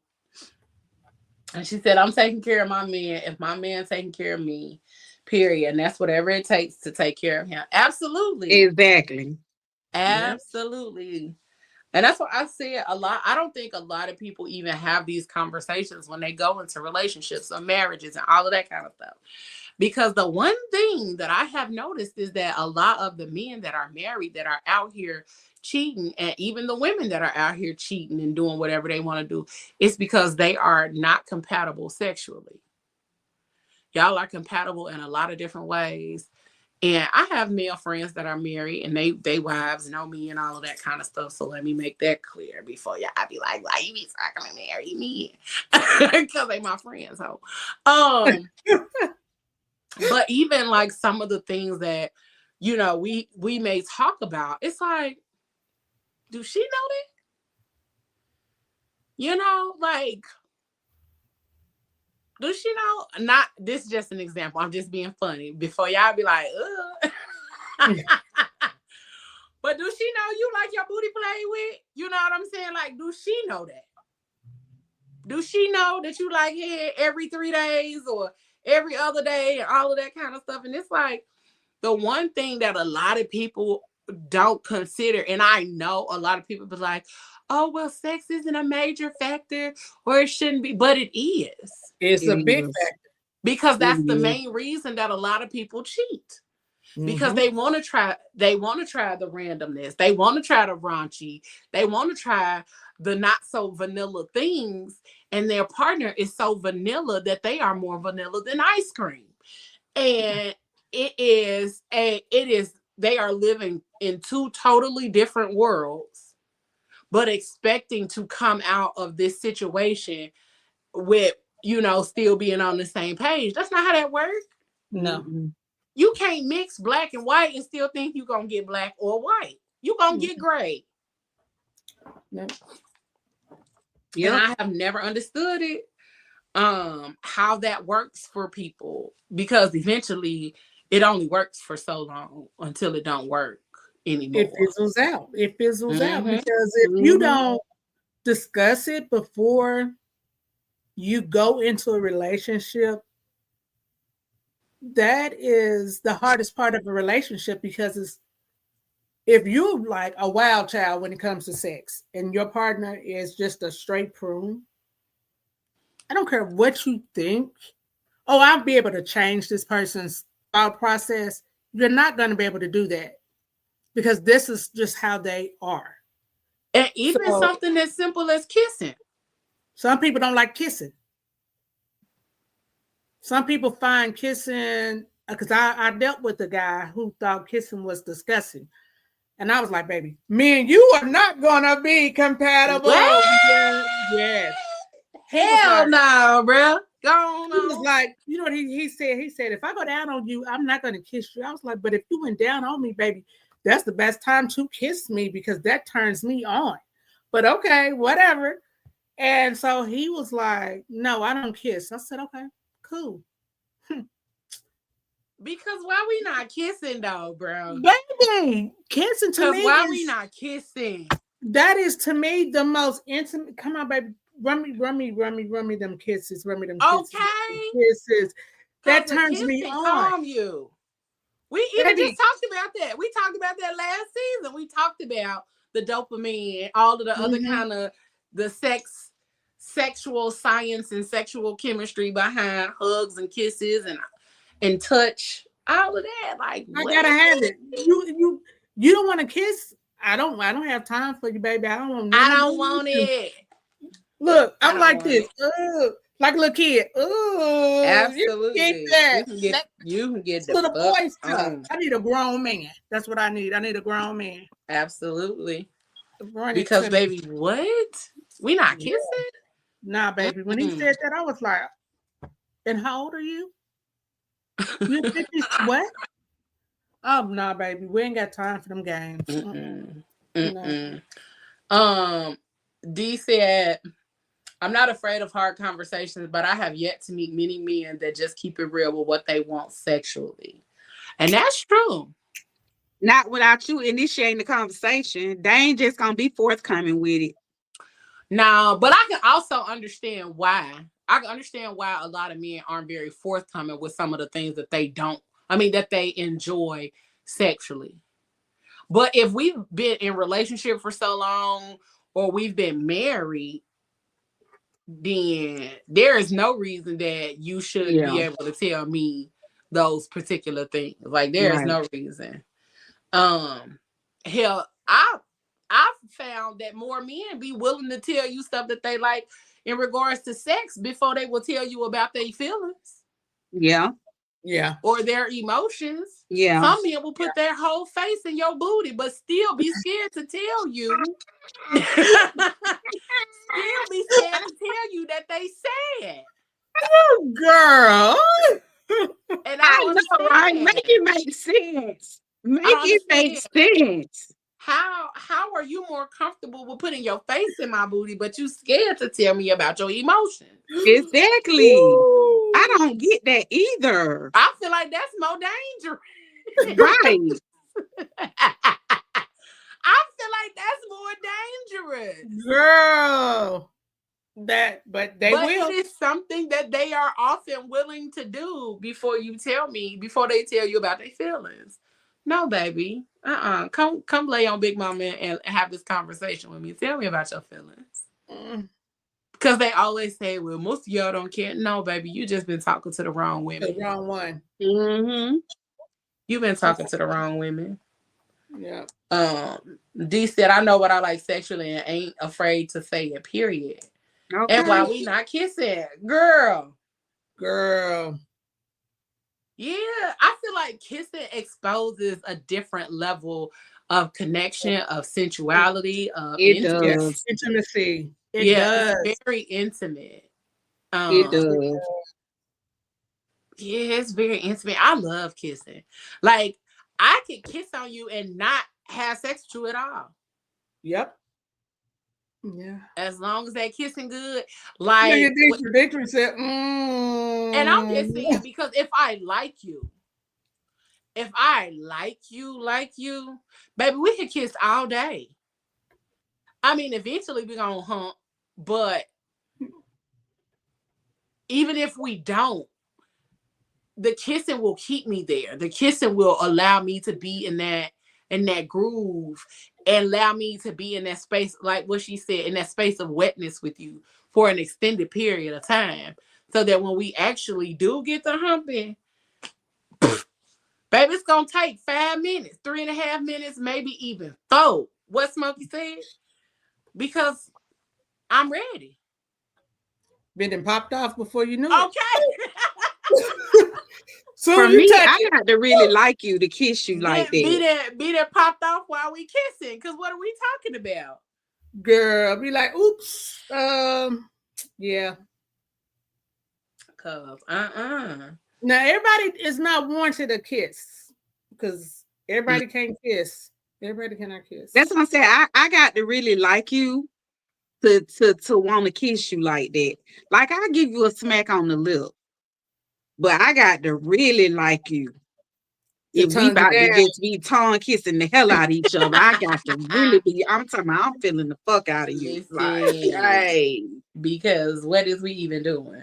[SPEAKER 2] And she said, I'm taking care of my man. If my man taking care of me, period. And that's whatever it takes to take care of him. Absolutely.
[SPEAKER 3] Exactly.
[SPEAKER 2] Absolutely. And that's what I said a lot. I don't think a lot of people even have these conversations when they go into relationships or marriages and all of that kind of stuff. Because the one thing that I have noticed is that a lot of the men that are married that are out here cheating, and even the women that are out here cheating and doing whatever they want to do, it's because they are not compatible sexually. Y'all are compatible in a lot of different ways. And I have male friends that are married and they wives know me and all of that kind of stuff. So let me make that clear before y'all be like, why you be talking to marry me? Because they my friends. So, but even like some of the things that, you know, we may talk about, it's like, do she know that? You know, like, does she know? Not, this is just an example. I'm just being funny. Before y'all be like, ugh. But do she know you like your booty play with? You know what I'm saying? Like, do she know that? Do she know that you like head every 3 days or every other day and all of that kind of stuff? And it's like the one thing that a lot of people don't consider, and I know a lot of people be like, oh, well, sex isn't a major factor or it shouldn't be, but it is.
[SPEAKER 4] It's a big factor.
[SPEAKER 2] Because that's the main reason that a lot of people cheat. Because they want to try the randomness. They want to try the raunchy. They want to try the not so vanilla things. And their partner is so vanilla that they are more vanilla than ice cream. And they are living in 2 totally different worlds, but expecting to come out of this situation with, still being on the same page. That's not how that works.
[SPEAKER 4] No.
[SPEAKER 2] You can't mix black and white and still think you're going to get black or white. You're going to get gray.
[SPEAKER 4] Yep.
[SPEAKER 2] And I have never understood it, how that works for people, because eventually it only works for so long until it don't work anymore.
[SPEAKER 4] It fizzles out. Because if you don't discuss it before you go into a relationship, that is the hardest part of a relationship, because if you're like a wild child when it comes to sex and your partner is just a straight prune, I don't care what you think. Oh, I'll be able to change this person's thought process. You're not going to be able to do that, because this is just how they are.
[SPEAKER 2] And even something as simple as kissing.
[SPEAKER 4] Some people don't like kissing. Some people find kissing, because I dealt with a guy who thought kissing was disgusting. And I was like, baby, me and you are not going to be compatible. Yes.
[SPEAKER 2] Hell no, bro. Go on.
[SPEAKER 4] He was like, you know what he said? He said, if I go down on you, I'm not going to kiss you. I was like, but if you went down on me, baby, that's the best time to kiss me, because that turns me on. But okay, whatever. And so he was like, no, I don't kiss. I said, okay, cool.
[SPEAKER 2] Because why we not kissing though, bro?
[SPEAKER 4] Baby, kissing to me.
[SPEAKER 2] Why we not kissing?
[SPEAKER 4] That is to me the most intimate. Come on, baby. Run me them kisses.
[SPEAKER 2] Okay.
[SPEAKER 4] Kisses. That turns me on.
[SPEAKER 2] Calm you. We even just talked about that. We talked about that last season. We talked about the dopamine and all of the other kind of the sexual science and sexual chemistry behind hugs and kisses and touch, all of that. Like,
[SPEAKER 4] I gotta have it. You don't want to kiss? I don't have time for you, baby. I don't want
[SPEAKER 2] it.
[SPEAKER 4] Look, I'm like this. Like a little kid.
[SPEAKER 2] Absolutely. You can get the
[SPEAKER 4] little boy stuff.
[SPEAKER 2] on.
[SPEAKER 4] I need a grown man. That's what I need. I need a grown man.
[SPEAKER 2] Absolutely. Because baby, what? We not kissing?
[SPEAKER 4] Nah, baby. When he said that, I was like, and how old are you? You 50 what? Oh no, baby. We ain't got time for them games.
[SPEAKER 2] No. D said, I'm not afraid of hard conversations, but I have yet to meet many men that just keep it real with what they want sexually. And that's true.
[SPEAKER 3] Not without you initiating the conversation. They ain't just gonna be forthcoming with it.
[SPEAKER 2] No, but I can also understand why. I can understand why a lot of men aren't very forthcoming with some of the things that that they enjoy sexually. But if we've been in relationship for so long, or we've been married, then there is no reason that you should be able to tell me those particular things. Like, there is no reason. Hell, I've found that more men be willing to tell you stuff that they like in regards to sex before they will tell you about their feelings.
[SPEAKER 3] Yeah.
[SPEAKER 2] Or their emotions.
[SPEAKER 3] Yeah.
[SPEAKER 2] Some men will put their whole face in your booty, but still be scared to tell you. Still be scared to tell you that they sad.
[SPEAKER 4] Oh, girl.
[SPEAKER 2] And I know, right?
[SPEAKER 3] Make it make sense. Make it make sense.
[SPEAKER 2] How are you more comfortable with putting your face in my booty, but you scared to tell me about your emotions?
[SPEAKER 3] Exactly. Ooh. I don't get that either.
[SPEAKER 2] I feel like that's more dangerous.
[SPEAKER 3] Right.
[SPEAKER 2] like that's more dangerous.
[SPEAKER 4] Girl. But they
[SPEAKER 2] But
[SPEAKER 4] will.
[SPEAKER 2] it is something that they are often willing to do before they tell you about their feelings. No, baby. Come lay on Big Mama and have this conversation with me. Tell me about your feelings. Because they always say, well, most of y'all don't care. No, baby, you just been talking to the wrong women.
[SPEAKER 4] The wrong one.
[SPEAKER 3] Mm-hmm.
[SPEAKER 2] You've been talking to the wrong women.
[SPEAKER 4] Yeah.
[SPEAKER 2] D said, I know what I like sexually and ain't afraid to say it, period.
[SPEAKER 3] Okay.
[SPEAKER 2] And while we not kissing, girl. Yeah, I feel like kissing exposes a different level of connection, of sensuality, of
[SPEAKER 3] It does.
[SPEAKER 4] Intimacy. It does.
[SPEAKER 2] It's very intimate.
[SPEAKER 3] It does.
[SPEAKER 2] Yeah, it's very intimate. I love kissing. Like, I could kiss on you and not have sex with you at all.
[SPEAKER 4] Yep. Yeah.
[SPEAKER 2] As long as that kissing good. Like,
[SPEAKER 4] Victory said,
[SPEAKER 2] and I'm just saying, because if I like you, baby, we could kiss all day. I mean, eventually we're gonna hump, but even if we don't, the kissing will keep me there. The kissing will allow me to be in that groove and allow me to be in that space, like what she said, in that space of wetness with you for an extended period of time. So that when we actually do get the humping, baby, it's gonna take 5 minutes, 3.5 minutes, maybe even 4. What Smokey said? Because I'm ready.
[SPEAKER 4] Been popped off before you knew
[SPEAKER 2] it.
[SPEAKER 4] Okay.
[SPEAKER 3] For me, I got to really like you to kiss you like that.
[SPEAKER 2] Be that popped off while we kissing. Because what are we talking about?
[SPEAKER 4] Girl, be like, oops. Yeah.
[SPEAKER 2] Cause
[SPEAKER 4] Now everybody is not warranted a kiss. Because everybody can't kiss. Everybody cannot kiss.
[SPEAKER 3] That's what I'm saying. I got to really like you to want to kiss you like that. Like, I'll give you a smack on the lip. But I got to really like you. If we about to just be tongue kissing the hell out of each other, I got to really be. I'm talking about, I'm feeling the fuck out of you. Like, hey.
[SPEAKER 2] Because what is we even doing?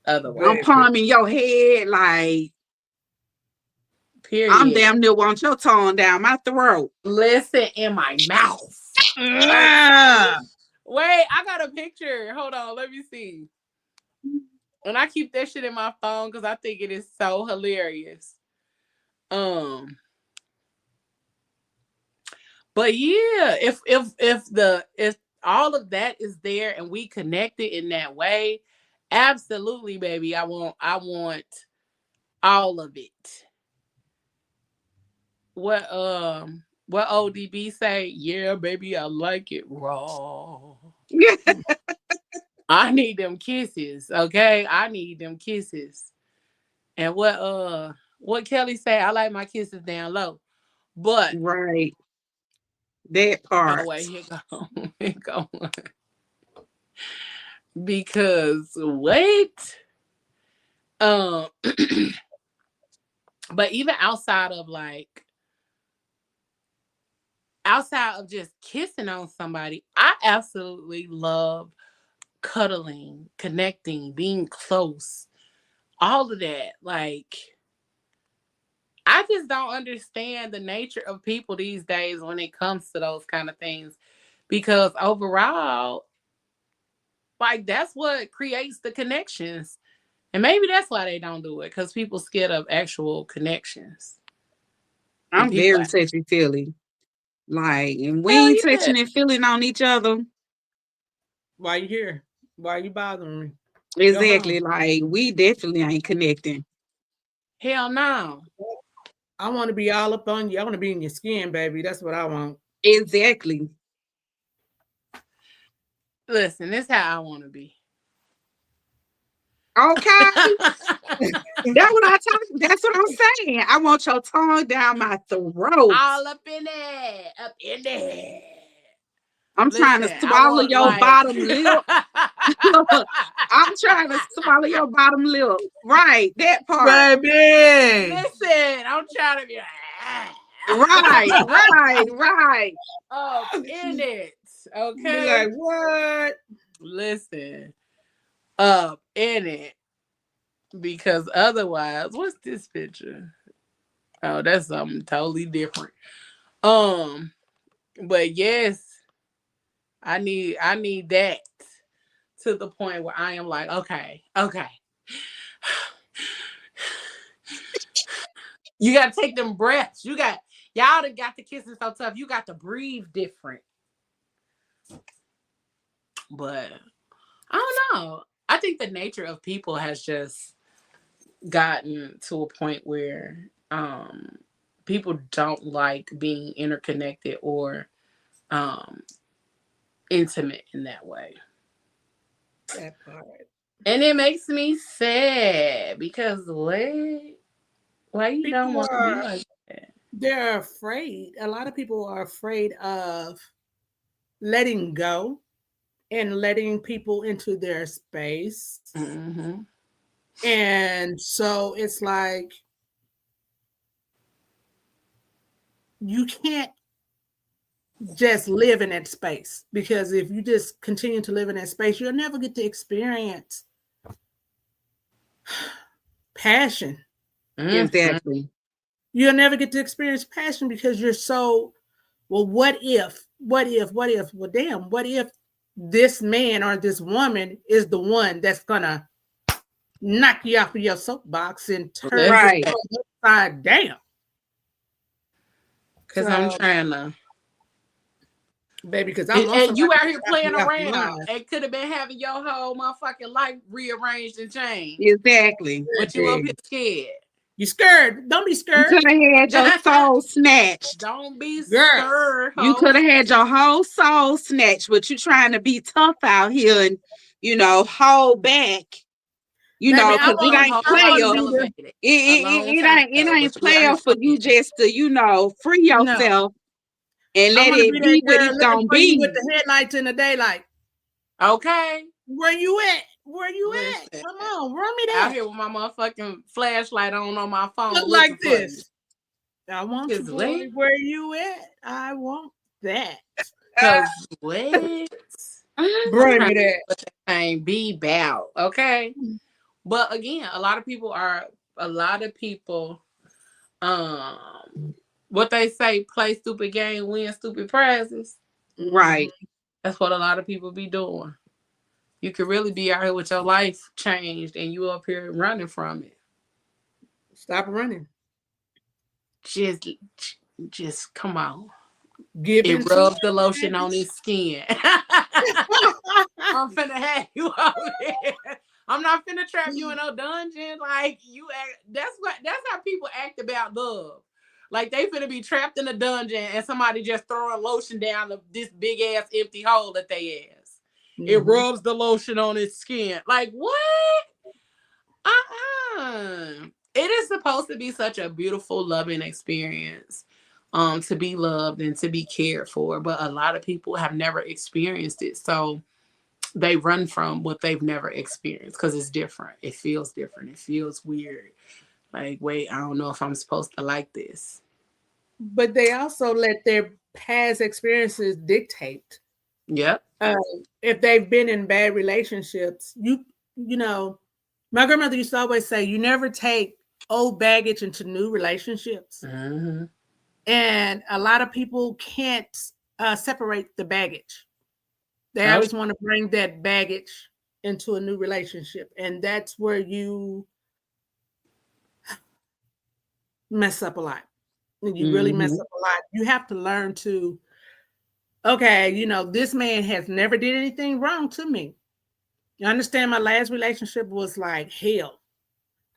[SPEAKER 2] Otherwise,
[SPEAKER 3] I'm palming your head like.
[SPEAKER 2] Period.
[SPEAKER 3] I'm damn near want your tongue down my throat.
[SPEAKER 2] Listen, in my mouth. Wait, I got a picture. Hold on, let me see. And I keep that shit in my phone because I think it is so hilarious. But yeah, if all of that is there and we connected in that way, absolutely, baby. I want all of it. What ODB say? Yeah, baby, I like it raw. I need them kisses, okay? I need them kisses. And what Kelly say? I like my kisses down low. But
[SPEAKER 3] right. That part.
[SPEAKER 2] Oh wait, here go. Here go. Because wait. But even outside of just kissing on somebody, I absolutely love cuddling, connecting, being close, all of that. Like, I just don't understand the nature of people these days when it comes to those kind of things, because overall, like, that's what creates the connections. And maybe that's why they don't do it, because people scared of actual connections.
[SPEAKER 3] I'm very touchy-feely. Like, and we ain't touching and feeling on each other.
[SPEAKER 4] Why you here? Why you bothering me?
[SPEAKER 3] Exactly. Like, we definitely ain't connecting.
[SPEAKER 2] Hell no.
[SPEAKER 4] I want to be all up on you. I want to be in your skin, baby. That's what I want.
[SPEAKER 3] Exactly.
[SPEAKER 2] Listen, this is how I want to be.
[SPEAKER 3] Okay. That's what I'm saying. I want your tongue down my throat.
[SPEAKER 2] All up in there. Up in there.
[SPEAKER 3] I'm trying to swallow your bottom lip. I'm trying to swallow your bottom lip. Right, that part.
[SPEAKER 4] Baby.
[SPEAKER 2] Listen, I'm trying to be
[SPEAKER 3] Right.
[SPEAKER 2] Up in it.
[SPEAKER 4] Be
[SPEAKER 2] Okay.
[SPEAKER 4] like, what?
[SPEAKER 2] Listen. Up in it. Because otherwise, what's this picture? Oh, that's something totally different. But yes, I need that to the point where I am like, okay. You gotta take them breaths. Y'all done got the kissing so tough. You got to breathe different. But I don't know. I think the nature of people has just gotten to a point where people don't like being interconnected or um intimate in that way.
[SPEAKER 4] That part.
[SPEAKER 2] And it makes me sad because why you don't
[SPEAKER 4] People
[SPEAKER 2] want to be
[SPEAKER 4] are,
[SPEAKER 2] like that?
[SPEAKER 4] they're afraid. A lot of people are afraid of letting go and letting people into their space.
[SPEAKER 2] Mm-hmm.
[SPEAKER 4] And so it's like you can't just live in that space, because if you just continue to live in that space, you'll never get to experience passion.
[SPEAKER 3] Exactly.
[SPEAKER 4] You'll never get to experience passion because you're so, well, what if? Well, damn, what if this man or this woman is the one that's gonna knock you off of your soapbox and turn this
[SPEAKER 3] Right.
[SPEAKER 4] upside down?
[SPEAKER 2] Because I'm
[SPEAKER 4] So,
[SPEAKER 2] trying to.
[SPEAKER 4] baby, because I want
[SPEAKER 2] And
[SPEAKER 4] somebody
[SPEAKER 2] you out
[SPEAKER 4] to
[SPEAKER 2] here
[SPEAKER 4] knock
[SPEAKER 2] playing
[SPEAKER 4] me off
[SPEAKER 2] around.
[SPEAKER 4] mine.
[SPEAKER 2] It could have been having your whole motherfucking life rearranged and changed.
[SPEAKER 3] Exactly.
[SPEAKER 2] But you up here scared.
[SPEAKER 4] You scared? Don't be
[SPEAKER 3] You
[SPEAKER 4] scared,
[SPEAKER 3] could have had your soul snatched.
[SPEAKER 2] Don't be
[SPEAKER 4] girl.
[SPEAKER 2] scared,
[SPEAKER 3] You
[SPEAKER 2] ho.
[SPEAKER 3] could have had your whole soul snatched, but you trying to be tough out here and, hold back,
[SPEAKER 4] Baby,
[SPEAKER 3] because it
[SPEAKER 2] Alone,
[SPEAKER 3] ain't
[SPEAKER 2] ho,
[SPEAKER 4] I want
[SPEAKER 2] like
[SPEAKER 4] to
[SPEAKER 3] player.
[SPEAKER 4] be the
[SPEAKER 2] elevated. Alone
[SPEAKER 3] It
[SPEAKER 2] time
[SPEAKER 3] ain't it
[SPEAKER 2] though,
[SPEAKER 3] ain't
[SPEAKER 2] but you out here
[SPEAKER 3] player for you
[SPEAKER 2] swinging.
[SPEAKER 3] just to, free
[SPEAKER 4] no.
[SPEAKER 3] yourself and
[SPEAKER 4] I
[SPEAKER 3] let
[SPEAKER 4] want to
[SPEAKER 3] it
[SPEAKER 4] be that
[SPEAKER 3] be what
[SPEAKER 4] girl
[SPEAKER 3] it's
[SPEAKER 4] looking
[SPEAKER 3] gonna
[SPEAKER 4] for you with
[SPEAKER 3] be.
[SPEAKER 4] the headlights in the daylight.
[SPEAKER 2] Okay.
[SPEAKER 4] Where you at? Where you at?
[SPEAKER 2] Listen.
[SPEAKER 4] Come on, run me
[SPEAKER 2] Out
[SPEAKER 4] that.
[SPEAKER 2] here with my motherfucking flashlight on my phone
[SPEAKER 4] Look
[SPEAKER 2] looking
[SPEAKER 4] like
[SPEAKER 2] for you.
[SPEAKER 4] this. I want you,
[SPEAKER 2] Cause
[SPEAKER 4] boy.
[SPEAKER 2] what?
[SPEAKER 4] Where you at? I want that.
[SPEAKER 2] Cause what? I'm
[SPEAKER 4] Bring
[SPEAKER 2] trying
[SPEAKER 4] me
[SPEAKER 2] to
[SPEAKER 4] that.
[SPEAKER 2] let that thing be about. Okay. But again, a lot of people what they say, play stupid game, win stupid prizes.
[SPEAKER 3] Right.
[SPEAKER 2] That's what a lot of people be doing. You could really be out here with your life changed and you up here running from it.
[SPEAKER 4] Stop running.
[SPEAKER 2] Just just come on.
[SPEAKER 4] Give
[SPEAKER 2] It
[SPEAKER 4] into
[SPEAKER 2] rubs the
[SPEAKER 4] it,
[SPEAKER 2] lotion on his skin. I'm finna have you over here. I'm not finna trap you in no dungeon. Like you act, that's how people act about love. Like they finna be trapped in a dungeon and somebody just throwing lotion down this big ass empty hole at their ass. It rubs the lotion on its skin. Like what? It is supposed to be such a beautiful, loving experience. To be loved and to be cared for. But a lot of people have never experienced it. So they run from what they've never experienced because it's different. It feels different. It feels weird. Like, wait, I don't know if I'm supposed to like this.
[SPEAKER 4] But they also let their past experiences dictate.
[SPEAKER 2] Yep.
[SPEAKER 4] If they've been in bad relationships, you know, my grandmother used to always say, you never take old baggage into new relationships.
[SPEAKER 2] Mm-hmm.
[SPEAKER 4] And a lot of people can't separate the baggage. They
[SPEAKER 2] Nope.
[SPEAKER 4] always want to bring that baggage into a new relationship. And that's where you mess up a lot. You really mess up a lot. You have to learn to, okay, this man has never did anything wrong to me. You understand, my last relationship was like hell.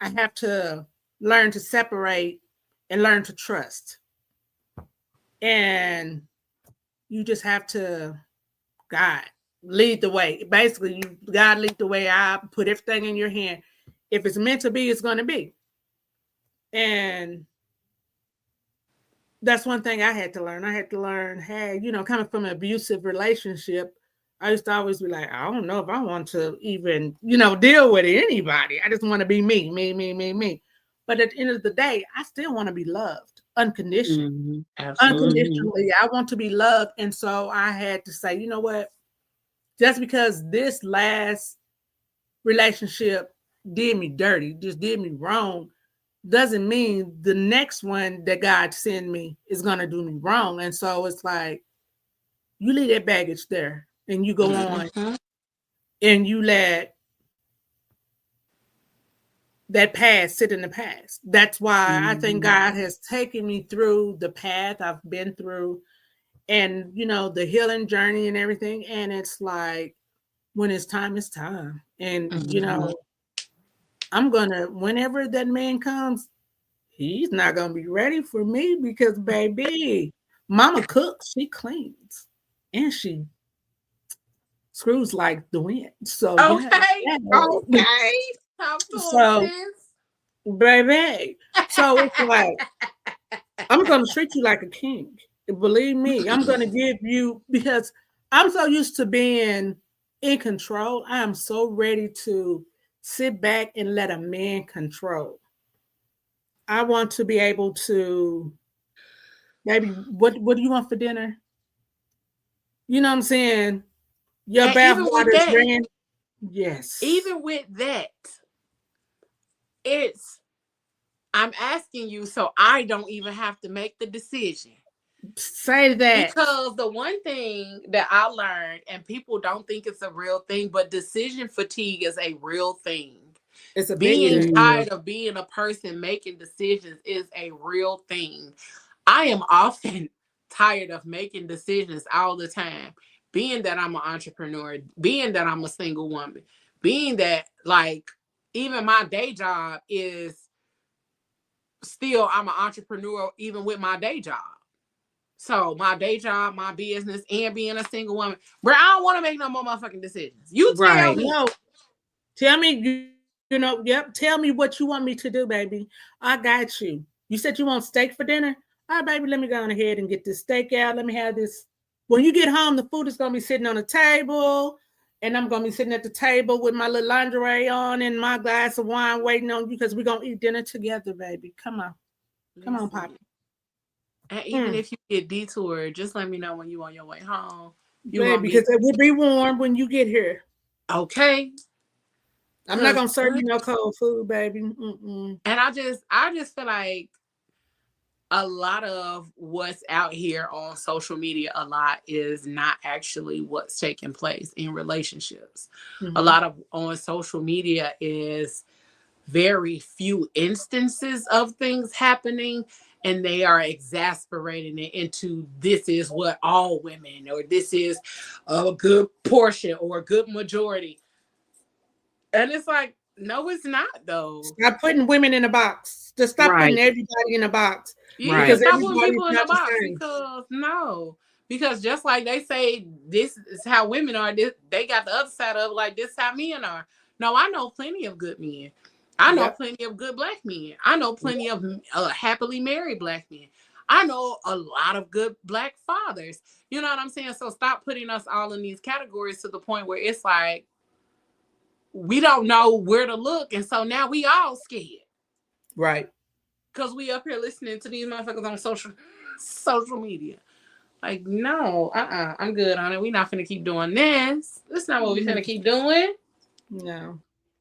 [SPEAKER 4] I have to learn to separate and learn to trust. And you just have to, God, lead the way. Basically, God lead the way. I put everything in your hand. If it's meant to be, it's going to be. And that's one thing I had to learn. I had to learn, hey, coming from an abusive relationship, I used to always be like, I don't know if I want to even, deal with anybody. I just want to be me. But at the end of the day, I still want to be loved unconditionally.
[SPEAKER 3] Mhm.
[SPEAKER 2] Absolutely.
[SPEAKER 4] Unconditionally, I want to be loved. And so I had to say, you know what? Just because this last relationship did me dirty, just did me wrong, doesn't mean the next one that God send me is going to do me wrong. And so it's like, you leave that baggage there and you go on and you let that past sit in the past. That's why I think God has taken me through the path I've been through and, you know, the healing journey and everything. And it's like, when it's time, it's time. And, you know, I'm going to, whenever that man comes, he's not going to be ready for me because, baby, mama cooks, she cleans, and she screws like the wind. So, yeah.
[SPEAKER 2] Okay.
[SPEAKER 3] Okay.
[SPEAKER 2] Talk to
[SPEAKER 4] So,
[SPEAKER 2] him, sis.
[SPEAKER 4] baby. So it's like, I'm going to treat you like a king. Believe me, I'm going to give you, because I'm so used to being in control. I am so ready to sit back and let a man control. I want to be able to, maybe, what do you want for dinner? You know what I'm saying? Your
[SPEAKER 2] And
[SPEAKER 4] bath
[SPEAKER 2] even with
[SPEAKER 4] water is
[SPEAKER 2] that,
[SPEAKER 4] ran. Yes.
[SPEAKER 2] even with that, it's I'm asking you so I don't even have to make the decision.
[SPEAKER 4] Say that.
[SPEAKER 2] Because the one thing that I learned, and people don't think it's a real thing, but decision fatigue is a real thing.
[SPEAKER 4] It's a big
[SPEAKER 2] Being
[SPEAKER 4] thing.
[SPEAKER 2] tired of being a person making decisions is a real thing. I am often tired of making decisions all the time. Being that I'm an entrepreneur, being that I'm a single woman, being that, like, even my day job is still, I'm an entrepreneur even with my day job. So my day job, my business, and being a single woman, bro, I don't want to make no more motherfucking decisions. You tell
[SPEAKER 3] Right.
[SPEAKER 2] me.
[SPEAKER 4] No, tell me, you know, yep, tell me what you want me to do, baby. I got you. You said you want steak for dinner? All right, baby, let me go on ahead and get this steak out. Let me have this. When you get home, the food is going to be sitting on the table, and I'm going to be sitting at the table with my little lingerie on and my glass of wine waiting on you because we're going to eat dinner together, baby. Come on. Come on, Poppy.
[SPEAKER 2] And even if you get detoured, just let me know when you on your way home. You
[SPEAKER 4] Baby, because it will be warm when you get here.
[SPEAKER 2] Okay.
[SPEAKER 4] I'm not gonna serve you no cold food, baby. Mm-mm.
[SPEAKER 2] And I just feel like a lot of what's out here on social media a lot is not actually what's taking place in relationships. A lot of on social media is very few instances of things happening, and they are exasperating it into this is what all women, or this is a good portion or a good majority. And it's like, no, it's not though.
[SPEAKER 4] Stop putting women in a box. Just stop putting everybody in a box.
[SPEAKER 2] Yeah,
[SPEAKER 4] Because
[SPEAKER 2] stop putting
[SPEAKER 4] everybody's
[SPEAKER 2] people in
[SPEAKER 4] not
[SPEAKER 2] the
[SPEAKER 4] the
[SPEAKER 2] box
[SPEAKER 4] same.
[SPEAKER 2] because no. Because just like they say, this is how women are. They got the other side of like this is how men are. No, I know plenty of good men. I know plenty of good black men. I know plenty of happily married black men. I know a lot of good black fathers. You know what I'm saying? So stop putting us all in these categories to the point where it's like we don't know where to look, and so now we all scared.
[SPEAKER 4] Right.
[SPEAKER 2] Because we up here listening to these motherfuckers on social media. Like, no, I'm good on it. We're not finna keep doing this. That's not what we're finna keep doing.
[SPEAKER 4] No.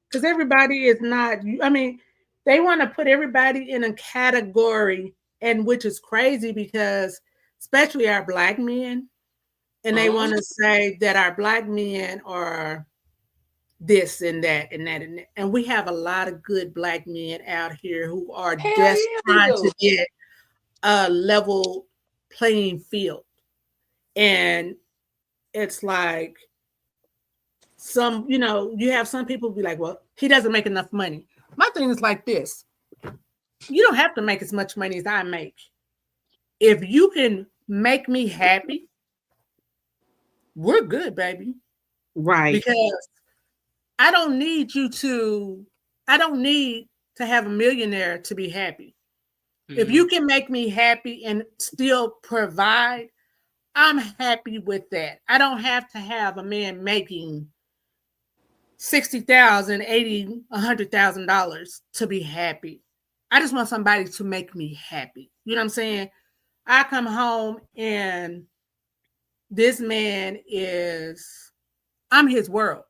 [SPEAKER 4] Because everybody is not, I mean, they want to put everybody in a category, and which is crazy because especially our black men, and they want to say that our black men are this and that and that and that. And we have a lot of good black men out here who are just trying to get a level playing field. And it's like some, you know, you have some people be like, well, he doesn't make enough money. My thing is like this. You don't have to make as much money as I make. If you can make me happy, we're good, baby.
[SPEAKER 3] Right.
[SPEAKER 4] Because I don't need to have a millionaire to be happy. Mm-hmm. If you can make me happy and still provide, I'm happy with that. I don't have to have a man making $60,000, $80,000, $100,000 to be happy. I just want somebody to make me happy. You know what I'm saying? I come home and this man is, I'm his world.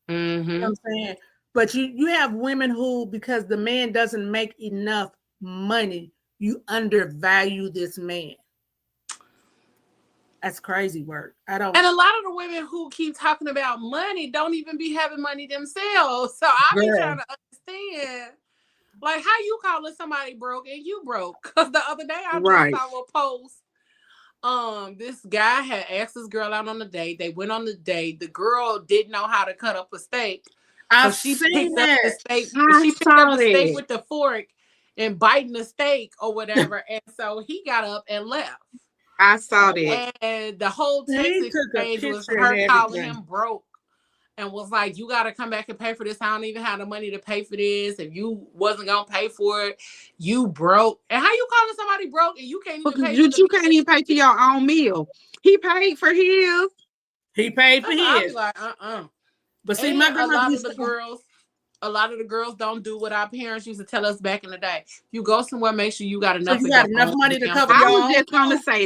[SPEAKER 2] Mm-hmm.
[SPEAKER 4] You know what I'm saying? But you have women who, because the man doesn't make enough money, you undervalue this man. That's crazy work. I don't.
[SPEAKER 2] And a lot of the women who keep talking about money don't even be having money themselves. So I be trying to understand, like, how you calling somebody broke and you broke? Because the other day I just saw a post. This guy had asked this girl out on a date. They went on the date. The girl didn't know how to cut up a steak.
[SPEAKER 4] I've
[SPEAKER 2] she
[SPEAKER 4] seen
[SPEAKER 2] picked
[SPEAKER 4] that.
[SPEAKER 2] up the steak.
[SPEAKER 3] I
[SPEAKER 2] She picked
[SPEAKER 3] saw
[SPEAKER 2] up the steak
[SPEAKER 3] that.
[SPEAKER 2] with the fork and biting the steak or whatever. And so he got up and left.
[SPEAKER 3] I saw that.
[SPEAKER 2] And the whole text
[SPEAKER 4] He took a
[SPEAKER 2] exchange was
[SPEAKER 4] picture
[SPEAKER 2] her
[SPEAKER 4] and
[SPEAKER 2] calling
[SPEAKER 4] everything.
[SPEAKER 2] him broke and was like, you got to come back and pay for this. I don't even have the money to pay for this. If you wasn't going to pay for it, you broke. And how you calling somebody broke and you can't even
[SPEAKER 3] Because
[SPEAKER 2] pay for
[SPEAKER 3] you can't even pay for your own meal. He paid for his.
[SPEAKER 4] He paid for
[SPEAKER 2] I'll be
[SPEAKER 4] his.
[SPEAKER 2] like,
[SPEAKER 4] But see,
[SPEAKER 2] and
[SPEAKER 4] my
[SPEAKER 2] a
[SPEAKER 4] grandma
[SPEAKER 2] lot of
[SPEAKER 4] used
[SPEAKER 2] the
[SPEAKER 4] to.
[SPEAKER 2] girls don't do what our parents used to tell us back in the day. You go somewhere, make sure you got enough.
[SPEAKER 4] So you got enough money to cover your
[SPEAKER 3] I was
[SPEAKER 4] own.
[SPEAKER 3] just gonna say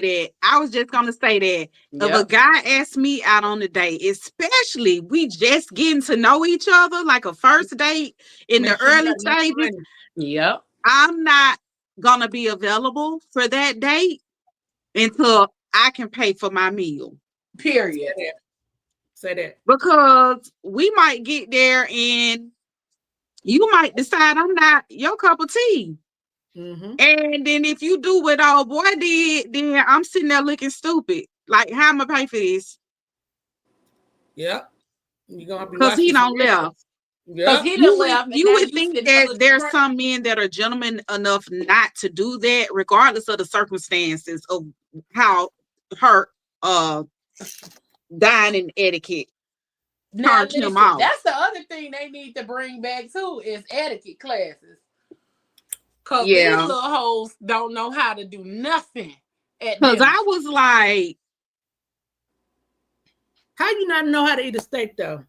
[SPEAKER 3] that. If a guy asked me out on a date, especially we just getting to know each other, like a first date in the early stages, I'm not gonna be available for that date until I can pay for my meal.
[SPEAKER 2] Period.
[SPEAKER 4] Say that.
[SPEAKER 3] Because we might get there and you might decide I'm not your cup of tea.
[SPEAKER 4] Mm-hmm.
[SPEAKER 3] And then if you do what old boy did, then I'm sitting there looking stupid. Like, how am I pay for this?
[SPEAKER 4] Yep. You're gonna be
[SPEAKER 3] because he don't left.
[SPEAKER 4] Yeah.
[SPEAKER 3] You would think that there's some men that are gentlemen enough not to do that, regardless of the circumstances of how her dining etiquette
[SPEAKER 2] Now
[SPEAKER 3] turned him
[SPEAKER 2] listen,
[SPEAKER 3] off.
[SPEAKER 2] that's the other thing they need to bring back too is etiquette classes. Cause these little hoes don't know how to do nothing.
[SPEAKER 3] Because I was like,
[SPEAKER 4] how you not know how to eat a steak though?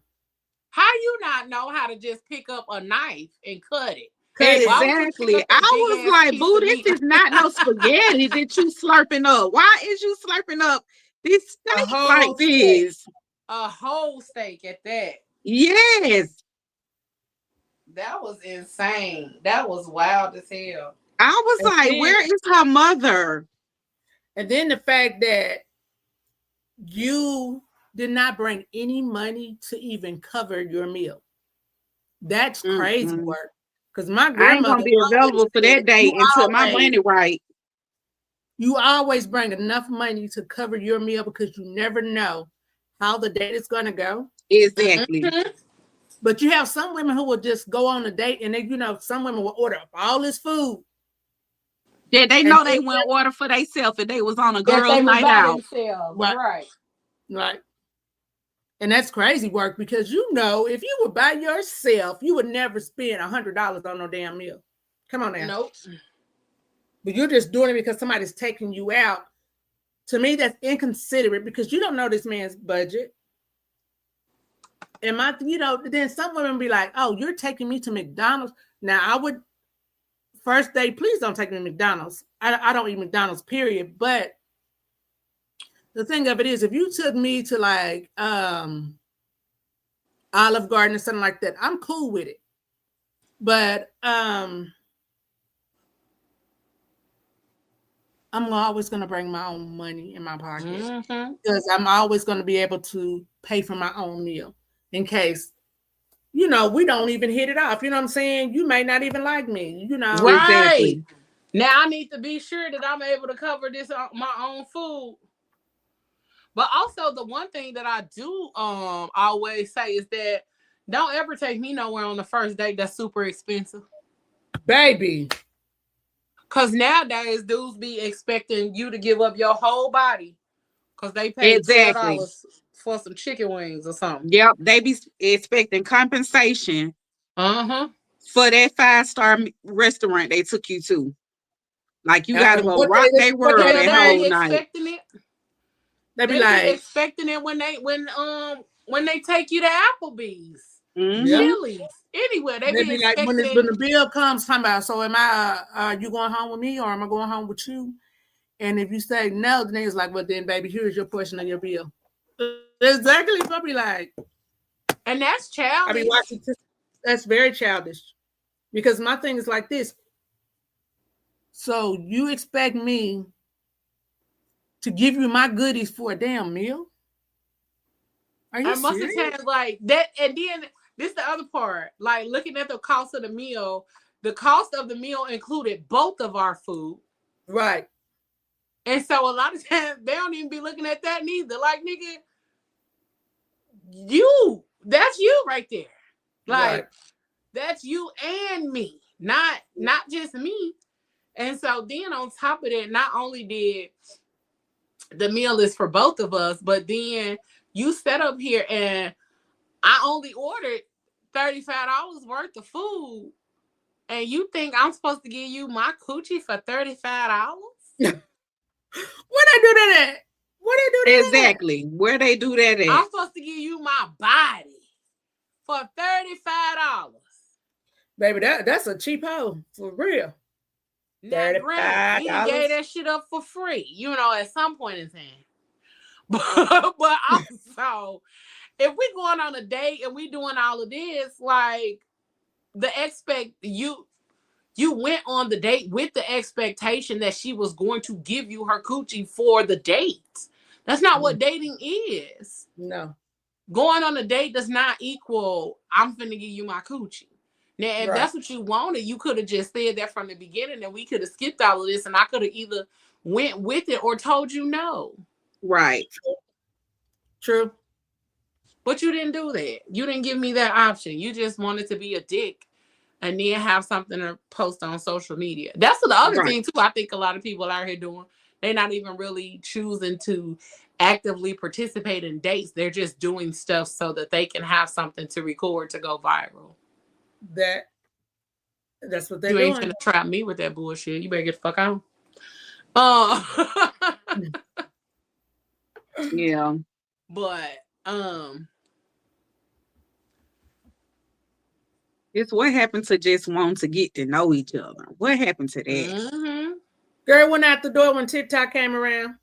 [SPEAKER 2] How you not know how to just pick up a knife and cut it?
[SPEAKER 3] Exactly. I was like, boo, this is not no spaghetti that you slurping up. Why is you slurping up this steak like this?
[SPEAKER 2] A whole steak at that.
[SPEAKER 3] Yes.
[SPEAKER 2] That was insane. That was wild as hell.
[SPEAKER 3] I was like, where is her mother?
[SPEAKER 4] And then the fact that you did not bring any money to even cover your meal. That's crazy work. Because my grandmother,
[SPEAKER 3] I ain't gonna be available for that day until my money right.
[SPEAKER 4] You always bring enough money to cover your meal because you never know how the date is gonna go.
[SPEAKER 3] Exactly.
[SPEAKER 4] But you have some women who will just go on a date and they, some women will order up all this food.
[SPEAKER 3] Yeah, they know they went order for themselves if they was on a girls' night out.
[SPEAKER 4] Right. And that's crazy work because if you were by yourself, you would never spend $100 on no damn meal. Come on now.
[SPEAKER 2] Nope.
[SPEAKER 4] But you're just doing it because somebody's taking you out. To me, that's inconsiderate because you don't know this man's budget. And then some women be like, oh, you're taking me to McDonald's. Now I would first date, please don't take me to McDonald's. I don't eat McDonald's, period. But the thing of it is, if you took me to like Olive Garden or something like that, I'm cool with it. But I'm always going to bring my own money in my pocket because I'm always going to be able to pay for my own meal in case, we don't even hit it off. You know what I'm saying? You may not even like me,
[SPEAKER 2] Right. Exactly. Now I need to be sure that I'm able to cover this on my own food. But also the one thing that I do always say is that don't ever take me nowhere on the first date that's super expensive.
[SPEAKER 4] Baby.
[SPEAKER 2] Because nowadays dudes be expecting you to give up your whole body because they pay $12 for some chicken wings or something.
[SPEAKER 3] Yep, they be expecting compensation for that 5-star restaurant they took you to. Like you gotta go rock their world that whole night.
[SPEAKER 4] They be like
[SPEAKER 2] expecting it when they take you to Applebee's. Chili's, anywhere. They be
[SPEAKER 4] like when
[SPEAKER 2] expecting.
[SPEAKER 4] the bill comes, talking about, so am I, you going home with me or am I going home with you? And if you say no, the nigga's like, well, then, baby, here's your portion of your bill. Exactly. So I be like,
[SPEAKER 2] and that's childish.
[SPEAKER 4] I be watching. That's very childish. Because my thing is like this. So you expect me to give you my goodies for a damn meal? Are you
[SPEAKER 2] most
[SPEAKER 4] serious?
[SPEAKER 2] of the time, like that, and then this the other part. Like looking at the cost of the meal, the cost of the meal included both of our food.
[SPEAKER 4] Right.
[SPEAKER 2] And so a lot of times they don't even be looking at that neither. Like, nigga, that's you right there. Like, that's you and me, not just me. And so then on top of that, not only did the meal is for both of us, but then you set up here and I only ordered $35 worth of food. And you think I'm supposed to give you my coochie for $35?
[SPEAKER 4] Where they do that at? Where they do that
[SPEAKER 3] Exactly.
[SPEAKER 4] at?
[SPEAKER 3] Where they do that at?
[SPEAKER 2] I'm supposed to give you my body for $35.
[SPEAKER 3] Baby,
[SPEAKER 4] that's a cheap hoe for real.
[SPEAKER 2] Now, granted, he gave that shit up for free, you know, at some point in time. But also, if we going on a date and we doing all of this, like you went on the date with the expectation that she was going to give you her coochie for the date. That's not what dating is.
[SPEAKER 4] No.
[SPEAKER 2] Going on a date does not equal I'm finna give you my coochie. Now, if that's what you wanted, you could have just said that from the beginning and we could have skipped all of this and I could have either went with it or told you no.
[SPEAKER 3] Right.
[SPEAKER 4] True.
[SPEAKER 2] But you didn't do that. You didn't give me that option. You just wanted to be a dick and then have something to post on social media. That's the other thing, too, I think a lot of people out here doing. They're not even really choosing to actively participate in dates. They're just doing stuff so that they can have something to record to go viral.
[SPEAKER 4] That's what they're doing.
[SPEAKER 2] You ain't gonna trap me with that bullshit. You better get the fuck on.
[SPEAKER 3] Yeah.
[SPEAKER 2] But
[SPEAKER 3] it's what happened to just wanting to get to know each other. What happened to that?
[SPEAKER 2] Mm-hmm.
[SPEAKER 4] Girl went out the door when TikTok came around.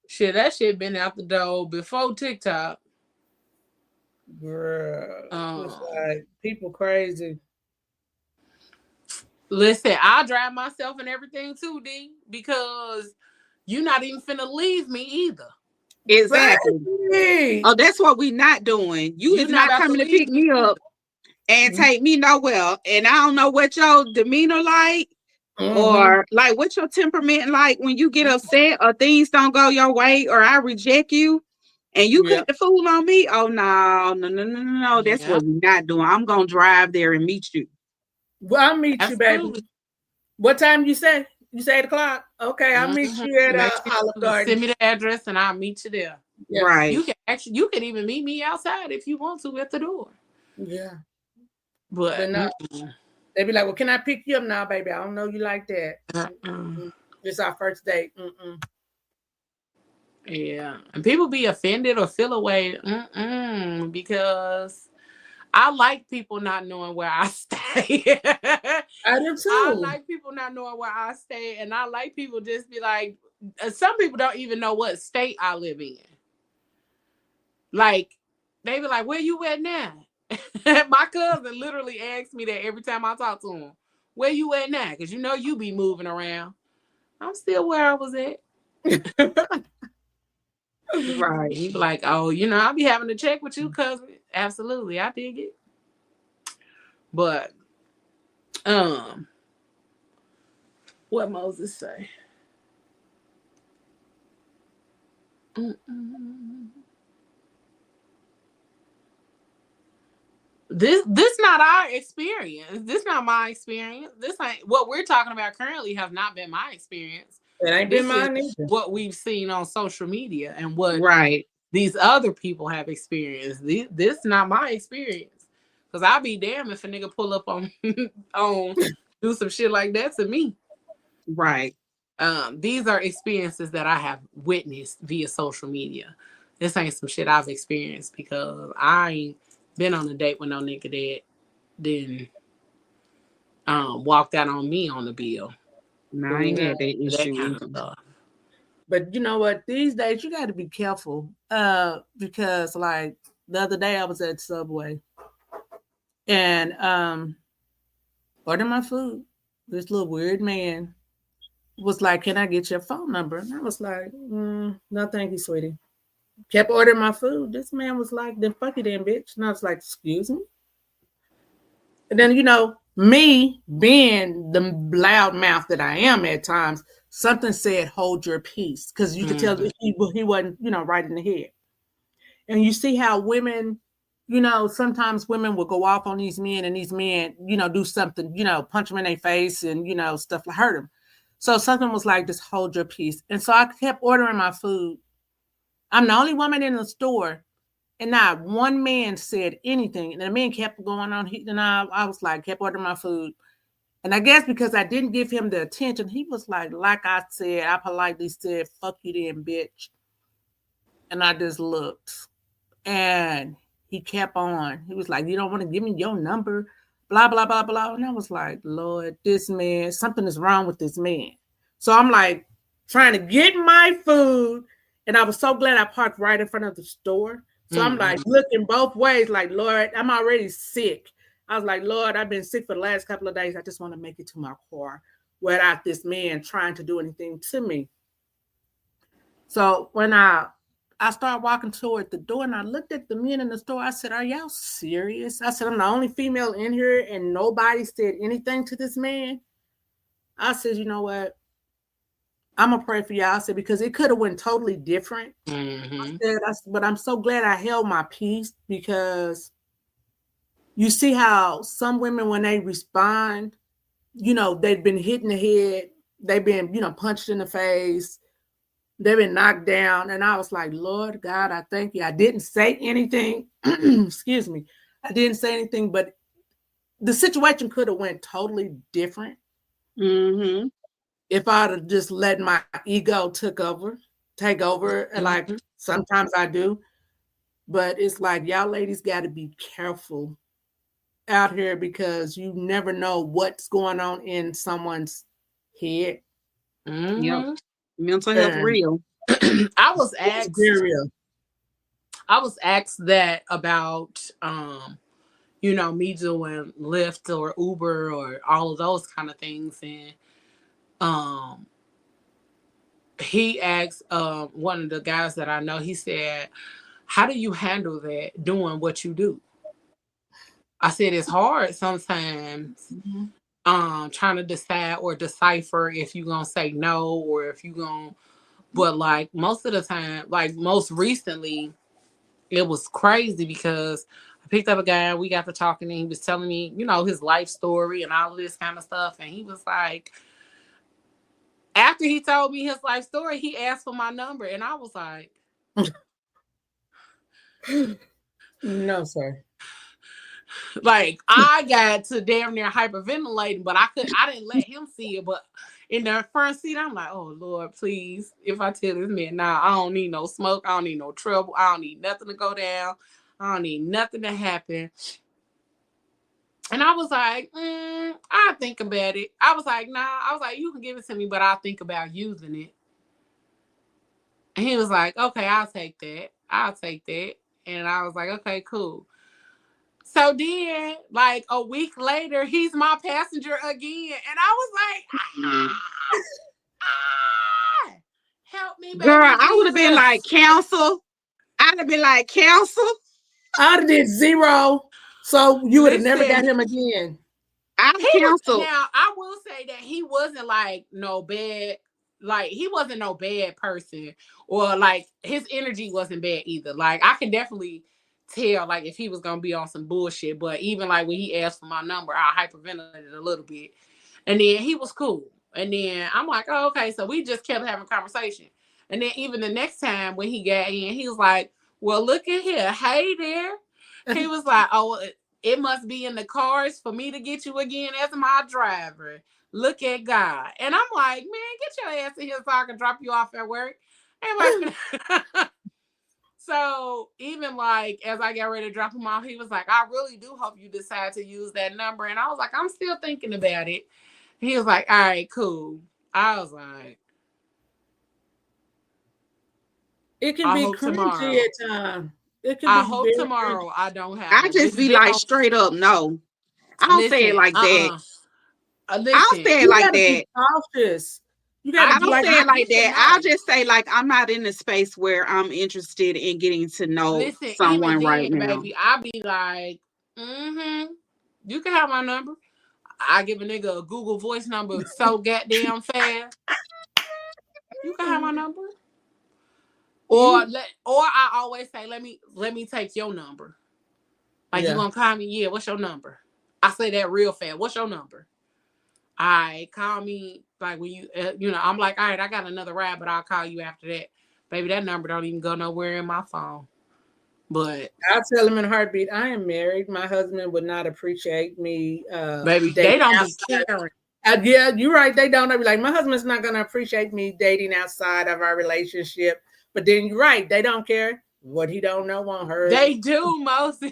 [SPEAKER 2] Shit, that shit been out the door before TikTok.
[SPEAKER 4] Girl, it's like people crazy.
[SPEAKER 2] Listen, I drive myself and everything too, D, because you're not even finna leave me either.
[SPEAKER 3] Exactly. Right. Oh, that's what we not doing. You is not coming to pick me up and take me nowhere. And I don't know what your demeanor like or like what's your temperament like when you get upset or things don't go your way or I reject you and you cut the fool on me. Oh, no. That's what we're not doing. I'm going to drive there and meet you.
[SPEAKER 4] Well, I'll meet you, baby. What time you say? You say 8 o'clock? Okay, I'll meet you at Olive Garden.
[SPEAKER 2] Send me the address and I'll meet you there.
[SPEAKER 3] Yeah. Right.
[SPEAKER 2] You can even meet me outside if you want to at the door.
[SPEAKER 4] Yeah.
[SPEAKER 2] But
[SPEAKER 4] no. They be like, well, can I pick you up now, baby? I don't know you like that. It's our first date.
[SPEAKER 2] Yeah. And people be offended or feel away because I like people not knowing where I stay.
[SPEAKER 4] I do too.
[SPEAKER 2] I like people not knowing where I stay. And I like people just be like, some people don't even know what state I live in. Like, they be like, where you at now? My cousin literally asks me that every time I talk to him. Where you at now? Because you know you be moving around. I'm still where I was at.
[SPEAKER 3] Right.
[SPEAKER 2] He be like, oh, you know, I'll be having to check with you, cousin. Absolutely, I dig it. But, what Moses say? This not our experience. This not my experience. This ain't what we're talking about currently has not been my experience.
[SPEAKER 4] It ain't been mine either.
[SPEAKER 2] What we've seen on social media and what these other people have experienced. This not my experience. Because I'll be damned if a nigga pull up on do some shit like that to me.
[SPEAKER 3] Right.
[SPEAKER 2] These are experiences that I have witnessed via social media. This ain't some shit I've experienced because I ain't been on a date with no nigga that then walked out on me on the bill.
[SPEAKER 3] No, I ain't had that
[SPEAKER 2] That
[SPEAKER 3] issue
[SPEAKER 2] kind of
[SPEAKER 3] either.
[SPEAKER 2] stuff.
[SPEAKER 4] But you know what? These days you got to be careful. Because like the other day I was at Subway and ordered my food. This little weird man was like, "Can I get your phone number?" And I was like, "No, thank you, sweetie." Kept ordering my food. This man was like, "Then fuck you, then, bitch." And I was like, "Excuse me." And then me being the loud mouth that I am at times, something said, "Hold your peace," because you could tell that he wasn't right in the head. And you see how women, sometimes women will go off on these men, and these men, do something, punch them in their face and stuff like hurt them. So something was like, just hold your peace. And so I kept ordering my food. I'm the only woman in the store, and not one man said anything. And the man kept going on. And I was like, kept ordering my food. And I guess because I didn't give him the attention, he was like I said, I politely said, "Fuck you then, bitch." And I just looked. And he kept on. He was like, "You don't want to give me your number, blah, blah, blah, blah." And I was like, Lord, this man, something is wrong with this man. So I'm like trying to get my food. And I was so glad I parked right in front of the store. So I'm like looking both ways, like, Lord, I'm already sick. I was like, Lord, I've been sick for the last couple of days. I just want to make it to my car without this man trying to do anything to me. So when I started walking toward the door, and I looked at the men in the store. I said, "Are y'all serious?" I said, "I'm the only female in here and nobody said anything to this man." I said, "You know what? I'm going to pray for y'all." I said, because it could have went totally different. But I'm so glad I held my peace, because you see how some women, when they respond, they've been hit in the head. They've been, punched in the face. They've been knocked down. And I was like, Lord God, I thank you. I didn't say anything. Excuse me. I didn't say anything, but the situation could have went totally different if I'd have just let my ego take over. Like sometimes I do. But it's like, y'all ladies got to be careful out here, because you never know what's going on in someone's head.
[SPEAKER 3] Yep. Mental health real.
[SPEAKER 2] I was asked that about me doing Lyft or Uber or all of those kind of things, and he asked one of the guys that I know, he said, "How do you handle that doing what you do?" I said, "It's hard sometimes trying to decide or decipher if you're gonna say no or if you're gonna," but like most of the time, like most recently, it was crazy because I picked up a guy, we got to talking, and he was telling me, his life story and all of this kind of stuff. And he was like, after he told me his life story, he asked for my number. And I was like,
[SPEAKER 4] no, sir.
[SPEAKER 2] Like, I got to damn near hyperventilating, but I didn't let him see it. But in the front seat, I'm like, oh Lord, please, if I tell this man, nah, I don't need no smoke, I don't need no trouble, I don't need nothing to go down, I don't need nothing to happen. And I was like, I'll think about it. I was like, nah, I was like, you can give it to me, but I'll think about using it. And he was like, okay, I'll take that. And I was like, okay, cool. So then, like a week later, he's my passenger again. And I was like, help me, baby.
[SPEAKER 3] Girl, I
[SPEAKER 2] Jesus.
[SPEAKER 3] would have been like, counsel. I'd have been like, counsel.
[SPEAKER 4] I did zero. So you would have never got him again.
[SPEAKER 3] I'm canceled.
[SPEAKER 2] Now, I will say that he wasn't like no bad, like he wasn't no bad person, or like his energy wasn't bad either. Like I can definitely tell like if he was gonna be on some bullshit. But even like when he asked for my number, I hyperventilated a little bit. And then he was cool. And then I'm like, oh, okay. So we just kept having conversation. And then even the next time when he got in, he was like, well, look at here. Hey there. He was like, oh, it must be in the cards for me to get you again as my driver. Look at God. And I'm like, man, get your ass in here so I can drop you off at work. So even like as I got ready to drop him off, he was like, I really do hope you decide to use that number. And I was like, I'm still thinking about it. He was like, all right, cool. I was like,
[SPEAKER 4] It can
[SPEAKER 2] I
[SPEAKER 4] be
[SPEAKER 2] hope tomorrow.
[SPEAKER 4] cringy at times. It can
[SPEAKER 2] I
[SPEAKER 4] be
[SPEAKER 2] hope
[SPEAKER 4] very
[SPEAKER 2] tomorrow
[SPEAKER 4] cringy.
[SPEAKER 2] I don't have
[SPEAKER 3] I
[SPEAKER 2] them.
[SPEAKER 3] just be
[SPEAKER 2] They
[SPEAKER 3] like
[SPEAKER 2] don't
[SPEAKER 3] straight up, no. I don't say it
[SPEAKER 2] listen.
[SPEAKER 3] like that. I don't
[SPEAKER 2] Listen.
[SPEAKER 3] say it
[SPEAKER 4] You
[SPEAKER 3] like
[SPEAKER 4] gotta be
[SPEAKER 3] that.
[SPEAKER 4] cautious. You
[SPEAKER 2] I
[SPEAKER 3] I
[SPEAKER 4] gotta
[SPEAKER 3] don't
[SPEAKER 2] get.
[SPEAKER 4] like
[SPEAKER 3] say
[SPEAKER 2] I
[SPEAKER 3] it like
[SPEAKER 2] get the
[SPEAKER 3] that.
[SPEAKER 2] no.
[SPEAKER 3] I'll just say like I'm not in the space where I'm interested in getting to know
[SPEAKER 2] Listen. Even
[SPEAKER 3] someone right
[SPEAKER 2] then,
[SPEAKER 3] now.
[SPEAKER 2] baby, I be like, you can have my number. I give a nigga a Google Voice number so goddamn fast. You can have my number. Or
[SPEAKER 4] you.
[SPEAKER 2] I always say, let me take your number. Like, you
[SPEAKER 4] Yeah.
[SPEAKER 2] gonna call me? Yeah, what's your number? I say that real fast. What's your number? All right, call me. Like when I'm like, all right, I got another ride, but I'll call you after that. Baby, that number don't even go nowhere in my phone. But
[SPEAKER 4] I'll tell him in a heartbeat, I am married. My husband would not appreciate me
[SPEAKER 2] baby, they
[SPEAKER 4] dating
[SPEAKER 2] don't be
[SPEAKER 4] outside.
[SPEAKER 2] caring.
[SPEAKER 4] Yeah, you're right. They don't. I'd be like, my husband's not going to appreciate me dating outside of our relationship. But then you're right. They don't care. What he don't know won't hurt.
[SPEAKER 2] They do, Moses.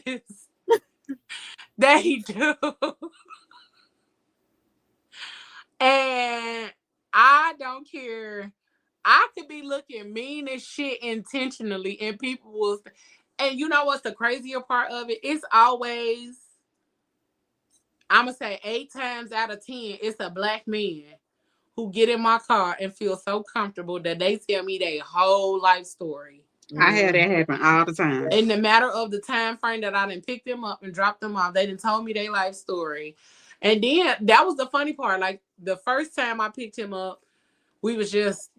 [SPEAKER 2] They do. And I don't care. I could be looking mean as shit intentionally, and people will. And you know what's the crazier part of it? It's always, I'm gonna say 8 times out of 10, it's a black man who get in my car and feel so comfortable that they tell me their whole life story.
[SPEAKER 3] I have that happen all the time.
[SPEAKER 2] In the matter of the time frame that I didn't pick them up and drop them off, they didn't told me their life story. And then that was the funny part. Like the first time I picked him up, we was just,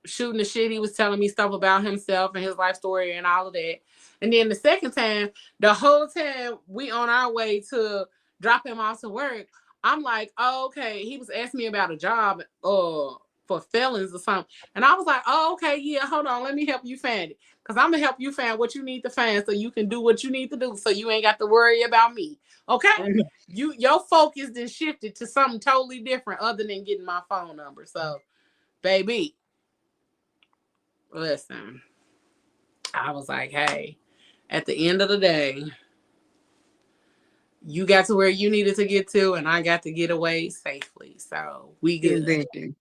[SPEAKER 2] shooting the shit. He was telling me stuff about himself and his life story and all of that. And then the second time, the whole time we on our way to drop him off to work, I'm like, oh, okay. He was asking me about a job for felons or something. And I was like, oh, okay, yeah, hold on. Let me help you find it. Because I'm going to help you find what you need to find so you can do what you need to do so you ain't got to worry about me. Okay? Your focus then shifted to something totally different other than getting my phone number. So, baby, listen, I was like, hey, at the end of the day, you got to where you needed to get to, and I got to get away safely. So we good.
[SPEAKER 3] Exactly.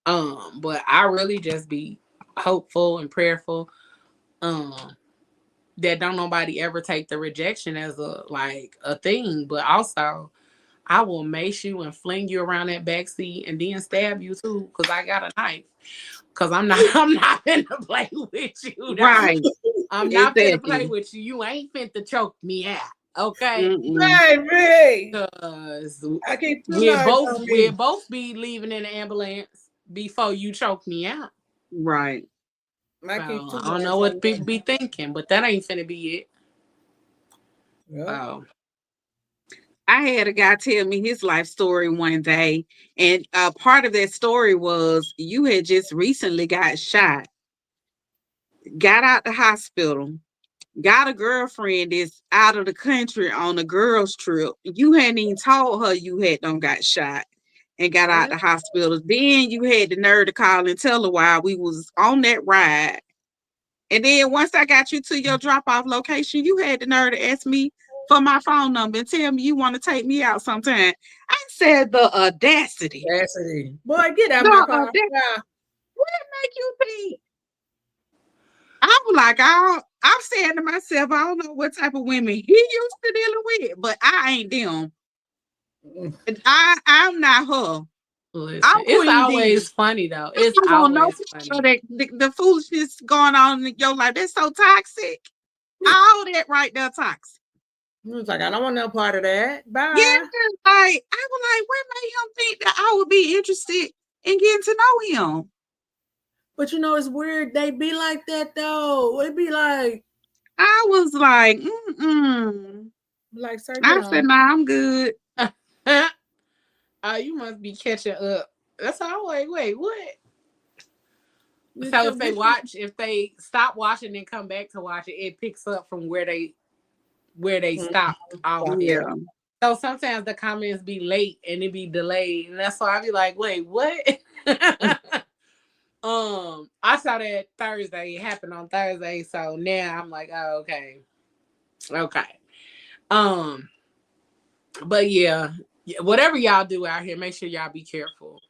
[SPEAKER 2] But I really just be hopeful and prayerful, that don't nobody ever take the rejection as a thing. But also, I will mace you and fling you around that backseat and then stab you too, because I got a knife. Cause I'm not finna play with you.
[SPEAKER 3] Right.
[SPEAKER 2] I'm not finna
[SPEAKER 3] Exactly.
[SPEAKER 2] play with you. You ain't finna choke me out. Okay.
[SPEAKER 4] Baby,
[SPEAKER 2] Cause
[SPEAKER 4] I keep two
[SPEAKER 2] we'll
[SPEAKER 4] knives
[SPEAKER 2] both
[SPEAKER 4] on me.
[SPEAKER 2] be leaving in the ambulance before you choke me out.
[SPEAKER 3] Right.
[SPEAKER 4] I
[SPEAKER 2] So
[SPEAKER 4] keep two
[SPEAKER 2] I don't know
[SPEAKER 4] knives
[SPEAKER 2] what
[SPEAKER 4] on
[SPEAKER 2] people
[SPEAKER 4] me.
[SPEAKER 2] be thinking, but that ain't finna be it.
[SPEAKER 4] Yeah.
[SPEAKER 2] So
[SPEAKER 3] I had a guy tell me his life story one day, and part of that story was you had just recently got shot, got out the hospital, got a girlfriend that's out of the country on a girls trip. You hadn't even told her you had done got shot and got out the hospital. Then you had the nerve to call and tell her while we was on that ride. And then once I got you to your drop-off location, you had the nerve to ask me for my phone number and tell me you want to take me out sometime. I said the audacity.
[SPEAKER 4] Audacity. Boy, get out
[SPEAKER 3] The
[SPEAKER 4] my car.
[SPEAKER 3] audacity.
[SPEAKER 4] Yeah.
[SPEAKER 3] What make you think? I'm like, I'm saying to myself, I don't know what type of women he used to dealing with, but I ain't them. I'm not her.
[SPEAKER 2] listen,
[SPEAKER 3] I'm
[SPEAKER 2] it's
[SPEAKER 3] Queen
[SPEAKER 2] always
[SPEAKER 3] D.
[SPEAKER 2] funny though.
[SPEAKER 3] I
[SPEAKER 2] It's
[SPEAKER 3] don't want no
[SPEAKER 2] always
[SPEAKER 3] part of
[SPEAKER 2] funny.
[SPEAKER 3] that the foolishness going on in your life. That's so toxic. All that right there toxic.
[SPEAKER 4] He was like, I don't want no part of that.
[SPEAKER 3] Yeah,
[SPEAKER 4] Bye.
[SPEAKER 3] like I was like, what made him think that I would be interested in getting to know him?
[SPEAKER 4] But it's weird. They be like that though. It be like
[SPEAKER 3] I was like, mm-mm.
[SPEAKER 4] sir, get
[SPEAKER 3] I said,
[SPEAKER 4] on.
[SPEAKER 3] nah, I'm good.
[SPEAKER 2] Oh, you must be catching up. That's all. Wait, what? So if they stop watching and come back to watch it, it picks up from where they stopped off
[SPEAKER 3] Yeah.
[SPEAKER 2] at. So sometimes the comments be late and it be delayed, and that's why I be like, wait, what? I saw that Thursday. It happened on Thursday. So now I'm like, oh, okay. Okay. But yeah, whatever y'all do out here, make sure y'all be careful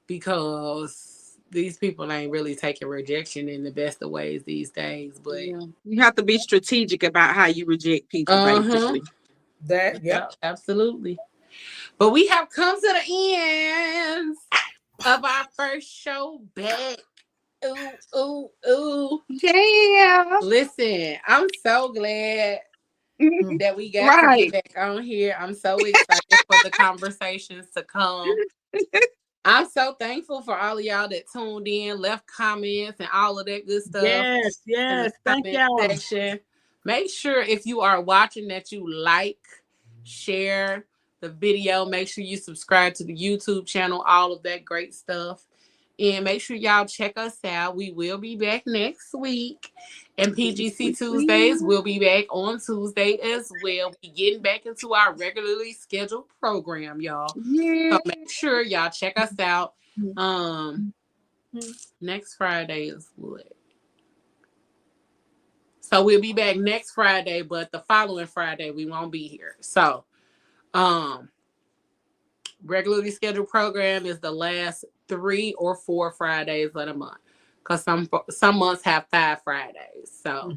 [SPEAKER 2] because these people ain't really taking rejection in the best of ways these days. But
[SPEAKER 3] you have to be strategic about how you reject people, basically.
[SPEAKER 2] Yeah, absolutely. But we have come to the end of our first show back. Ooh.
[SPEAKER 3] Yeah.
[SPEAKER 2] Listen, I'm so glad that we got to
[SPEAKER 3] Right.
[SPEAKER 2] get back on here. I'm so excited for the conversations to come. I'm so thankful for all of y'all that tuned in, left comments, and all of that good stuff.
[SPEAKER 4] Yes. Thank y'all.
[SPEAKER 2] Section. Make sure if you are watching that you like, share the video. Make sure you subscribe to the YouTube channel, all of that great stuff. And make sure y'all check us out. We will be back next week. And PGC Tuesdays will be back on Tuesday as well. We getting back into our regularly scheduled program, y'all.
[SPEAKER 3] Yeah.
[SPEAKER 2] So make sure y'all check us out. Next Friday is what? So we'll be back next Friday, but the following Friday we won't be here. So regularly scheduled program is the last 3 or 4 Fridays of the month. Because some months have 5 Fridays. So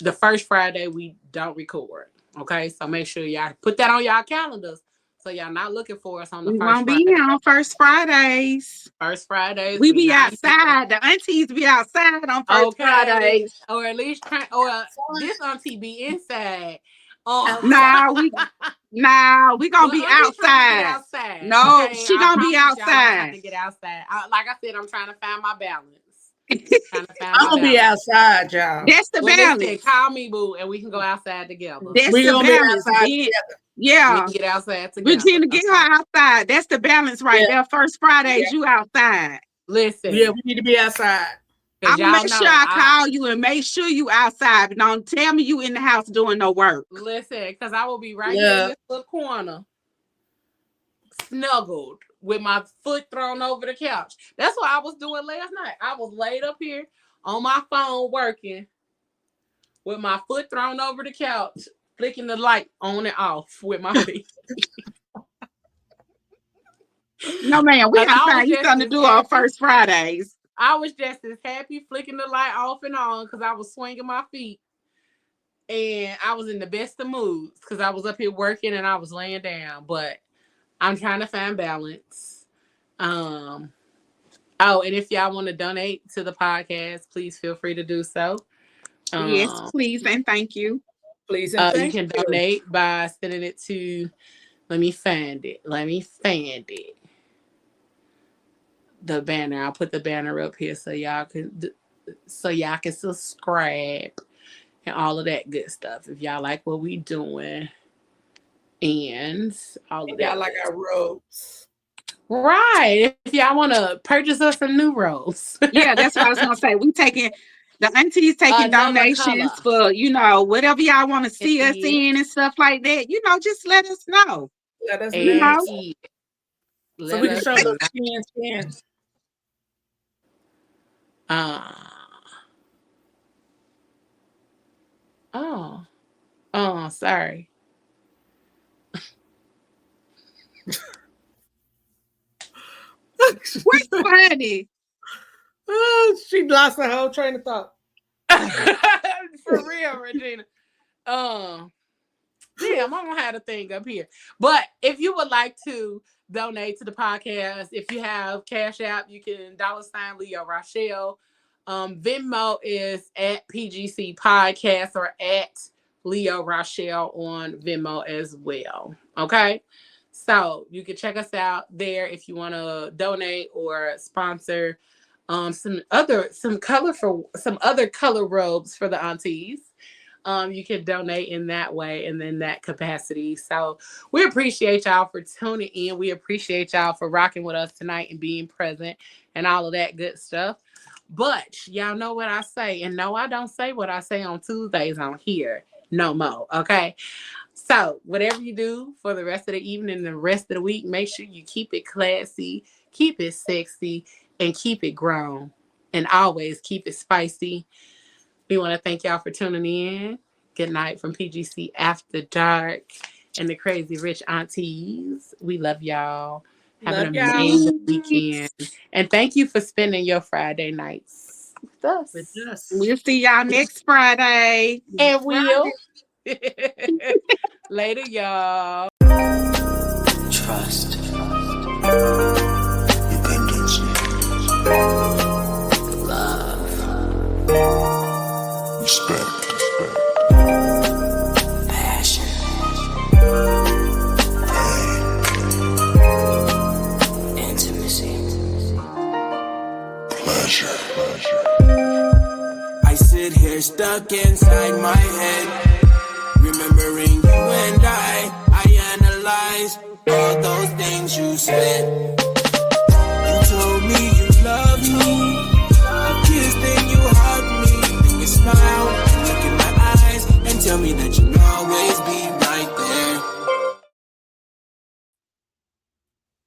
[SPEAKER 2] the first Friday we don't record. Okay. So make sure y'all put that on y'all calendars. So y'all not looking for us on the
[SPEAKER 3] We
[SPEAKER 2] first
[SPEAKER 3] won't
[SPEAKER 2] Friday.
[SPEAKER 3] be here on first Fridays.
[SPEAKER 2] First Fridays.
[SPEAKER 3] We be outside. The aunties be outside on first Fridays.
[SPEAKER 2] Or at least this auntie be inside.
[SPEAKER 3] Nah, we gonna be outside. No,
[SPEAKER 2] okay?
[SPEAKER 3] she gonna be outside.
[SPEAKER 2] I have to get outside. Like I said, I'm trying to find my balance.
[SPEAKER 4] I'm gonna be outside, y'all.
[SPEAKER 3] That's the balance.
[SPEAKER 2] Listen, call me, boo, and we can go outside together.
[SPEAKER 3] That's
[SPEAKER 4] we
[SPEAKER 3] the
[SPEAKER 4] gonna
[SPEAKER 3] balance.
[SPEAKER 4] Be outside together.
[SPEAKER 3] Yeah,
[SPEAKER 2] we can get outside together.
[SPEAKER 3] Regina, get her outside. That's the balance right there. First Fridays, you outside.
[SPEAKER 2] Listen,
[SPEAKER 4] we need to be outside.
[SPEAKER 3] I'm gonna make sure I call you and make sure you outside. But don't tell me you in the house doing no work.
[SPEAKER 2] Listen, because I will be right here in this little corner, snuggled with my foot thrown over the couch. That's what I was doing last night. I was laid up here on my phone working with my foot thrown over the couch, flicking the light on and off with my feet.
[SPEAKER 3] No, man, we gotta find you something to do on first Fridays.
[SPEAKER 2] I was just as happy flicking the light off and on because I was swinging my feet. And I was in the best of moods because I was up here working and I was laying down. But I'm trying to find balance. And if y'all want to donate to the podcast, please feel free to do so.
[SPEAKER 3] Yes, please and thank you.
[SPEAKER 4] Please and thank
[SPEAKER 2] you. You can donate by sending it to, let me find it. The banner. I'll put the banner up here so y'all can subscribe and all of that good stuff. If y'all like what we doing and all of that.
[SPEAKER 4] Y'all like our robes.
[SPEAKER 2] Right. If y'all want to purchase us some new robes.
[SPEAKER 3] Yeah, that's what I was gonna say. The aunties taking donations for, whatever y'all want to see us in and stuff like that. Just let us know.
[SPEAKER 4] Let us know. So we can show the skins.
[SPEAKER 2] Sorry.
[SPEAKER 3] What's funny?
[SPEAKER 4] Oh, she lost her whole train of thought.
[SPEAKER 2] For real, Regina. Damn, I'm gonna have a thing up here. But if you would like to donate to the podcast, if you have Cash App, you can $ Leo Rochelle. Venmo is at PGC Podcast or at Leo Rochelle on Venmo as well. Okay. So you can check us out there if you want to donate or sponsor some other color robes for the aunties. You can donate in that way and in that capacity. So we appreciate y'all for tuning in. We appreciate y'all for rocking with us tonight and being present and all of that good stuff. But y'all know what I say. And no, I don't say what I say on Tuesdays on here no more. Okay. So whatever you do for the rest of the evening and the rest of the week, make sure you keep it classy, keep it sexy, and keep it grown. And always keep it spicy. We want to thank y'all for tuning in. Good night from PGC After Dark and the Crazy Rich Aunties. We love y'all. Have
[SPEAKER 4] Love
[SPEAKER 2] an
[SPEAKER 4] y'all.
[SPEAKER 2] amazing weekend. And thank you for spending your Friday nights with us.
[SPEAKER 4] With us.
[SPEAKER 3] We'll see y'all next Friday.
[SPEAKER 2] And we'll. Later, y'all.
[SPEAKER 1] Trust. Dependency. Love. Respect. Passion. Pain. Intimacy. Pleasure. I sit here stuck inside my head, remembering you and I analyze all those things you said. You told me you loved me, you kissed and you hugged me, and you smiled, look in my eyes and tell me that you